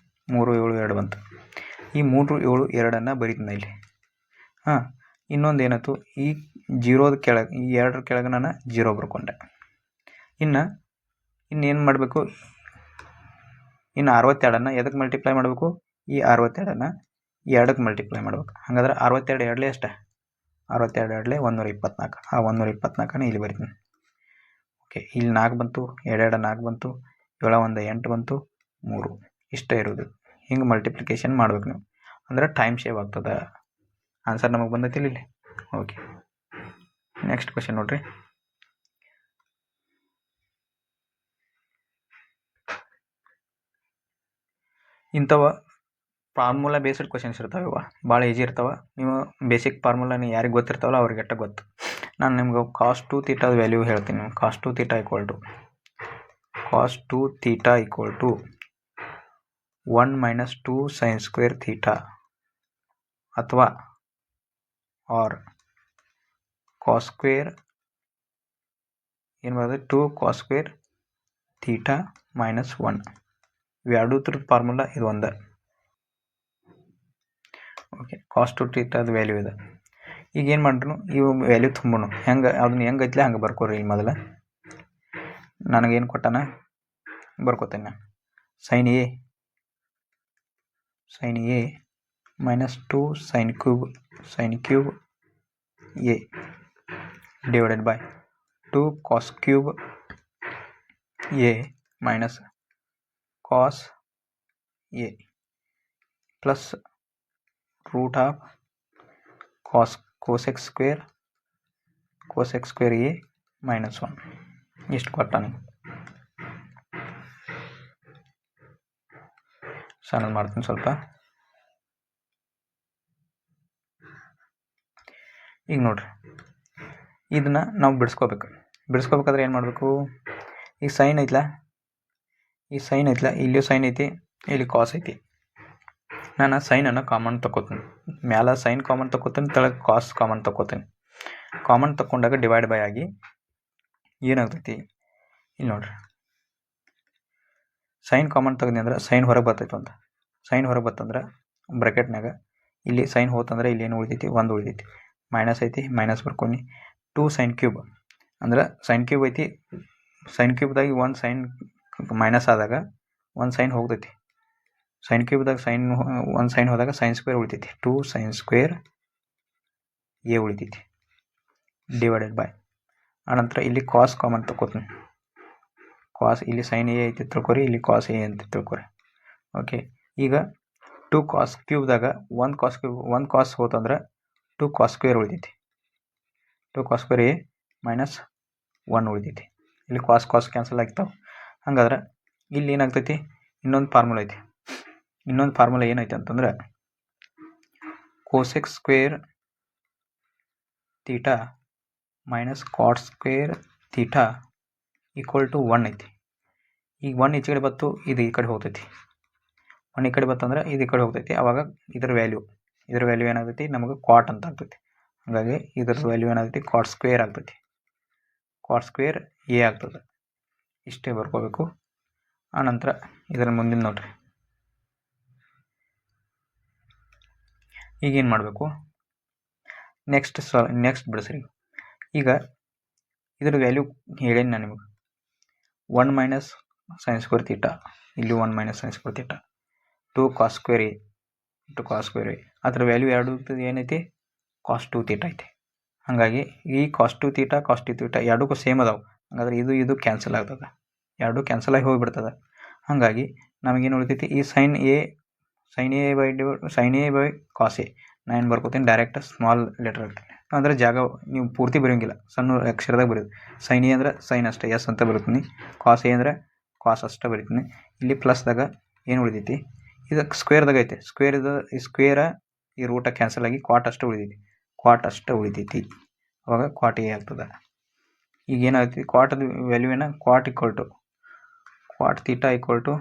3 7 2 ಬಂತು. ಈ 3 7 2 ಬರೀತೀನಿ ಇಲ್ಲಿ. ಹಾಂ, ಇನ್ನೊಂದು ಏನಾಯ್ತು, ಈ 0ದ ಕೆಳಗೆ ಈ 2ರ ಕೆಳಗೆ ನಾನು 0 ಬರ್ಕೊಂಡೆ. ಇನ್ನೇನು ಮಾಡಬೇಕು, ಇನ್ನು 62 ಎದಕ್ಕೆ ಮಲ್ಟಿಪ್ಲೈ ಮಾಡಬೇಕು, ಈ 62 2ಕ್ಕೆ ಮಲ್ಟಿಪ್ಲೈ ಮಾಡ್ಬೇಕು. ಹಾಗಾದ್ರೆ 62 2 ಅಷ್ಟೇ, 62 2 124. ಆ 124 ಇಲ್ಲಿ ಬರೀತೀನಿ. ಓಕೆ, ಇಲ್ಲಿ 4 ಬಂತು, 2 2 4 ಬಂತು, 7 1 8 ಬಂತು, 3 ಇಷ್ಟೇ ಇರೋದು. ಹಿಂಗೆ ಮಲ್ಟಿಪ್ಲಿಕೇಶನ್ ಮಾಡ್ಬೇಕು ನೀವು, ಅಂದ್ರೆ ಟೈಮ್ ಸೇವ್ ಆಗ್ತದೆ. ಆನ್ಸರ್ ನಮಗೆ ಬಂದೈತಿ ಇಲ್ಲಿ. ಓಕೆ, ನೆಕ್ಸ್ಟ್ ಕ್ವಶನ್ ನೋಡ್ರಿ. ಇಂಥವ ಫಾರ್ಮುಲಾ ಬೇಸ್ಡ್ ಕ್ವಶನ್ಸ್ ಇರ್ತಾವೆ, ಇವ ಭಾಳ ಈಜಿ ಇರ್ತಾವೆ. ನೀವು ಬೇಸಿಕ್ ಫಾರ್ಮುಲಾನ ಯಾರಿಗೆ ಗೊತ್ತಿರ್ತಾವಲ್ಲ ಅವ್ರಿಗೆ ಅಷ್ಟ ಗೊತ್ತು. ನಾನು ನಿಮ್ಗೆ cos 2 ಥೀಟಾದ ವ್ಯಾಲ್ಯೂ ಹೇಳ್ತೀನಿ. cos 2 theta equal to 1 minus 2 sine square theta, ಅಥವಾ ಆರ್ ಕಾಸ್ ಸ್ಕ್ವೇರ್ ಏನು ಬರ್ತದೆ 2 ಕಾಸ್ ಸ್ಕ್ವೇರ್ ಥೀಟಾ ಮೈನಸ್ 1. ಇವೆರಡೂ ಥರದ ಫಾರ್ಮುಲಾ ಇದು ಒಂದೇ. ಓಕೆ, ಕಾಸ್ 2 ಥೀಟಾದ ವ್ಯಾಲ್ಯೂ ಇದೆ. ಈಗ ಏನು ಮಾಡ್ರು, ಇವು ವ್ಯಾಲ್ಯೂ ತುಂಬೋಣ. ಅದನ್ನ ಹೆಂಗೆ ಐತ್ಲೆ ಹಂಗೆ ಬರ್ಕೋರಿ. ಈಗ ಮೊದಲು ನನಗೇನು ಕೊಟ್ಟಾನ ಬರ್ಕೋತೇನೆ ನಾನು. Sine a minus 2 sine cube a divided by 2 cos cube a minus cos a plus root of cos x square A minus 1. ಇಷ್ಟು ಕೊಟ್ಟಾನೆ. ಸಣ್ಣದು ಮಾಡ್ತೀನಿ ಸ್ವಲ್ಪ. ಈಗ ನೋಡ್ರಿ, ಇದನ್ನ ನಾವು ಬಿಡಿಸ್ಕೋಬೇಕಾದ್ರೆ ಏನು ಮಾಡಬೇಕು, ಈ ಸೈನ್ ಐತ್ಲ, ಇಲ್ಲಿಯೂ ಸೈನ್ ಐತಿ, ಇಲ್ಲಿ ಕಾಸ್ ಐತಿ. ನಾನು ಸೈನನ್ನು ಕಾಮನ್ ತಗೋತೀನಿ. ಮ್ಯಾಲ ಸೈನ್ ಕಾಮನ್ ತಗೋತೀನಿ, ತೆಳಗೆ ಕಾಸ್ ಕಾಮನ್ ತಗೋತೀನಿ. ಕಾಮನ್ ತಗೊಂಡಾಗ ಡಿವೈಡ್ ಬೈ ಆಗಿ ಏನಾಗ್ತೈತಿ ಇಲ್ಲಿ ನೋಡ್ರಿ. ಸೈನ್ ಕಾಮನ್ ತೆಗ್ದು ಅಂದ್ರೆ ಸೈನ್ ಹೊರಗೆ ಬರ್ತೈತೆ ಅಂತ. ಸೈನ್ ಹೊರಗೆ ಬರ್ತಂದ್ರೆ ಬ್ರ್ಯಾಕೆಟ್ನಾಗ ಇಲ್ಲಿ ಸೈನ್ ಹೋತಂದ್ರೆ ಇಲ್ಲಿ ಏನು ಉಳಿತೈತಿ, 1 ಉಳಿತೈತಿ. ಮೈನಸ್ ಐತಿ, ಮೈನಸ್ ಬರ್ಕೊಂಡು 2 ಸೈನ್ ಕ್ಯೂಬ್ ಅಂದ್ರೆ ಸೈನ್ ಕ್ಯೂಬ್ ಐತಿ. ಸೈನ್ ಕ್ಯೂಬ್ದಾಗಿ 1 ಸೈನ್ ಮೈನಸ್ ಆದಾಗ 1 ಸೈನ್ ಹೋಗ್ತೈತಿ. ಸೈನ್ ಕ್ಯೂಬ್ದಾಗ 1 ಸೈನ್ ಹೋದಾಗ ಸೈನ್ ಸ್ಕ್ವೇರ್ ಉಳಿತೈತಿ. 2 ಸೈನ್ ಸ್ಕ್ವೇರ್ ಎ ಉಳಿತೈತಿ ಡಿವೈಡೆಡ್ ಬೈ. ಆನಂತರ ಇಲ್ಲಿ ಕಾಸ್ ಕಾಮನ್ ತಗೋತೀನಿ. ಕಾಸ್ ಇಲ್ಲಿ ಸೈನ್ ಎ ಐತಿ ತಿಳ್ಕೊರಿ, ಇಲ್ಲಿ ಕಾಸ್ ಎ ಅಂತ ತಿಳ್ಕೊರಿ. ಓಕೆ, ಈಗ 2 ಕಾಸ್ ಕ್ಯೂಬ್ದಾಗ 1 ಕಾಸ್ ಹೋತಂದ್ರೆ 2 ಕಾಸ್ ಸ್ಕ್ವೇರ್ ಉಳಿತೈತಿ. 2 ಕಾಸ್ ಸ್ಕ್ವೇರ್ ಎ ಮೈನಸ್ 1 ಉಳಿತೈತಿ. ಇಲ್ಲಿ ಕಾಸ್ ಕ್ಯಾನ್ಸಲ್ ಆಗ್ತಾವೆ. ಹಂಗಾದ್ರೆ ಇಲ್ಲಿ ಏನಾಗ್ತೈತಿ, ಇನ್ನೊಂದು ಫಾರ್ಮುಲಾ ಐತಿ. ಇನ್ನೊಂದು ಫಾರ್ಮುಲಾ ಏನೈತೆ ಅಂತಂದ್ರೆ cos x square theta minus cot square theta equal to 1 ಐತಿ. ಈಗ 1 ಈಚೆ ಕಡೆ ಬತ್ತು, ಇದು ಈ ಕಡೆ ಹೋಗ್ತೈತಿ. 1 ಈ ಕಡೆ ಬತ್ತಂದ್ರೆ ಇದು ಈ ಕಡೆ ಹೋಗ್ತೈತಿ. ಅವಾಗ ಇದರ ವ್ಯಾಲ್ಯೂ ಏನಾಗ್ತೈತಿ, ನಮಗೆ ಕಾಟ್ ಅಂತ ಆಗ್ತೈತಿ. ಹಾಗಾಗಿ ಇದರ ವ್ಯಾಲ್ಯೂ ಏನಾಗ್ತೈತಿ, ಕಾಟ್ ಸ್ಕ್ವೇರ್ ಆಗ್ತೈತಿ. ಕಾಟ್ ಸ್ಕ್ವೇರ್ ಎ ಆಗ್ತದೆ. ಇಷ್ಟೇ ಬರ್ಕೋಬೇಕು. ಆನಂತರ ಇದರ ಮುಂದಿನ ನೋಡ್ರಿ, ಈಗೇನು ಮಾಡಬೇಕು, ನೆಕ್ಸ್ಟ್ ಬಿಡಿಸ್ರಿ. ಈಗ ಇದ್ರ ವ್ಯಾಲ್ಯೂ ಹೇಳೇನಿ ನಾನು ನಿಮಗೆ, 1 ಮೈನಸ್ ಸೈನ್ ಸ್ಕ್ವೇರ್ ಥೀಟಾ, ಇಲ್ಲಿ 1 minus sine square theta, 2 cos square a into cos square a. ಅದರ ವ್ಯಾಲ್ಯೂ ಎರಡು ಏನೈತಿ, ಕಾಸ್ 2 ಥೀಟಾ ಐತಿ. ಹಾಗಾಗಿ ಈ ಕಾಸ್ 2 ಥೀಟಾ ಎರಡಕ್ಕೂ ಸೇಮ್ ಅದಾವೆ. ಹಾಗಾದ್ರೆ ಇದು ಕ್ಯಾನ್ಸಲ್ ಆಗ್ತದೆ, ಎರಡು ಕ್ಯಾನ್ಸಲ್ ಆಗಿ ಹೋಗಿಬಿಡ್ತದೆ. ಹಾಗಾಗಿ ನಮಗೇನು ಉಳಿತೈತಿ, ಈ sine a by cos a ನಾನು ಏನು ಬರ್ಕೋತೀನಿ, ಡೈರೆಕ್ಟ್ ಸ್ಮಾಲ್ ಲೆಟರ್ ಇರ್ತೀನಿ. ಅಂದರೆ ಜಾಗ ನೀವು ಪೂರ್ತಿ ಬರೆಯೋಂಗಿಲ್ಲ, ಸಣ್ಣ ಅಕ್ಷರದಾಗ ಬರೆಯೋದು. ಸೈನ್ ಎ ಅಂದರೆ ಸೈನ್ ಅಷ್ಟೇ, ಎಸ್ ಅಂತ ಬರೀತೀನಿ. ಕಾಸ್ ಎ ಅಂದರೆ ಕಾಸ್ ಅಷ್ಟೇ ಬರೀತೀನಿ. ಇಲ್ಲಿ ಪ್ಲಸ್ದಾಗ ಏನು ಉಳಿದೈತಿ, ಇದು ಸ್ಕ್ವೇರ್ದಾಗ ಐತೆ, ಸ್ಕ್ವೇರ ಈ ರೂಟ ಕ್ಯಾನ್ಸಲ್ ಆಗಿ ಕ್ವಾಟ್ ಅಷ್ಟೇ ಉಳಿತೈತಿ. ಅವಾಗ ಕ್ವಾಟ್ ಎ ಆಗ್ತದೆ. ಈಗ ಏನಾಗ್ತೈತಿ, ಕ್ವಾಟದ ವ್ಯಾಲ್ಯೂ ಏನ, ಕ್ವಾಟ್ ಥೀಟಾ ಈಕ್ವಲ್ ಟು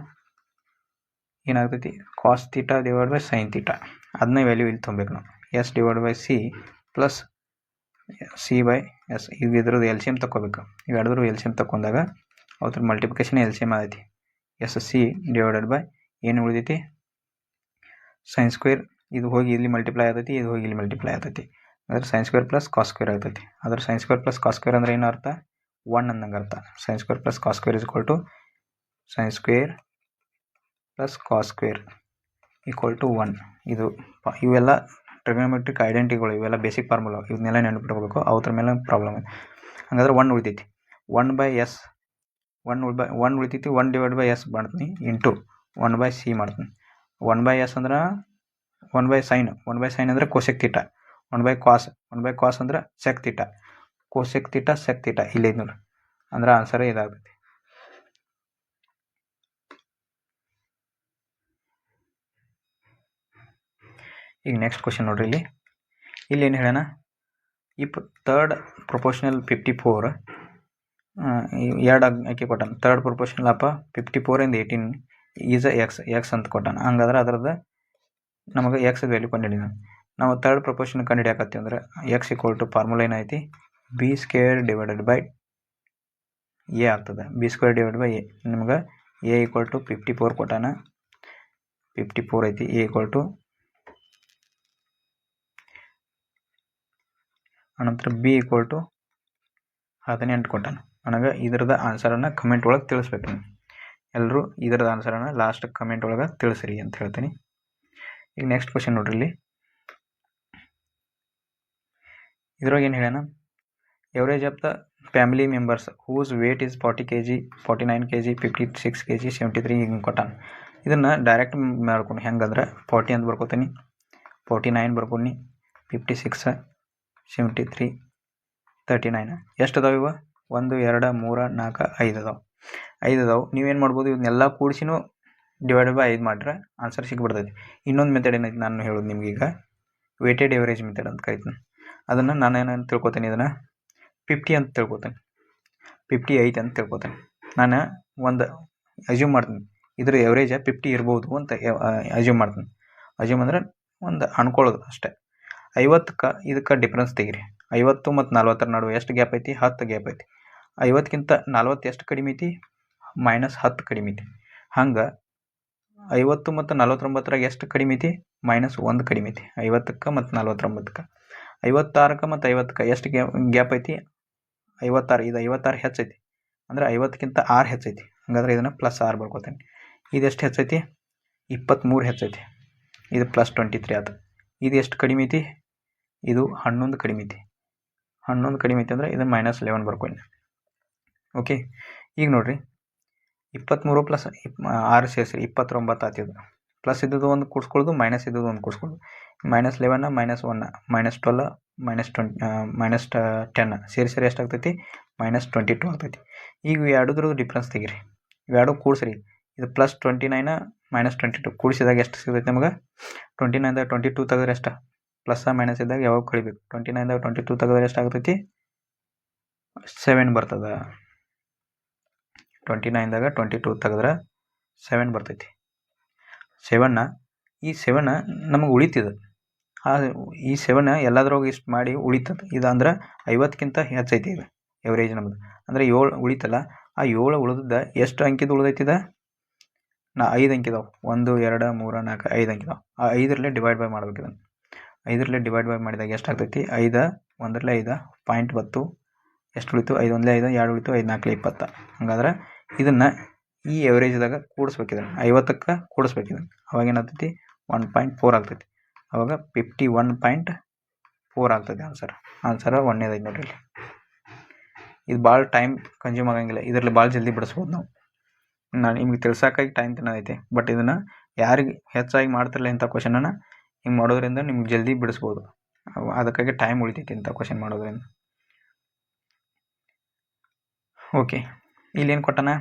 ಏನಾಗ್ತೈತಿ, cos theta divide by sine theta. ಅದನ್ನ ವ್ಯಾಲ್ಯೂ ಇಲ್ಲಿ ತೊಗೊಬೇಕು ನಾವು, S divide by C plus C by S. ಈಗ ಇದ್ರದ್ದು ಎಲ್ ಸಿ ಎಮ್ ತಗೋಬೇಕು. ಇವೆರಡರೂ ಎಲ್ ಸಿ ಎಮ್ ತಗೊಂಡಾಗ ಅವ್ರ ಮಲ್ಟಿಪ್ಲಿಕೇಶನ್ ಎಲ್ ಸಿ ಎಮ್ ಆಗೈತಿ. ಎಸ್ ಸಿ ಡಿವೈಡೆಡ್ ಬೈ ಏನು ಉಳಿದೈತಿ, ಸೈನ್ ಸ್ಕ್ವೇರ್, ಇದು ಹೋಗಿ ಇಲ್ಲಿ ಮಲ್ಟಿಪ್ಲೈ ಆಗ್ತೈತಿ, ಇದು ಹೋಗಿ ಇಲ್ಲಿ ಮಲ್ಟಿಪ್ಲೈ ಆಗ್ತೈತಿ. ಅದ್ರ sine square plus cos square ಆಗ್ತೈತಿ. ಅದ್ರ sine square plus cos square ಅಂದ್ರೆ ಏನು ಅರ್ಥ, 1 ಅಂದಂಗೆ ಅರ್ಥ. Sine square plus cos square is equal to sine square plus cos square equal to 1. ಇವೆಲ್ಲ ಟ್ರಿಗ್ನೋಮೆಟ್ರಿಕ್ ಐಡೆಂಟಿಟಿಗಳು, ಇವೆಲ್ಲ ಬೇಸಿಕ್ ಫಾರ್ಮುಲಾ, ಇವನ್ನೆಲ್ಲ ನೆನಪಿಟ್ಕೋಬೇಕು. ಅವ್ರ ಮೇಲೆ ಪ್ರಾಬ್ಲಮ್ ಇದೆ. ಹಾಗಾದ್ರೆ 1 ಉಳಿತೈತಿ, 1 ಬೈ ಎಸ್, 1 ಉಳಿತೈತಿ. 1 ಡಿವೈಡ್ ಬೈ ಎಸ್ ಮಾಡ್ತೀನಿ ಇಂಟು 1 ಬೈ ಸಿ ಮಾಡ್ತೀನಿ. 1 ಬೈ ಎಸ್ ಅಂದ್ರೆ 1 ಬೈ ಸೈನ್ ಅಂದರೆ ಕೋಸೆಕ್ ಥೀಟಾ, 1 ಬೈ ಕಾಸ್ ಅಂದ್ರೆ sec theta, cosec theta sec theta ಇಲ್ಲಿ ನೋಡಿ. ಅಂದ್ರೆ ಆನ್ಸರ್ ಇದಾಗ್ತೈತಿ. ಈಗ ನೆಕ್ಸ್ಟ್ ಕ್ವಶನ್ ನೋಡ್ರಿ, ಇಲ್ಲಿ ಏನು ಹೇಳೋಣ, ಈ ಥರ್ಡ್ ಪ್ರೊಪೋರ್ಷನಲ್ 54 ಎರಡು ಆಯ್ಕೆ ಕೊಟ್ಟಾನ. ಥರ್ಡ್ ಪ್ರೊಪೋರ್ಷನಲ್ ಅಪ್ಪ 54 ಇಂದ 18 ಈಸ್ ಎಕ್ಸ್ ಅಂತ ಕೊಟ್ಟಾನ. ಹಂಗಾದ್ರೆ ಅದ್ರದ್ದು ನಮಗೆ ಎಕ್ಸ್ ವ್ಯಾಲ್ಯೂ ಕಂಡುಹಿಡಿದ. ನಾವು ಥರ್ಡ್ ಪ್ರೊಪೋರ್ಷನ್ ಕಂಡುಹಿಡಿಯಾಕತ್ತೀವಿ ಅಂದ್ರೆ ಎಕ್ಸ್ ಈಕ್ವಲ್ ಟು ಫಾರ್ಮುಲಾ ಏನೈತಿ, B square divided by A ಆಗ್ತದೆ. B square divide by A, ನಿಮ್ಗೆ ಎ ಈಕ್ವಲ್ ಟು 54 ಕೊಟ್ಟಾನ, 54 ಐತಿ. ಎ ಈಕ್ವಲ್ ಟು ಅನಂತರ ಬಿ ಈಕ್ವಲ್ ಟು 18 ಕೊಟ್ಟಾನ. ನನಗೆ ಇದ್ರದ್ದು ಆನ್ಸರನ್ನು ಕಮೆಂಟ್ ಒಳಗೆ ತಿಳಿಸ್ಬೇಕು. ನೀವು ಎಲ್ಲರೂ ಇದ್ರದ್ದು ಆನ್ಸರನ್ನು ಲಾಸ್ಟ್ ಕಮೆಂಟ್ ಒಳಗೆ ತಿಳಿಸ್ರಿ ಅಂತ ಹೇಳ್ತೀನಿ. ಈಗ ನೆಕ್ಸ್ಟ್ ಕ್ವಶನ್ ನೋಡ್ರಿ, ಇಲ್ಲಿ ಇದ್ರೊಳಗೆ ಏನು ಹೇಳೋಣ, average of the family members whose weight is 40 kg, 49 kg, 56 kg, 73 ಹಿಂಗೆ ಕೊಟ್ಟಾನ. ಇದನ್ನು ಡೈರೆಕ್ಟ್ ಮಾಡ್ಕೊಂಡು ಹೆಂಗಂದ್ರೆ 40 ಅಂತ ಬರ್ಕೋತೀನಿ, 49 ಬರ್ಕೊಂಡು 56, 73, 39 ಎಷ್ಟು ಅದಾವೆ ಇವ, 1 2 3 4 5 ಅದಾವೆ. 5 ಅದಾವೆ. ನೀವೇನು ಮಾಡ್ಬೋದು, ಇವನ್ನೆಲ್ಲ ಕೂಡಿಸಿನೂ ಡಿವೈಡೆಡ್ ಬೈ 5 ಮಾಡಿದ್ರೆ ಆನ್ಸರ್ ಸಿಕ್ಬಿಡ್ತೈತಿ. ಇನ್ನೊಂದು ಮೆಥಡ್ ಏನೈತಿ ನಾನು ಹೇಳೋದು ನಿಮ್ಗೆ, ಈಗ ವೇಟೆಡ್ ಎವರೇಜ್ ಮೆಥಡ್ ಅಂತ ಕರಿತೀನಿ. ಅದನ್ನು ನಾನು ಏನಂತ ತಿಳ್ಕೊತೀನಿ, ಇದನ್ನು 50 ಅಂತ ತಿಳ್ಕೊತೀನಿ, 58 ಅಂತ ತಿಳ್ಕೊತೀನಿ. ನಾನು ಒಂದು ಅಜ್ಯೂಮ್ ಮಾಡ್ತೀನಿ, ಇದ್ರ ಎವರೇಜ್ 50 ಇರ್ಬೋದು ಅಂತ ಅಜ್ಯೂಮ್ ಮಾಡ್ತೀನಿ. ಅಜ್ಯೂಮ್ ಅಂದರೆ ಒಂದು ಅನ್ಕೊಳ್ಳೋದು ಅಷ್ಟೇ. 50ಕ್ಕೆ ಇದಕ್ಕೆ ಡಿಫ್ರೆನ್ಸ್ ತೆಗಿರಿ. 50 ಮತ್ತು 40 ನಡುವೆ ಎಷ್ಟು ಗ್ಯಾಪ್ ಐತಿ, 10 ಗ್ಯಾಪ್ ಐತಿ. 50ಕ್ಕಿಂತ 40 ಎಷ್ಟು ಕಡಿಮೆ ಐತಿ, -10 ಕಡಿಮೆ ಐತಿ. ಹಂಗೆ 50 ಮತ್ತು 49ರಾಗ ಎಷ್ಟು ಕಡಿಮೆ ಐತಿ, -1 ಕಡಿಮೆ ಐತಿ. 50ಕ್ಕೆ ಮತ್ತು 49ಕ್ಕೆ. 56ಕ್ಕೆ ಮತ್ತು 50ಕ್ಕೆ ಎಷ್ಟು ಗ್ಯಾಪ್ ಐತಿ, 56. ಇದು 56 ಹೆಚ್ಚೈತಿ, ಅಂದರೆ 50ಕ್ಕಿಂತ 6 ಹೆಚ್ಚೈತಿ. ಹಾಗಾದ್ರೆ ಇದನ್ನು +6 ಬರ್ಕೋತೀನಿ. ಇದೆಷ್ಟು ಹೆಚ್ಚೈತಿ, 23 ಹೆಚ್ಚೈತಿ. ಇದು +23 ಆಯ್ತು. ಇದು ಎಷ್ಟು ಕಡಿಮೆ ಐತಿ, ಇದು 11 ಕಡಿಮೆ ಐತಿ. 11 ಕಡಿಮೆ ಐತಿ ಅಂದರೆ ಇದು -11 ಬರ್ಕೊಂಡು. ಓಕೆ, ಈಗ ನೋಡಿರಿ, 23 + 6 ಸೇರಿಸಿ 29 ಆಗ್ತಿದ್ದು. ಪ್ಲಸ್ ಇದ್ದದ್ದು ಒಂದು ಕೂಡಿಸ್ಕೊಳ್ಳೋದು, ಮೈನಸ್ ಇದ್ದದ್ದು ಒಂದು ಕೂಡಿಸ್ಕೊಳ್ಳೋದು. -11 -1 -12 -10 ಸೇರಿ ಎಷ್ಟಾಗ್ತೈತಿ, -22 ಆಗ್ತೈತಿ. ಈಗ ಎರಡದ್ರದ್ದು ಡಿಫ್ರೆನ್ಸ್ ತೆಗಿರಿ, ಇವೆರಡು ಕೂಡಿಸ್ರಿ. ಇದು +29 -22 ಕೂಡಿಸಿದಾಗ ಎಷ್ಟು ಸಿಗ್ತೈತಿ ನಮಗೆ, 29ದಾಗ 22 ತೆಗೆದ್ರೆ ಎಷ್ಟು, ಪ್ಲಸ್ ಮೈನಸ್ ಇದ್ದಾಗ ಯಾವಾಗ ಕಳಿಬೇಕು. 29ದಾಗ 22 ತೆಗೆದ್ರೆ ಎಷ್ಟಾಗ್ತೈತಿ, 7 ಬರ್ತದೆ. 29ದಾಗ 22 ತೆಗೆದ್ರೆ 7 ಬರ್ತೈತಿ. 7ನ ಈ 7 ನಮಗೆ ಉಳಿತದೆ. ಈ 7 ಎಲ್ಲದ್ರೊಳಗೆ ಇಷ್ಟು ಮಾಡಿ ಉಳಿತದೆ. ಇದು ಅಂದ್ರೆ 50ಕ್ಕಿಂತ ಹೆಚ್ಚೈತಿ. ಇದು ಎವರೇಜ್ ನಮ್ಮದು ಅಂದರೆ 7 ಉಳಿತಲ್ಲ. ಆ 7 ಉಳಿದ ಎಷ್ಟು ಅಂಕಿದು ಉಳಿದೈತಿದ, 5 ಅಂಕಿ ಇದಾವೆ, 1 2 3 4 5 ಅಂಕಿ ಇದಾವೆ. ಆ 5ರಲ್ಲೇ ಡಿವೈಡ್ ಬೈ ಮಾಡ್ಬೇಕು ಇದನ್ನು. 5ರಲ್ಲೇ ಡಿವೈಡ್ ಬೈ ಮಾಡಿದಾಗ ಎಷ್ಟಾಗ್ತೈತಿ? 5 1ರಲ್ಲೇ 5 ಪಾಯಿಂಟ್ 10 ಎಷ್ಟು ಉಳಿತು? 5 1 5 2 ಉಳಿತು, 5 4 20. ಹಂಗಾದ್ರೆ ಇದನ್ನು ಈ ಎವರೇಜ್ದಾಗ ಕೂಡಿಸ್ಬೇಕು, ಇದನ್ನು 50ಕ್ಕೆ ಕೂಡಿಸ್ಬೇಕು ಇದನ್ನು. ಅವಾಗ ಏನಾಗ್ತೈತಿ? 1.4 ಆಗ್ತೈತಿ. ಅವಾಗ 51.4 ಆಗ್ತೈತಿ ಆನ್ಸರ್ 1ನೇದೈತಿ ನೋಡ್ರಿ. ಇಲ್ಲಿ ಇದು ಭಾಳ ಟೈಮ್ ಕನ್ಸ್ಯೂಮ್ ಆಗಂಗಿಲ್ಲ, ಇದರಲ್ಲಿ ಭಾಳ ಜಲ್ದಿ ಬಿಡಿಸ್ಬೋದು ನಾವು. ನಾನು ನಿಮ್ಗೆ ತಿಳ್ಸೋಕ್ಕಾಗಿ ಟೈಮ್ ತಿನ್ನೋದೈತೆ, ಬಟ್ ಇದನ್ನು ಯಾರಿಗೆ ಹೆಚ್ಚಾಗಿ ಮಾಡ್ತಿರಲ್ಲ ಇಂಥ ಕ್ವಶನನ್ನು ಹಿಂಗೆ ಮಾಡೋದ್ರಿಂದ ನಿಮ್ಗೆ ಜಲ್ದಿ ಬಿಡಿಸ್ಬೋದು. ಅದಕ್ಕಾಗಿ ಟೈಮ್ ಉಳಿತೈತಿ ಇಂಥ ಕ್ವಶನ್ ಮಾಡೋದ್ರಿಂದ. ಓಕೆ, ಇಲ್ಲೇನು ಕೊಟ್ಟಾನ?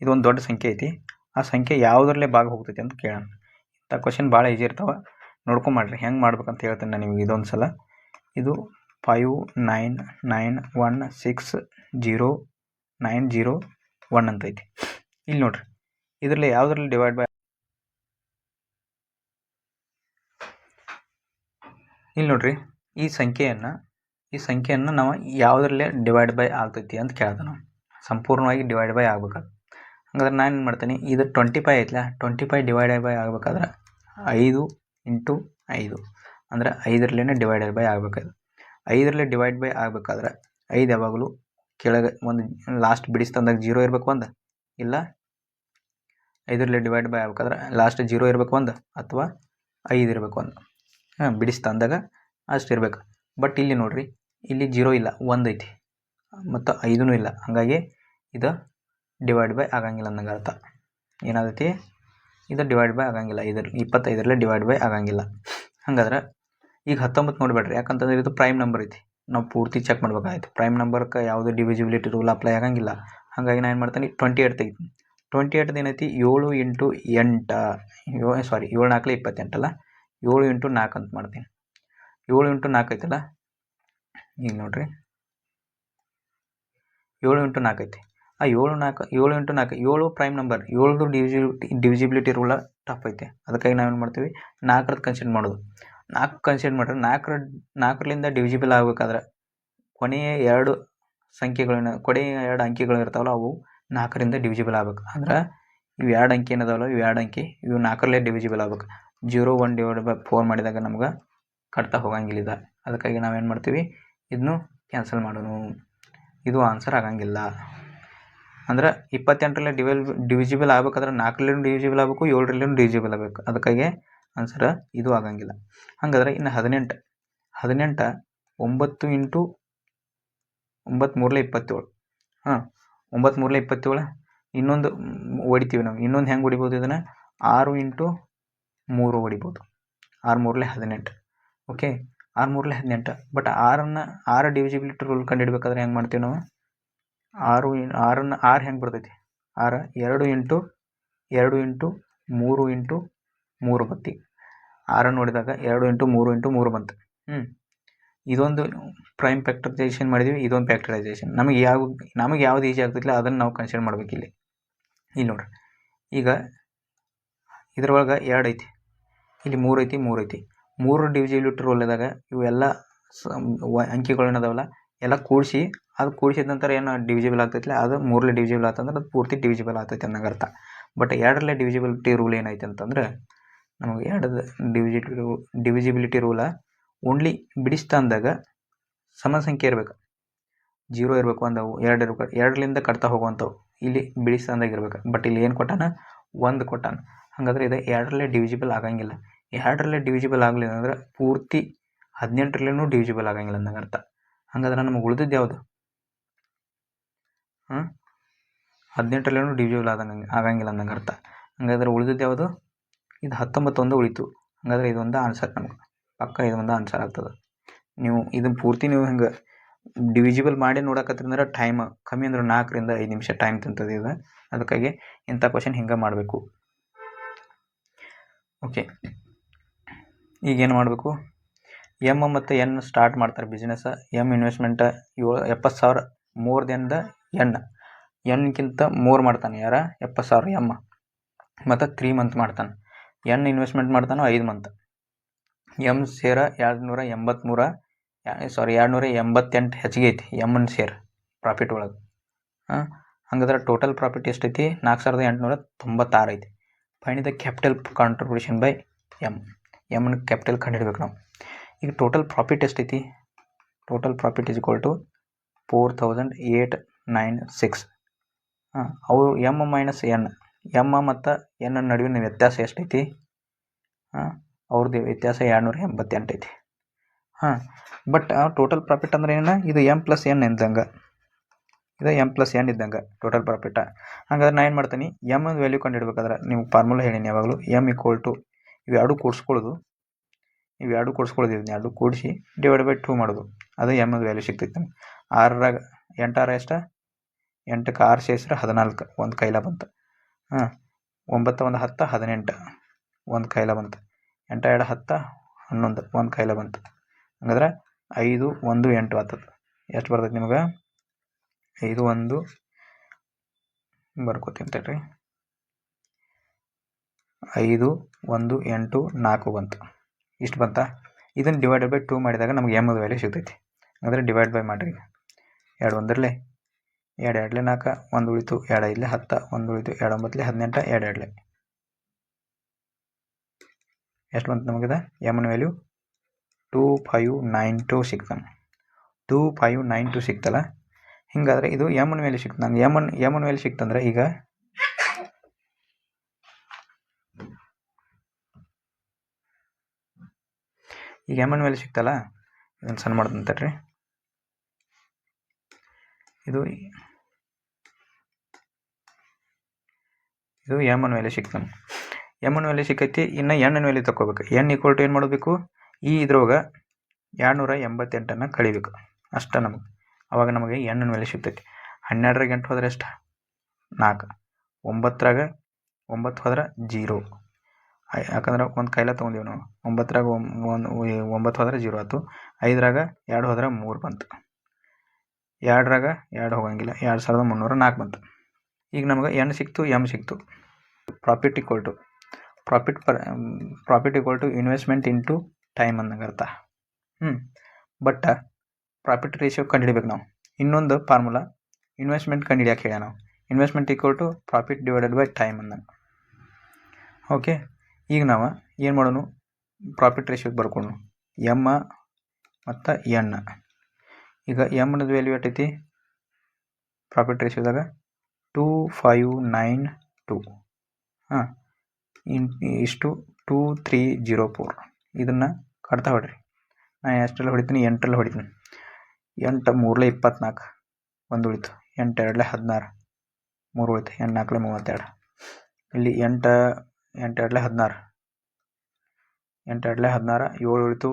ಇದೊಂದು ದೊಡ್ಡ ಸಂಖ್ಯೆ ಐತಿ, ಆ ಸಂಖ್ಯೆ ಯಾವುದರಲ್ಲೇ ಭಾಗ ಹೋಗ್ತೈತಿ ಅಂತ ಕೇಳೋಣ. ಇಂಥ ಕ್ವಶನ್ ಭಾಳ ಈಜಿ ಇರ್ತಾವೆ, ನೋಡ್ಕೊಂಡ್ರಿ ಹೆಂಗೆ ಮಾಡ್ಬೇಕಂತ ಹೇಳ್ತೀನಿ ನಾನು ನಿಮಗೆ ಇದೊಂದು ಸಲ. ಇದು 5 9 9 1 6 0 9 0 1 ಅಂತ ಐತಿ. ಇಲ್ಲಿ ನೋಡ್ರಿ, ಇದರಲ್ಲಿ ಯಾವುದ್ರಲ್ಲಿ ಡಿವೈಡ್ ಬೈ, ಇಲ್ಲಿ ನೋಡ್ರಿ ಈ ಸಂಖ್ಯೆಯನ್ನು ನಾವು ಯಾವುದ್ರಲ್ಲೇ ಡಿವೈಡ್ ಬೈ ಆಗ್ತೈತಿ ಅಂತ ಕೇಳ್ತಾನೆ ನಾವು. ಸಂಪೂರ್ಣವಾಗಿ ಡಿವೈಡ್ ಬೈ ಆಗ್ಬೇಕಾದ್ರೆ ಹಂಗಾದ್ರೆ ನಾನು ಏನು ಮಾಡ್ತೀನಿ, ಇದು 25 ಐತಲ್ಲ, 25 ಡಿವೈಡ್ ಬೈ ಆಗ್ಬೇಕಾದ್ರೆ 5 × 5 ಅಂದ್ರೆ 5ರಲ್ಲೇ ಡಿವೈಡೆಡ್ ಬೈ ಆಗ್ಬೇಕಾದ್ರೆ. 5ರಲ್ಲೇ ಡಿವೈಡ್ ಬೈ ಆಗ್ಬೇಕಾದ್ರೆ 5 ಯಾವಾಗಲೂ ಕೆಳಗೆ ಒಂದು ಲಾಸ್ಟ್ ಬಿಡಿಸ್ತಂದಾಗ 0 ಇರಬೇಕು ಒಂದು, ಇಲ್ಲ 5ರಲ್ಲೇ ಡಿವೈಡ್ ಬೈ ಆಗ್ಬೇಕಾದ್ರೆ ಲಾಸ್ಟ್ 0 ಇರಬೇಕು ಒಂದು, ಅಥವಾ 5 ಇರಬೇಕು ಒಂದು. ಬಿಡಿಸ್ತಂದಾಗ ಅಷ್ಟು ಇರಬೇಕು. ಬಟ್ ಇಲ್ಲಿ ನೋಡ್ರಿ, ಇಲ್ಲಿ 0 ಇಲ್ಲ, 1 ಐತಿ ಮತ್ತು 5 ಇಲ್ಲ. ಹಾಗಾಗಿ ಇದು ಡಿವೈಡ್ ಬೈ ಆಗಂಗಿಲ್ಲ ಅನ್ನಂಗೆ ಅರ್ಥ. ಏನಾಗೈತಿ? ಇದು ಡಿವೈಡ್ ಬೈ ಆಗಂಗಿಲ್ಲ, 25ರಲ್ಲೇ ಡಿವೈಡ್ ಬೈ ಆಗಂಗಿಲ್ಲ. ಹಾಗಾದ್ರೆ ಈಗ 19 ನೋಡಿಬೇಡ್ರಿ, ಯಾಕಂತಂದ್ರೆ ಇದು ಪ್ರೈಮ್ ನಂಬರ್ ಐತಿ, ನಾವು ಪೂರ್ತಿ ಚೆಕ್ ಮಾಡ್ಬೇಕಾಯ್ತು. ಪ್ರೈಮ್ ನಂಬರ್ಗೆ ಯಾವುದೇ ಡಿವಿಜಿಬಿಲಿಟಿ ರೂಲ್ ಅಪ್ಲೈ ಆಗಂಗಿಲ್ಲ. ಹಾಗಾಗಿ ನಾನು ಏನು ಮಾಡ್ತೀನಿ, 28 ತೆಗಿತೀನಿ. 28 ಏನೈತಿ? 7 × 8 ಸಾರಿ 7 4 28 ಅಲ್ಲ, 7 × 4 ಅಂತ ಮಾಡ್ತೀನಿ. 7 × 4 ಐತಲ್ಲ, ಈಗ ನೋಡ್ರಿ 7 × 4 ಐತಿ. ಆ 7 × 4 7 ಪ್ರೈಮ್ ನಂಬರ್, 7ದು ಡಿವಿಜಿಬಿಲಿಟಿ ರೂಲ ಟಫ್ ಐತೆ. ಅದಕ್ಕಾಗಿ ನಾವೇನು ಮಾಡ್ತೀವಿ, 4ರದ್ದು ಕನ್ಸಿಡರ್ ಮಾಡೋದು. 4 ಕನ್ಸಿಡರ್ ಮಾಡಿದ್ರೆ 4ರಿಂದ ಡಿವಿಜಿಬಲ್ ಆಗಬೇಕಾದ್ರೆ ಕೊನೆಯ 2 ಸಂಖ್ಯೆಗಳನ್ನ, ಕೊನೆಯ 2 ಅಂಕಿಗಳು ಇರ್ತಾವಲ್ಲ, ಅವು 4ರಿಂದ ಡಿವಿಜಿಬಲ್ ಆಗ್ಬೇಕು. ಅಂದ್ರೆ ಇವು 2 ಅಂಕಿ ಏನದಾವಲ್ಲ, ಇವು 2 ಅಂಕಿ ಇವು 4ರಲ್ಲೇ ಡಿವಿಜಿಬಲ್ ಆಗ್ಬೇಕು. 0 1 / 4 ಮಾಡಿದಾಗ ನಮ್ಗೆ ಕಟ್ತಾ ಹೋಗಂಗಿಲ್ಲ ಇದು. ಅದಕ್ಕಾಗಿ ನಾವೇನು ಮಾಡ್ತೀವಿ, ಇದನ್ನು ಕ್ಯಾನ್ಸಲ್ ಮಾಡೋಣ. ಇದು ಆನ್ಸರ್ ಆಗಂಗಿಲ್ಲ. ಅಂದ್ರೆ 28ರಲ್ಲೇ ಡಿವಿಜಿಬಲ್ ಆಗ್ಬೇಕಾದ್ರೆ 4ರಲ್ಲೂ ಡಿವಿಜಿಬಲ್ ಆಗಬೇಕು, 7ರಲ್ಲೂ ಡಿವಿಜಿಬಲ್ ಆಗಬೇಕು. ಅದಕ್ಕಾಗಿ ಆನ್ಸರ್ ಇದು ಆಗಂಗಿಲ್ಲ. ಹಾಗಾದ್ರೆ ಇನ್ನು 18 9 × 9 3 27. 9 3 27. ಇನ್ನೊಂದು ಹೊಡಿತೀವಿ ನಾವು, ಇನ್ನೊಂದು ಹೆಂಗೆ ಹೊಡಿಬೋದು ಇದನ್ನು? 6 × 3 ಹೊಡಿಬೋದು. 6 3 18. ಓಕೆ, 6 3 18. ಬಟ್ 6 ಡಿವಿಜಿಬಿಲಿಟಿ ರೂಲ್ ಕಂಡುಹಿಡ್ಬೇಕಾದ್ರೆ ಹೆಂಗೆ ಮಾಡ್ತೀವಿ ನಾವು? 6 ಹೆಂಗೆ ಬರ್ತೈತಿ? 6 2 × 2 × 3 × 3 ಬತ್ತಿ. 6 ನೋಡಿದಾಗ 2 × 3 × 3 ಬಂತು. ಇದೊಂದು ಪ್ರೈಮ್ ಫ್ಯಾಕ್ಟರೈಸೇಷನ್ ಮಾಡಿದ್ವಿ, ಇದೊಂದು ಫ್ಯಾಕ್ಟರೈಸೇಷನ್. ನಮಗೆ ಯಾವ್ದು ಈಜಿ ಆಗ್ತೈತಿಲ್ಲ ಅದನ್ನು ನಾವು ಕನ್ಸಿಡರ್ ಮಾಡ್ಬೇಕು. ಇಲ್ಲಿ ನೋಡ್ರಿ, ಈಗ ಇದ್ರೊಳಗೆ 2 ಐತಿ, ಇಲ್ಲಿ 3 ಐತಿ, 3 ಐತಿ. 3 ಡಿವಿಜಿಬಿಲಿಟಿ ರೂಲ್ದಾಗ ಇವೆಲ್ಲ ಅಂಕಿಗಳೇನದಾವಲ್ಲ ಎಲ್ಲ ಕೂಡಿಸಿ, ಅದು ಕೂಡಿಸಿದ ನಂತರ ಏನು ಡಿವಿಜಿಬಲ್ ಆಗ್ತೈತಿಲ್ಲ, ಅದು 3ರಲ್ಲೇ ಡಿವಿಜಿಬಲ್ ಆಗ್ತಂದ್ರೆ ಅದು ಪೂರ್ತಿ ಡಿವಿಜಿಬಲ್ ಆಗ್ತೈತಿ ಅನ್ನೋಂಗೆ ಅರ್ಥ. ಬಟ್ 2ರಲ್ಲೇ ಡಿವಿಜಿಬಿಲಿಟಿ ರೂಲ್ ಏನೈತೆ ಅಂತಂದ್ರೆ, ನಮಗೆ 2 ಡಿವಿಜಿಬಿಲಿಟಿ ರೂಲ ಓನ್ಲಿ ಬಿಡಿಸ್ತಾ ಅಂದಾಗ ಸಮ ಸಂಖ್ಯೆ ಇರಬೇಕು. 0 ಇರಬೇಕು ಅಂದವು, 2 ಇರಬೇಕು, 2ರಿಂದ ಕಟ್ತಾ ಹೋಗುವಂಥವು ಇಲ್ಲಿ ಬಿಡಿಸ್ತಾ ಅಂದಾಗ ಇರ್ಬೇಕು. ಬಟ್ ಇಲ್ಲಿ ಏನು ಕೊಟ್ಟಾನ? 1 ಕೊಟ್ಟಾನ. ಹಾಗಾದ್ರೆ ಇದು 2ರಲ್ಲೇ ಡಿವಿಜಿಬಲ್ ಆಗಂಗಿಲ್ಲ. 2ರಲ್ಲೇ ಡಿವಿಜಿಬಲ್ ಆಗಲಿಲ್ಲ ಅಂದ್ರೆ ಪೂರ್ತಿ 18ರಲ್ಲೂ ಡಿವಿಜಿಬಲ್ ಆಗಂಗಿಲ್ಲ ಅನ್ನಂಗೆ ಅರ್ಥ. ಹಾಗಾದ್ರೆ ನಮಗೆ ಉಳಿದಿದ್ದು ಯಾವುದು? 18ರಲ್ಲೂ ಡಿವಿಜಿಬಲ್ ಆಗಂಗಿಲ್ಲ ಅನ್ನಂಗೆ ಅರ್ಥ. ಹಾಗಾದ್ರೆ ಉಳಿದಿದ್ದು ಯಾವುದು? ಇದು 19 ಒಂದು ಉಳಿತು. ಹಾಗಾದ್ರೆ ಇದೊಂದು ಆನ್ಸರ್, ನಮ್ಗೆ ಪಕ್ಕ ಇದೊಂದು ಆನ್ಸರ್ ಆಗ್ತದೆ. ನೀವು ಇದನ್ನು ಪೂರ್ತಿ ನೀವು ಹಿಂಗೆ ಡಿವಿಜಿಬಲ್ ಮಾಡಿ ನೋಡಕತ್ತಂದ್ರೆ ಟೈಮ್ ಕಮ್ಮಿ ಅಂದ್ರೆ 4 ರಿಂದ 5 ನಿಮಿಷ ಟೈಮ್ ತಿಂತದೆ ಇದು. ಅದಕ್ಕಾಗಿ ಇಂಥ ಕ್ವಶನ್ ಹಿಂಗೆ ಮಾಡಬೇಕು. ಓಕೆ, ಈಗೇನು ಮಾಡಬೇಕು? ಎಮ್ ಮತ್ತು ಎನ್ ಸ್ಟಾರ್ಟ್ ಮಾಡ್ತಾರೆ business. M investment 70,000 more than the ಎನ್ಗಿಂತ ಮೋರ್ ಮಾಡ್ತಾನೆ. ಯಾರ? 70,000 ಎಮ್ ಮತ್ತು 3 ಮಂತ್ ಮಾಡ್ತಾನೆ. ಎನ್ ಇನ್ವೆಸ್ಟ್ಮೆಂಟ್ ಮಾಡ್ತಾನೆ 5 ಮಂತ್. ಎಮ್ ಶೇರ 288 ಹೆಚ್ಚಿಗೆ ಐತಿ ಎಮ್ಮನ್ ಶೇರ್ ಪ್ರಾಫಿಟ್ ಒಳಗೆ. ಹಾಗಾದ್ರೆ ಟೋಟಲ್ ಪ್ರಾಫಿಟ್ ಎಷ್ಟೈತಿ? 4,896 ಐತಿ. Find the capital contribution by ಎಮ್ನ ಕ್ಯಾಪಿಟಲ್ ಕಂಡುಹಿಡ್ಬೇಕು ನಾವು. ಈಗ ಟೋಟಲ್ ಪ್ರಾಫಿಟ್ ಎಷ್ಟೈತಿ? Total profit is equal to 4896. ಅವು ಎಮ್ ಮೈನಸ್ ಎನ್, ಎಮ್ ಮತ್ತು ಎನ್ ನಡುವಿನ ವ್ಯತ್ಯಾಸ ಎಷ್ಟೈತಿ? ಅವ್ರದ್ದು ವ್ಯತ್ಯಾಸ 288 ಐತಿ. ಬಟ್ ಟೋಟಲ್ ಪ್ರಾಫಿಟ್ ಅಂದ್ರೆ ಏನು? ಇದು ಎಮ್ ಪ್ಲಸ್ ಎನ್ ಇದ್ದಂಗೆ, ಇದು ಎಮ್ ಪ್ಲಸ್ ಎನ್ ಇದ್ದಂಗೆ ಟೋಟಲ್ ಪ್ರಾಫಿಟ್. ಹಾಗಾದ್ರೆ ನಾನು ಏನು ಮಾಡ್ತೀನಿ, ಎಮ್ ವ್ಯಾಲ್ಯೂ ಕಂಡು ಹಿಡ್ಬೇಕಾದ್ರೆ ನಿಮ್ಗೆ ಫಾರ್ಮುಲಾ ಹೇಳೀನಿ ಯಾವಾಗಲೂ, ಎಮ್ ಈಕ್ವಲ್ ಟು ಇವೆರಡು ಕೂಡಿಸ್ಕೊಳ್ಳೋದು, ಇದನ್ನ ಕೂಡಿಸಿ ಡಿವೈಡ್ ಬೈ 2 ಮಾಡೋದು, ಅದು ಎಮ್ ವ್ಯಾಲ್ಯೂ ಸಿಗ್ತೈತೆ ನಮ್ಗೆ. 8 ಎಷ್ಟು? 8ಕ್ಕೆ 6 ಸೇರಿಸ್ರೆ 14, ಒಂದು ಕೈಲ ಬಂತು. 9 1 10 18, ಒಂದು ಕೈಲ ಬಂತು. 8 2 10 11, ಒಂದು ಕೈಲ ಬಂತು. ಹಂಗಾದ್ರೆ 5 1 8 ಆಗ್ತದೆ. ಎಷ್ಟು ಬರ್ತೈತೆ ನಿಮಗೆ? 5 1 ಬರ್ಕೋತೀನಿ ತಡ್ರಿ, 5 1 8 4 ಬಂತು. ಇಷ್ಟು ಬಂತಾ? ಇದನ್ನು ಡಿವೈಡೆಡ್ ಬೈ 2 ಮಾಡಿದಾಗ ನಮಗೆ ಎಮ್ ವ್ಯಾಲ್ಯೂ ಸಿಗ್ತೈತಿ. ಅಂದರೆ ಡಿವೈಡ್ ಬೈ ಮಾಡಿರಿ, 2 1 2 2 4, 1 ಉಳಿತು, 2 5 10, 1 ಉಳಿತು, 2 9 18, 2 2 ಎಷ್ಟು ಬಂತು ನಮಗಿದೆ? ಎಮ್ನ ವ್ಯಾಲ್ಯೂ 2592 ಸಿಗ್ತಾನೆ. 2592 ಸಿಕ್ತಲ್ಲ, ಹಿಂಗಾದ್ರೆ ಇದು ಎಮ್ನ ವ್ಯಾಲ್ಯೂ ಸಿಕ್ತು. ನಂಗೆ ಎಮ್ನ ವ್ಯಾಲ್ಯೂ ಸಿಕ್ತಂದ್ರೆ ಈಗ ಎಮ್ನ ವ್ಯಾಲ್ಯೂ ಸಿಕ್ತಲ್ಲ, ಇದನ್ನು ಸಣ್ಣ ಮಾಡ್ದಂತಡ್ರಿ. ಇದು ಎಮ್ನ ವ್ಯಾಲ್ಯೂ ಸಿಕ್ತಾನೆ. ಎಮ್ನ ವ್ಯಾಲ್ಯೂ ಸಿಕ್ಕೈತಿ. ಇನ್ನು ಎನ್ ವ್ಯಾಲ್ಯೂ ತಗೋಬೇಕು. ಎನ್ ಈಕ್ವಲ್ ಟು ಏನು ಮಾಡಬೇಕು? ಈ ಇದ್ರೊಳಗ 288 ಕಳಿಬೇಕು ಅಷ್ಟೇ ನಮಗೆ. ಅವಾಗ ನಮಗೆ ಎನ್ ವ್ಯಾಲ್ಯೂ ಸಿಗ್ತೈತಿ. 12 8 ಹೋದ್ರೆ ಎಷ್ಟು? 4. 9 9 ಹೋದ್ರೆ 0, ಯಾಕಂದ್ರೆ ಒಂದು ಕೈಲ ತೊಗೊಂಡೀವಿ ನಾವು. 9 9 ಹೋದ್ರೆ 0 ಆಯ್ತು. 5 2 ಹೋದ್ರೆ 3 ಬಂತು. 2 2 ಹೋಗಂಗಿಲ್ಲ, 2304 ಬಂತು. ಈಗ ನಮಗೆ ಎನ್ ಸಿಕ್ತು, ಎಮ್ ಸಿಕ್ತು. Profit equal to investment into time ಅಂದಂಗೆ ಅರ್ಥ. ಬಟ್ ಪ್ರಾಫಿಟ್ ರೇಷಿಯೋ ಕಂಡುಹಿಡಿಬೇಕು ನಾವು. ಇನ್ನೊಂದು ಫಾರ್ಮುಲಾ ಇನ್ವೆಸ್ಟ್ಮೆಂಟ್ ಕಂಡುಹಿಡಿಯಕ್ಕೆ ಹೇಳ ನಾವು. Investment equal to profit divided by time ಅಂದಂಗೆ. ಓಕೆ, ಈಗ ನಾವು ಏನು ಮಾಡೋಣ? ಪ್ರಾಫಿಟ್ ರೇಷಿಯೋಗೆ ಬರ್ಕೊಂಡು ಎಮ್ ಮತ್ತು ಎನ್. ಈಗ ಎಮ್ನದು ವ್ಯಾಲ್ಯೂ ಎಷ್ಟೈತಿ ಪ್ರಾಫಿಟ್ ರೇಷಿಯೋದಾಗ? 2592 ಇಷ್ಟು 2304. ಇದನ್ನು ಕಟ್ತಾ ಹೊಡ್ರಿ. ನಾನು ಎಷ್ಟರಲ್ಲಿ ಹೊಡಿತೀನಿ? 8ರಲ್ಲಿ ಹೊಡಿತೀನಿ. 8 3 24, 1 ಉಳಿತು. 8 2 16, 3 ಉಳಿತು. 8 4 32. ಇಲ್ಲಿ 8 2 16, 8 2 16, 7 ಉಳಿತು.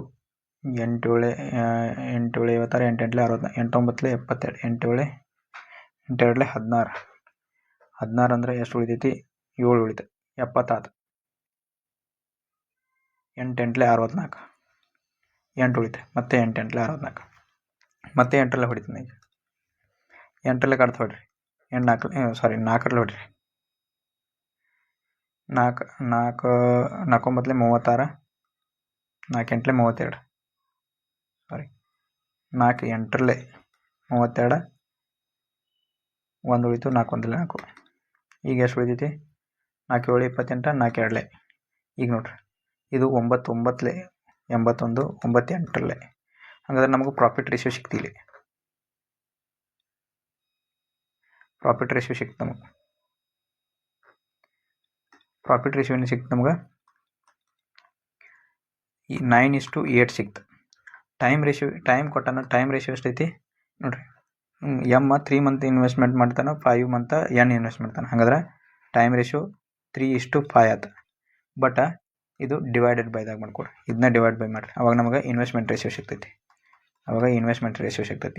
8 7 8 7 56, 8 8 64, 8 9 72, 8 7 8 2 16. 16 ಅಂದರೆ ಎಷ್ಟು ಉಳಿತೈತಿ? 7 ಉಳಿತು, 70 8 8 64, 8 ಉಳಿತು. ಮತ್ತೆ 8 8 64, ಮತ್ತೆ 8ರಲ್ಲಿ ಹೊಡಿತೀನಿ. ಈಗ 8ರಲ್ಲಿ ಕಟ್ತಾ ಹೊಡ್ರಿ. 4ರಲ್ಲಿ ಹೊಡ್ರಿ. 4 4 4 9 36, 4 8 32, 4 8ರಲ್ಲಿ 32, 1 ಉಳಿತು. 4 1 4. ಈಗ ಎಷ್ಟು ಉಳಿತೈತಿ? 4 7 28, 4 2. ಈಗ ನೋಡ್ರಿ, ಇದು 9 9 81, 9 8ರಲ್ಲಿ. ಹಾಗಾದ್ರೆ ನಮಗೆ ಪ್ರಾಫಿಟ್ ರೇಷಿಯೋ ಸಿಕ್ತಿಲ್ಲ. ಪ್ರಾಫಿಟ್ ರೇಷಿಯೋ ಸಿಕ್ತು ನಮಗೆ. ಪ್ರಾಫಿಟ್ ರೇಷಿಯೋ ಏನು ಸಿಕ್ತು ನಮ್ಗೆ? 9:8 ಸಿಕ್ತು. ಟೈಮ್ ಕೊಟ್ಟಾನ. ಟೈಮ್ ರೇಷಿಯೋ ಎಷ್ಟೈತಿ ನೋಡ್ರಿ. ಎಮ್ 3 ಮಂತ್ ಇನ್ವೆಸ್ಟ್ಮೆಂಟ್ ಮಾಡ್ತಾನೆ, 5 ಮಂತ್ ಎನ್ ಇನ್ವೆಸ್ಟ್ ಮಾಡ್ತಾನೆ. ಹಾಗಾದ್ರೆ ಟೈಮ್ ರೇಷಿಯೋ 3:5 ಆಯ್ತು. ಬಟ್ ಇದು ಡಿವೈಡೆಡ್ ಬೈದಾಗ ಮಾಡ್ಕೊಡ್ರಿ. ಇದನ್ನ ಡಿವೈಡ್ ಬೈ ಮಾಡಿರಿ, ಅವಾಗ ನಮಗೆ ಇನ್ವೆಸ್ಟ್ಮೆಂಟ್ ರೇಷಿಯೋ ಸಿಗ್ತೈತಿ.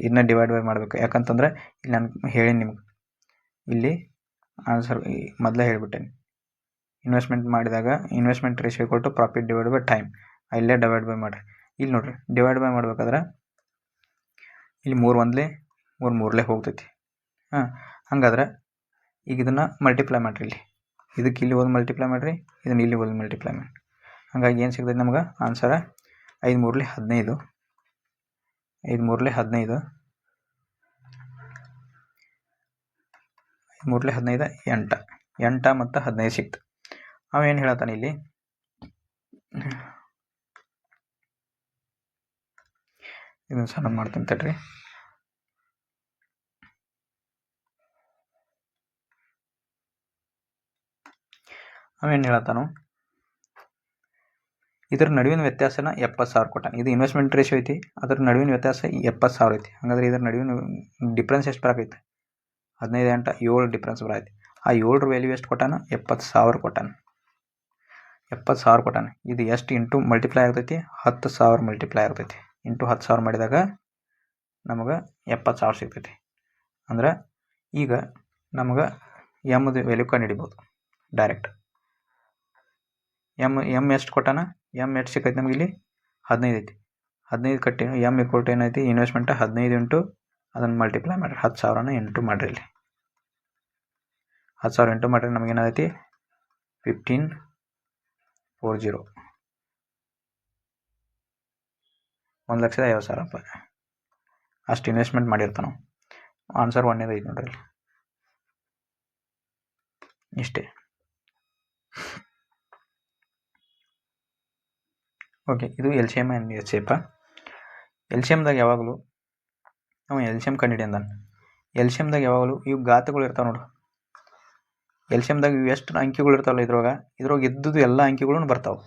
ಇದನ್ನ ಡಿವೈಡ್ ಬೈ ಮಾಡಬೇಕು. ಯಾಕಂತಂದ್ರೆ ಇಲ್ಲಿ ನಾನು ಹೇಳೀನಿ ನಿಮ್ಗೆ, ಇಲ್ಲಿ ಆನ್ಸರ್ ಮೊದಲೇ ಹೇಳಿಬಿಟ್ಟೇನೆ. ಇನ್ವೆಸ್ಟ್ಮೆಂಟ್ ಮಾಡಿದಾಗ investment ratio equal to profit divide by time. ಇಲ್ಲೇ ಡಿವೈಡ್ ಬೈ ಮಾಡಿರಿ. ಇಲ್ಲಿ ನೋಡ್ರಿ, ಡಿವೈಡ್ ಬೈ ಮಾಡ್ಬೇಕಾದ್ರೆ ಇಲ್ಲಿ 3 1 3 ಹೋಗ್ತೈತಿ. ಹಂಗಾದ್ರೆ ಈಗ ಇದನ್ನು ಮಲ್ಟಿಪ್ಲೈ ಮಾಡಿರಿ. ಇದಕ್ಕೆ ಇಲ್ಲಿ ಒಂದು ಮಲ್ಟಿಪ್ಲೈ ಮಾಡಿರಿ, ಇದನ್ನು ಇಲ್ಲಿ ಒಂದು ಮಲ್ಟಿಪ್ಲೈ ಮಾಡಿ. ಹಾಗಾಗಿ ಏನು ಸಿಗ್ತೈತಿ ನಮ್ಗೆ ಆನ್ಸರ? 5 3 15, 5 3 15, 5 3 15 8 ಮತ್ತು 15 ಸಿಕ್ತು. ಅವೇನು ಹೇಳತ್ತಾನೆ ಇಲ್ಲಿ, ಇದನ್ನು ಸಣ್ಣ ಮಾಡ್ತೀನಿ ತಡ್ರಿ. ಅವೇನು ಹೇಳತ್ತಾನು, ಇದ್ರ ನಡುವಿನ ವ್ಯತ್ಯಾಸನ 70,000 ಕೊಟ್ಟಾನೆ. ಇದು ಇನ್ವೆಸ್ಟ್ಮೆಂಟ್ ರೇಷಿಯೋ ಐತಿ, ಅದ್ರ ನಡುವಿನ ವ್ಯತ್ಯಾಸ 70,000 ಐತಿ. ಹಾಗಾದ್ರೆ ಇದ್ರ ನಡುವಿನ ಡಿಫ್ರೆನ್ಸ್ ಎಷ್ಟು ಬರಾಕೈತಿ? 15 8 7 ಡಿಫ್ರೆನ್ಸ್ ಬರಾಕೈತಿ. ಆ 7ರ ವ್ಯಾಲ್ಯೂ ಎಷ್ಟು ಕೊಟ್ಟಾನ? 70,000 ಕೊಟ್ಟಾನ. 70,000 ಕೊಟ್ಟಾನ. ಇದು ಎಷ್ಟು ಇಂಟು ಮಲ್ಟಿಪ್ಲೈ ಆಗ್ತೈತಿ? 10,000 ಮಲ್ಟಿಪ್ಲೈ ಆಗ್ತೈತಿ. ಇಂಟು 10,000 ಮಾಡಿದಾಗ ನಮಗೆ 70,000 ಸಿಗ್ತೈತಿ. ಅಂದ್ರೆ ಈಗ ನಮಗೆ ಎಮ್ದು ವ್ಯಾಲ್ಯೂ ಕಂಡು ಹಿಡಿಬೋದು ಡೈರೆಕ್ಟ್. ಎಮ್ ಎಷ್ಟು ಕೊಟ್ಟಾನ? ಎಮ್ ಎಷ್ಟು ಸಿಕ್ಕೈತಿ ನಮಗೆ ಇಲ್ಲಿ? 15 ಐತಿ. 15 ಕಟ್ಟಿ ಎಮ್ ಈಕ್ವಲ್ ಟು ಏನೈತಿ? ಇನ್ವೆಸ್ಟ್ಮೆಂಟ್ 15 ಇಂಟು ಅದನ್ನು ಮಲ್ಟಿಪ್ಲೈ ಮಾಡಿರಿ, 10,000ನ ಇಂಟು ಮಾಡಿರಿ. ಇಲ್ಲಿ 10,000 ಇಂಟು ಮಾಡಿರಿ ನಮಗೆ ಏನಾಗೈತಿ? 1540, 1,50,000 ರೂಪಾಯಿ ಅಷ್ಟು ಇನ್ವೆಸ್ಟ್ಮೆಂಟ್ ಮಾಡಿರ್ತಾನೆ. ಆನ್ಸರ್ 1 ಐತಿ ನೋಡ್ರಿ ಇಲ್ಲಿ. ಇಷ್ಟೇ. ಓಕೆ, ಇದು L C M and H C F. L C ಎಮ್ದಾಗ ಯಾವಾಗಲೂ ನಾವು ಎಲ್ ಸಿ ಎಮ್ ಕಂಡು ಹಿಡಿಯಂದಾನೆ. ಎಲ್ ಸಿ ಎಮ್ದಾಗ ಯಾವಾಗಲೂ ಇವು ಘಾತಗಳು ಇರ್ತಾವೆ ನೋಡು. ಎಲ್ ಸಿ ಎಮ್ದಾಗ ಇವು ಎಷ್ಟು ಅಂಕಿಗಳು ಇರ್ತಾವಲ್ಲ ಇದ್ರಾಗ ಇದ್ದುದು ಎಲ್ಲ ಅಂಕಿಗಳು ಬರ್ತಾವೆ.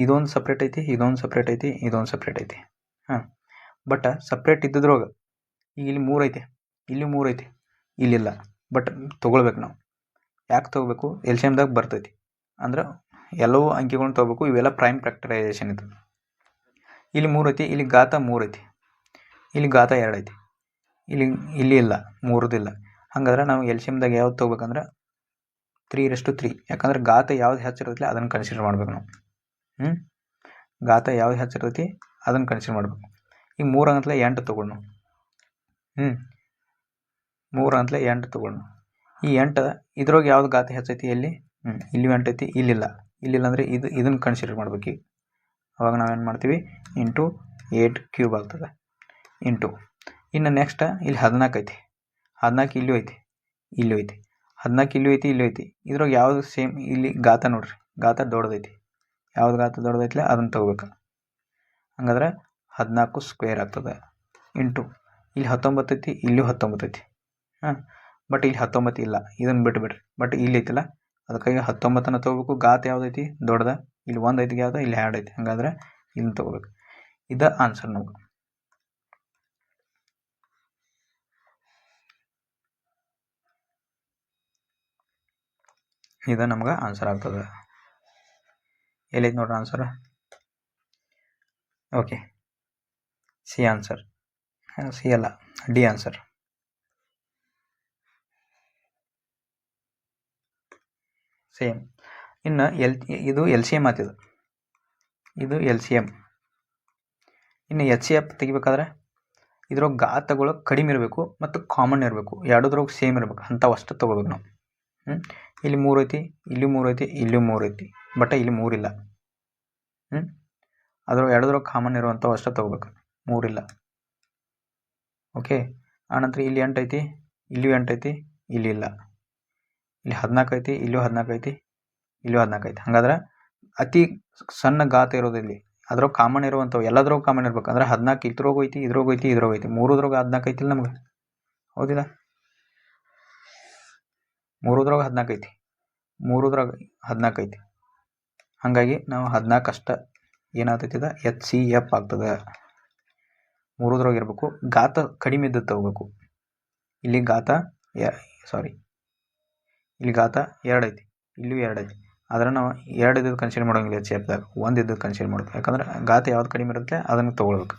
ಇದೊಂದು ಸಪ್ರೇಟ್ ಐತಿ, ಇದೊಂದು ಸಪ್ರೇಟ್ ಐತಿ, ಇದೊಂದು ಸಪ್ರೇಟ್ ಐತಿ. ಹಾಂ, ಬಟ್ ಸಪ್ರೇಟ್ ಇದ್ದಿದ್ರೊಳಗ ಈಗ ಇಲ್ಲಿ 3 ಐತಿ, ಇಲ್ಲಿ 3 ಐತಿ, ಇಲ್ಲಿಲ್ಲ. ಬಟ್ ತೊಗೊಳ್ಬೇಕು ನಾವು. ಯಾಕೆ ತೊಗೋಬೇಕು? ಎಲ್ ಸಿ ಎಮ್ದಾಗ ಬರ್ತೈತಿ ಅಂದ್ರೆ ಎಲ್ಲವೂ ಅಂಕಿಗಳನ್ನ ತೊಗೋಬೇಕು. ಇವೆಲ್ಲ ಪ್ರೈಮ್ ಫ್ಯಾಕ್ಟರೈಸೇಷನ್ ಇದು. ಇಲ್ಲಿ 3 ಐತಿ, ಇಲ್ಲಿ ಘಾತ 3 ಐತಿ, ಇಲ್ಲಿ ಘಾತ 2 ಐತಿ, ಇಲ್ಲಿ ಇಲ್ಲ, 3ದಿಲ್ಲ. ಹಂಗಾದ್ರೆ ನಾವು ಎಲ್ ಸಿ ಎಮ್ದಾಗ ಯಾವ್ದು ತೊಗೋಬೇಕಂದ್ರೆ 3:3. ಯಾಕಂದ್ರೆ ಘಾತ ಯಾವ್ದು ಹೆಚ್ಚಿರ್ತೈತಿ ಅದನ್ನು ಕನ್ಸಿಡರ್ ಮಾಡ್ಬೇಕು ನಾವು. ಘಾತ ಯಾವ್ದು ಹೆಚ್ಚಿರ್ತೈತಿ ಅದನ್ನು ಕನ್ಸಿಡರ್ ಮಾಡ್ಬೇಕು. ಈಗ 3 ಅಂತಲೇ 8 ತೊಗೊಂಡು ನಾವು 3 ಅಂತಲೇ 8 ತೊಗೊಂಡು ಈ 8 ಇದ್ರೊಳಗೆ ಯಾವ್ದು ಘಾತ ಹೆಚ್ಚೈತಿ? ಇಲ್ಲಿ 8 ಐತಿ, ಇಲ್ಲಿಲ್ಲ ಅಂದರೆ ಇದನ್ನು ಕನ್ಸಿಡರ್ ಮಾಡ್ಬೇಕು. ಈಗ ಅವಾಗ ನಾವೇನು ಮಾಡ್ತೀವಿ? ಇಂಟು 8 ಕ್ಯೂಬ್ ಆಗ್ತದೆ. ಇಂಟು ಇನ್ನು ನೆಕ್ಸ್ಟ್ ಇಲ್ಲಿ 14 ಐತಿ, 14 ಇಲ್ಲೂ ಐತಿ, ಇಲ್ಲೂ ಐತಿ, 14 ಇಲ್ಲೂ ಐತಿ, ಇಲ್ಲೂ ಐತಿ. ಇದ್ರಾಗ ಯಾವುದು ಸೇಮ್? ಇಲ್ಲಿ ಘಾತ ನೋಡ್ರಿ, ಘಾತ ದೊಡ್ಡದೈತಿ. ಯಾವ್ದು ಘಾತ ದೊಡ್ಡದೈತಿಲ್ಲ ಅದನ್ನು ತೊಗೋಬೇಕು. ಹಂಗಾದ್ರೆ 14 ಸ್ಕ್ವೇರ್ ಆಗ್ತದೆ. ಇಂಟು ಇಲ್ಲಿ 19 ಐತಿ, ಇಲ್ಲೂ 19 ಐತಿ. ಬಟ್ ಇಲ್ಲಿ 19 ಇಲ್ಲ, ಇದನ್ನು ಬಿಟ್ಬಿಡ್ರಿ. ಬಟ್ ಇಲ್ಲಿ ಐತಿಲ್ಲ, ಅದಕ್ಕಾಗಿ 19ನ ತೊಗೋಬೇಕು. ಘಾತ ಯಾವುದೈತಿ? ದೊಡ್ಡದ. ಇಲ್ಲಿ 1 ಐತಿ ಯಾವ್ದು? ಇಲ್ಲಿ 2 ಐತಿ. ಹಂಗಾದ್ರೆ ಇದನ್ನು ತೊಗೋಬೇಕು. ಇದು ಆನ್ಸರ್ ನಮ್ಗೆ. ಇದು ನಮ್ಗೆ ಆನ್ಸರ್ ಆಗ್ತದೆ. ಎಲ್ಲೈತಿ ನೋಡ್ರಿ answer? Okay, C answer. C ಅಲ್ಲ, ಡಿ ಆನ್ಸರ್. ಸೇಮ್. ಇನ್ನು ಇದು ಎಲ್ ಸಿ ಎಮ್ ಆತಿದು, ಇದು ಎಲ್ ಸಿ ಎಮ್. ಇನ್ನು ಎಚ್ ಸಿ ಎಫ್ ತೆಗಿಬೇಕಾದ್ರೆ ಇದ್ರಾಗ ಘಾತಗಳು ಕಡಿಮೆ ಇರಬೇಕು ಮತ್ತು ಕಾಮನ್ ಇರಬೇಕು, ಎರಡದ್ರಾಗ ಸೇಮ್ ಇರಬೇಕು. ಅಂಥವು ಅಷ್ಟು ತೊಗೋಬೇಕು ನಾವು. ಇಲ್ಲಿ 3 ಐತಿ, ಇಲ್ಲಿ 3 ಐತಿ, ಇಲ್ಲಿ 3 ಐತಿ, ಬಟ್ ಇಲ್ಲಿ 3 ಇಲ್ಲ. ಅದ್ರಾಗ ಎರಡದ್ರಾಗ ಕಾಮನ್ ಇರುವಂಥವು ಅಷ್ಟು ತೊಗೋಬೇಕು, 3 ಇಲ್ಲ. ಓಕೆ, ಆನಂತರ ಇಲ್ಲಿ 8 ಐತಿ, ಇಲ್ಲೂ 8 ಐತಿ, ಇಲ್ಲಿ ಇಲ್ಲ. ಇಲ್ಲಿ 14 ಐತಿ, ಇಲ್ಲೂ 14 ಐತಿ, ಇಲ್ಲೂ 14 ಐತಿ. ಹಂಗಾದ್ರೆ ಅತಿ ಸಣ್ಣ ಘಾತ ಇರೋದು ಇಲ್ಲಿ. ಅದ್ರಾಗ ಕಾಮನ್ ಇರುವಂಥವು ಎಲ್ಲದ್ರಾಗ ಕಾಮನ್ ಇರ್ಬೇಕು. ಅಂದ್ರೆ 14 ಇದ್ರಾಗ ಐತಿ, ಇದ್ರಾಗ ಐತಿ, ಇದ್ರಾಗ ಐತಿ. 3ದ್ರಾಗ 14 ಐತಿಲ್ಲ ನಮ್ಗೆ, ಹೌದಿಲ್ಲ? 3ದ್ರಾಗ 14 ಐತಿ, 3ದ್ರಾಗ 14 ಐತಿ. ಹಾಗಾಗಿ ನಾವು 14 ಅಷ್ಟ ಏನಾಗ್ತೈತಿದ ಎಚ್ ಸಿ ಎಫ್ ಆಗ್ತದೆ. 3ದ್ರಾಗ ಇರಬೇಕು. ಘಾತ ಕಡಿಮೆ ಇದ್ದದ್ದು ತಗೋಬೇಕು. ಇಲ್ಲಿ ಘಾತ ಇಲ್ಲಿ ಘಾತ 2 ಐತಿ, ಇಲ್ಲೂ 2 ಐತಿ. ಆದರೆ ನಾವು 2 ಇದ್ದದ್ದು ಕನ್ಸಿಡರ್ ಮಾಡೋಂಗಿಲ್ಲ ಎಚ್ ಸಿ ಎಫ್ದಾಗ, 1 ಇದ್ದದ್ದು ಕನ್ಸಿಡರ್ ಮಾಡೋದು. ಯಾಕಂದ್ರೆ ಘಾತ ಯಾವ್ದು ಕಡಿಮೆ ಇರುತ್ತೆ ಅದನ್ನು ತೊಗೊಳ್ಬೇಕು.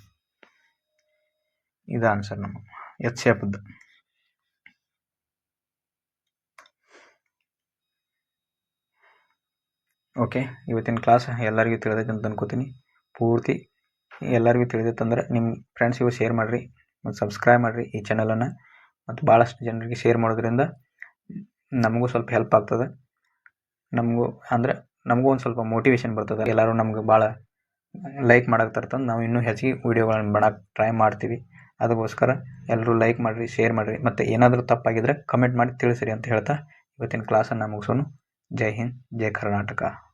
ಇದು ಆನ್ಸರ್ ನಮ್ಮ ಎಚ್ ಸಿ ಎಫ್ದು. ಓಕೆ, ಇವತ್ತಿನ ಕ್ಲಾಸ್ ಎಲ್ಲರಿಗೂ ತಿಳಿದೈತೆ ಅಂತ ಅನ್ಕೋತೀನಿ. ಪೂರ್ತಿ ಎಲ್ಲರಿಗೂ ತಿಳಿದೈತಂದ್ರೆ ನಿಮ್ಮ ಫ್ರೆಂಡ್ಸಿಗೂ ಶೇರ್ ಮಾಡಿರಿ ಮತ್ತು ಸಬ್ಸ್ಕ್ರೈಬ್ ಮಾಡಿರಿ ಈ ಚಾನಲನ್ನು. ಮತ್ತು ಭಾಳಷ್ಟು ಜನರಿಗೆ ಶೇರ್ ಮಾಡೋದ್ರಿಂದ ನಮಗೂ ಸ್ವಲ್ಪ ಹೆಲ್ಪ್ ಆಗ್ತದೆ. ನಮಗೂ ಒಂದು ಸ್ವಲ್ಪ ಮೋಟಿವೇಶನ್ ಬರ್ತದೆ. ಎಲ್ಲರೂ ನಮ್ಗೆ ಭಾಳ ಲೈಕ್ ಮಾಡಾಕ್ತಿರ್ತಂದು ನಾವು ಇನ್ನೂ ಹೆಚ್ಚಿಗೆ ವೀಡಿಯೋಗಳನ್ನ ಮಾಡೋಕ್ಕೆ ಟ್ರೈ ಮಾಡ್ತೀವಿ. ಅದಕ್ಕೋಸ್ಕರ ಎಲ್ಲರೂ ಲೈಕ್ ಮಾಡಿರಿ, ಶೇರ್ ಮಾಡಿರಿ, ಮತ್ತು ಏನಾದರೂ ತಪ್ಪಾಗಿದ್ದರೆ ಕಮೆಂಟ್ ಮಾಡಿ ತಿಳಿಸಿರಿ ಅಂತ ಹೇಳ್ತಾ ಇವತ್ತಿನ ಕ್ಲಾಸನ್ನು ಮುಗಿಸೋಣ. ಜೈ ಹಿಂದ್, ಜೈ ಕರ್ನಾಟಕ.